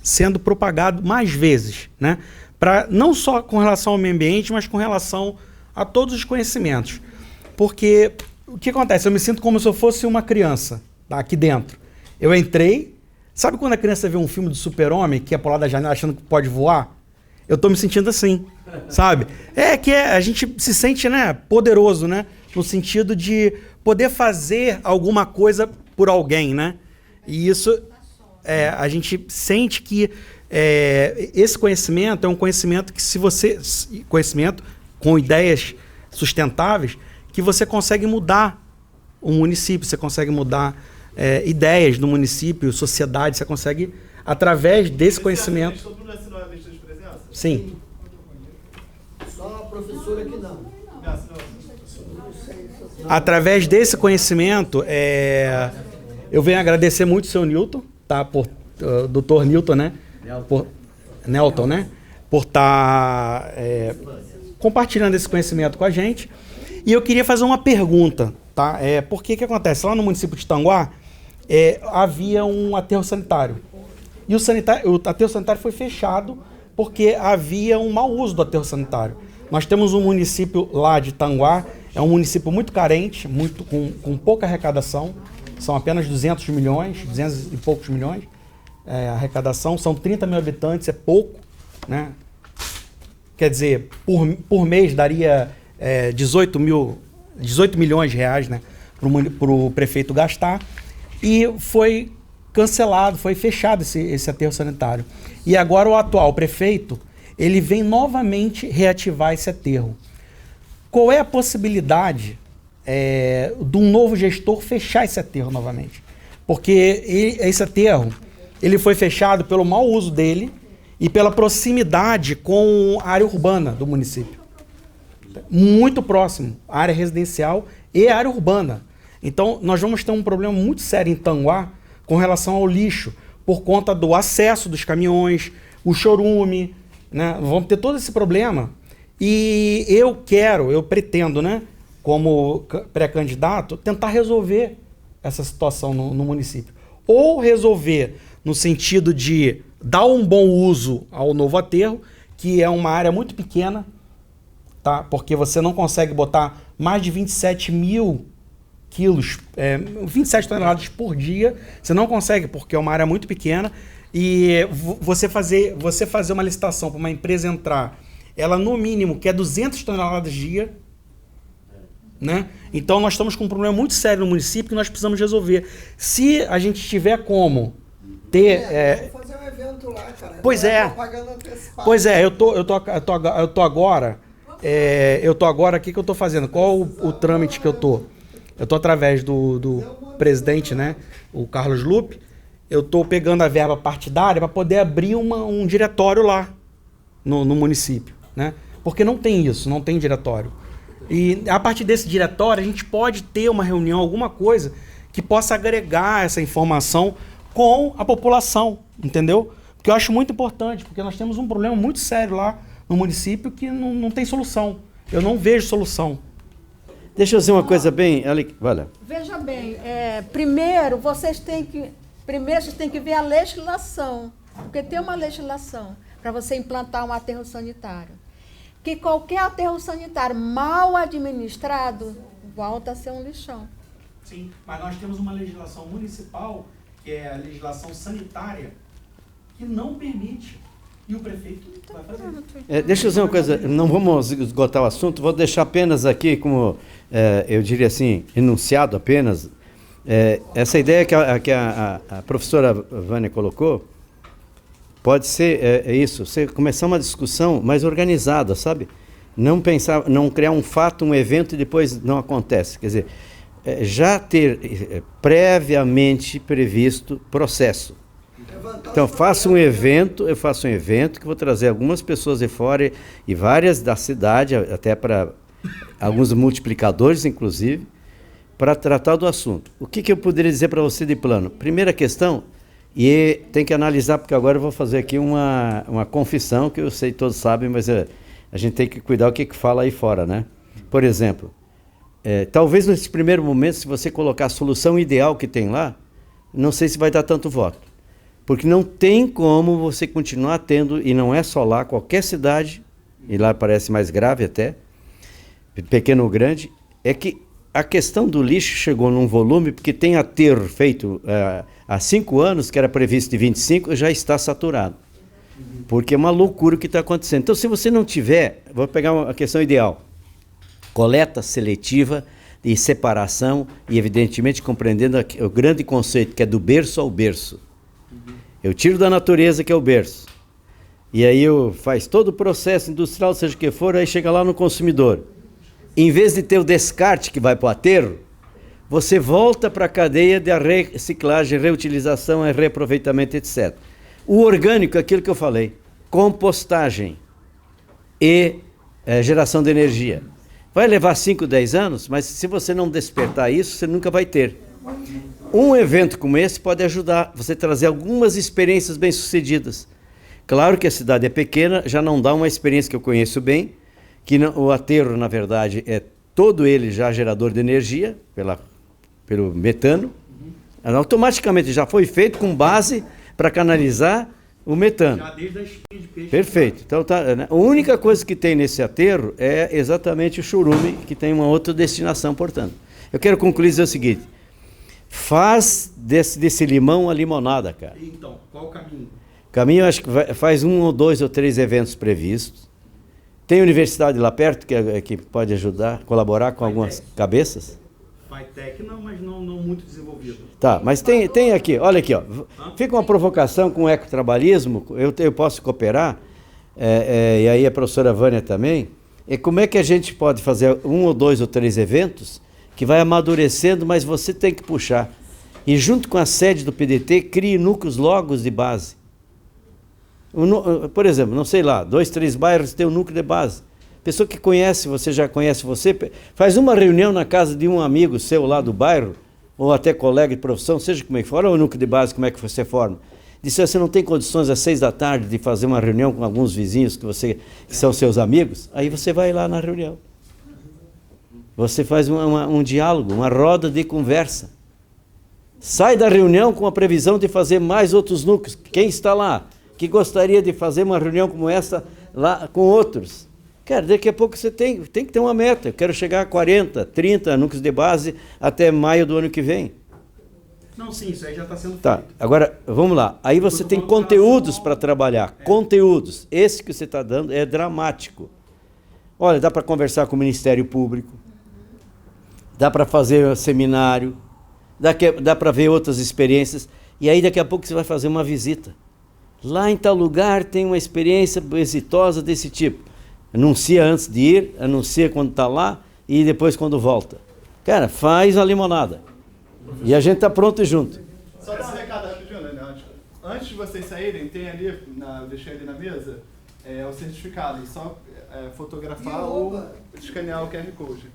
sendo propagado mais vezes, né, não só com relação ao meio ambiente, mas com relação a todos os conhecimentos. Porque o que acontece? Eu me sinto como se eu fosse uma criança, tá, aqui dentro. Eu entrei, sabe quando a criança vê um filme do Super-Homem, que é pular da janela achando que pode voar? Eu tô me sentindo assim, sabe? A gente se sente, né, poderoso, né? No sentido de poder fazer alguma coisa por alguém, né? E isso, a gente sente que esse conhecimento é um conhecimento que conhecimento com ideias sustentáveis, que você consegue mudar o município, você consegue mudar ideias do município, sociedade, você consegue, através desse conhecimento... Todo mundo assinou a lista de presença? Sim. Só a professora que não. através desse conhecimento, eu venho agradecer muito o seu Newton, tá? Dr. Newton, né? Nelton, né? Por estar compartilhando esse conhecimento com a gente. E eu queria fazer uma pergunta, tá? Por que acontece? Lá no município de Tanguá, havia um aterro sanitário. E o aterro sanitário foi fechado porque havia um mau uso do aterro sanitário. Nós temos um município lá de Tanguá, é um município muito carente, com pouca arrecadação, são apenas 200 e poucos milhões a arrecadação, são 30 mil habitantes, é pouco, né? Quer dizer, por mês daria 18 milhões de reais, né, para o prefeito gastar, e foi cancelado, foi fechado esse aterro sanitário. E agora o atual prefeito, ele vem novamente reativar esse aterro. Qual é a possibilidade de um novo gestor fechar esse aterro novamente? Porque esse aterro, ele foi fechado pelo mau uso dele e pela proximidade com a área urbana do município. Muito próximo, a área residencial e a área urbana. Então, nós vamos ter um problema muito sério em Tanguá com relação ao lixo, por conta do acesso dos caminhões, o chorume, né? Vamos ter todo esse problema. E eu pretendo, né, como pré-candidato, tentar resolver essa situação no município. Ou resolver no sentido de dar um bom uso ao novo aterro, que é uma área muito pequena, tá? Porque você não consegue botar mais de 27 mil quilos, 27 toneladas por dia, você não consegue, porque é uma área muito pequena, e você fazer uma licitação para uma empresa entrar, ela no mínimo quer 200 toneladas dia, né? Então nós estamos com um problema muito sério no município que nós precisamos resolver. Se a gente tiver como ter... Vamos fazer um evento lá, cara. Pois é. Pois é, eu tô agora, o que eu tô fazendo? Qual o trâmite que eu tô? Eu tô através do presidente, né, o Carlos Lupe, eu tô pegando a verba partidária para poder abrir um diretório lá no município, né? Porque não tem isso, não tem diretório. E a partir desse diretório a gente pode ter uma reunião, alguma coisa que possa agregar essa informação com a população, entendeu? Porque eu acho muito importante, porque nós temos um problema muito sério lá no município que não tem solução. Eu não vejo solução. Deixa eu dizer uma coisa bem... Olha. Veja bem, primeiro vocês têm que ver a legislação, porque tem uma legislação para você implantar um aterro sanitário. Que qualquer aterro sanitário mal administrado volta a ser um lixão. Sim, mas nós temos uma legislação municipal, que é a legislação sanitária, que não permite. E o prefeito vai fazer. Deixa eu dizer uma coisa, não vamos esgotar o assunto, vou deixar apenas aqui como, eu diria assim, enunciado apenas, essa ideia que a professora Vânia colocou, pode ser isso, você começar uma discussão mais organizada, sabe? Não criar um fato, um evento e depois não acontece. Quer dizer, já ter previamente previsto processo. Então, eu faço um evento que vou trazer algumas pessoas de fora e várias da cidade, até para alguns multiplicadores, inclusive, para tratar do assunto. O que eu poderia dizer para você de plano? Primeira questão, e tem que analisar, porque agora eu vou fazer aqui uma confissão, que eu sei todos sabem, mas a gente tem que cuidar o que fala aí fora, né? Por exemplo, talvez nesse primeiro momento, se você colocar a solução ideal que tem lá, não sei se vai dar tanto voto. Porque não tem como você continuar tendo, e não é só lá, qualquer cidade, e lá parece mais grave até, pequeno ou grande, é que a questão do lixo chegou num volume, porque tem aterro feito há 5 anos, que era previsto de 25, já está saturado. Porque é uma loucura o que está acontecendo. Então, se você não tiver, vou pegar a questão ideal, coleta seletiva e separação, e evidentemente compreendendo o grande conceito, que é do berço ao berço. Eu tiro da natureza, que é o berço. E aí faz todo o processo industrial, seja o que for, aí chega lá no consumidor. Em vez de ter o descarte que vai para o aterro, você volta para a cadeia de reciclagem, reutilização, reaproveitamento, etc. O orgânico é aquilo que eu falei, compostagem e geração de energia. Vai levar 5, 10 anos, mas se você não despertar isso, você nunca vai ter. Um evento como esse pode ajudar você a trazer algumas experiências bem-sucedidas. Claro que a cidade é pequena, já não dá uma experiência que eu conheço bem, que o aterro, na verdade, é todo ele já gerador de energia, pelo metano. Automaticamente já foi feito com base para canalizar o metano. Já desde a espinha de peixe. Perfeito. Então, né? A única coisa que tem nesse aterro é exatamente o churume, que tem uma outra destinação, portanto. Eu quero concluir dizendo o seguinte: faz desse limão a limonada, cara. Então, qual o caminho? O caminho, acho que faz 1 ou 2 ou 3 eventos previstos. Tem universidade lá perto que pode ajudar, colaborar com algumas cabeças? Fitec não, mas não muito desenvolvido. Tá, mas tem aqui, olha aqui, ó. Fica uma provocação com o ecotrabalhismo, eu posso cooperar, e aí a professora Vânia também, como é que a gente pode fazer 1 ou 2 ou 3 eventos que vai amadurecendo, mas você tem que puxar. E junto com a sede do PDT, crie núcleos logos de base. Por exemplo, não sei lá, 2, 3 bairros tem um núcleo de base. Pessoa que conhece, você já conhece você, faz uma reunião na casa de um amigo seu lá do bairro, ou até colega de profissão, seja como é que for, ou o núcleo de base, como é que você forma. Disse, você não tem condições às 6 da tarde de fazer uma reunião com alguns vizinhos que são seus amigos? Aí você vai lá na reunião. Você faz um diálogo, uma roda de conversa. Sai da reunião com a previsão de fazer mais outros núcleos. Quem está lá, que gostaria de fazer uma reunião como essa lá com outros? Cara, daqui a pouco você tem que ter uma meta. Eu quero chegar a 40, 30 núcleos de base até maio do ano que vem. Não, sim, isso aí já está sendo feito. Tá, agora, vamos lá. Aí você tem conteúdos para trabalhar. Conteúdos. Esse que você está dando é dramático. Olha, dá para conversar com o Ministério Público. Dá para fazer seminário. Dá para ver outras experiências. E aí daqui a pouco você vai fazer uma visita. Lá em tal lugar tem uma experiência exitosa desse tipo. Anuncia antes de ir, anuncia quando está lá e depois quando volta. Cara, faz a limonada. E a gente está pronto junto. Só dar um recado rapidinho, né? Antes de vocês saírem, tem ali, eu deixei ali na mesa, o certificado. Só fotografar ou escanear o QR Code.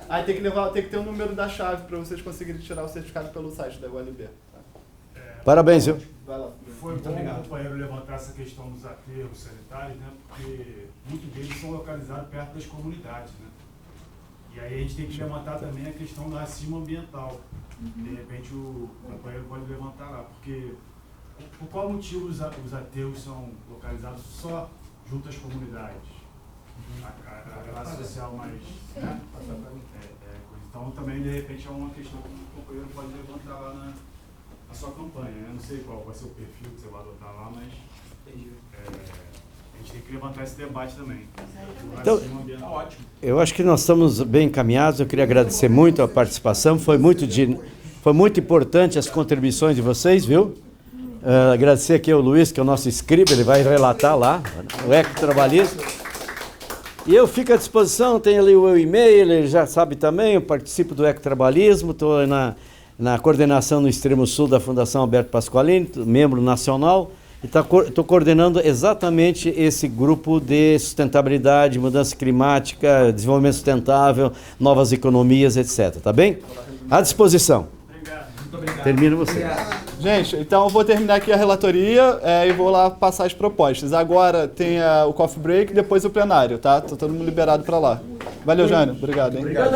Aí tem que ter o número da chave para vocês conseguirem tirar o certificado pelo site da ULB. Parabéns, viu? Vai lá. Foi bom o companheiro levantar essa questão dos aterros sanitários, né? Porque muitos deles são localizados perto das comunidades, né? E aí a gente tem que levantar também a questão do racismo ambiental. De repente o companheiro pode levantar lá, porque por qual motivo os aterros são localizados só junto às comunidades? A classe social mais... Né? Então também de repente é uma questão que o companheiro pode levantar lá na sua campanha. Eu não sei qual vai ser o perfil que você vai adotar lá, mas a gente tem que levantar esse debate também. Então, eu acho que nós estamos bem encaminhados. Eu queria agradecer muito a participação. Foi muito importante as contribuições de vocês, viu? Agradecer aqui ao Luiz, que é o nosso escriba, ele vai relatar lá o ecotrabalhismo. E eu fico à disposição, tem ali o meu e-mail, ele já sabe também, eu participo do ecotrabalhismo, estou na coordenação no extremo sul da Fundação Alberto Pasqualini, membro nacional, e estou coordenando exatamente esse grupo de sustentabilidade, mudança climática, desenvolvimento sustentável, novas economias, etc. Tá bem? À disposição. Obrigado. Muito obrigado. Termino você. Obrigado. Gente, então eu vou terminar aqui a relatoria e vou lá passar as propostas. Agora tem o coffee break e depois o plenário, tá? Tá todo mundo liberado para lá. Valeu, Jânio. Obrigado, hein? Obrigado.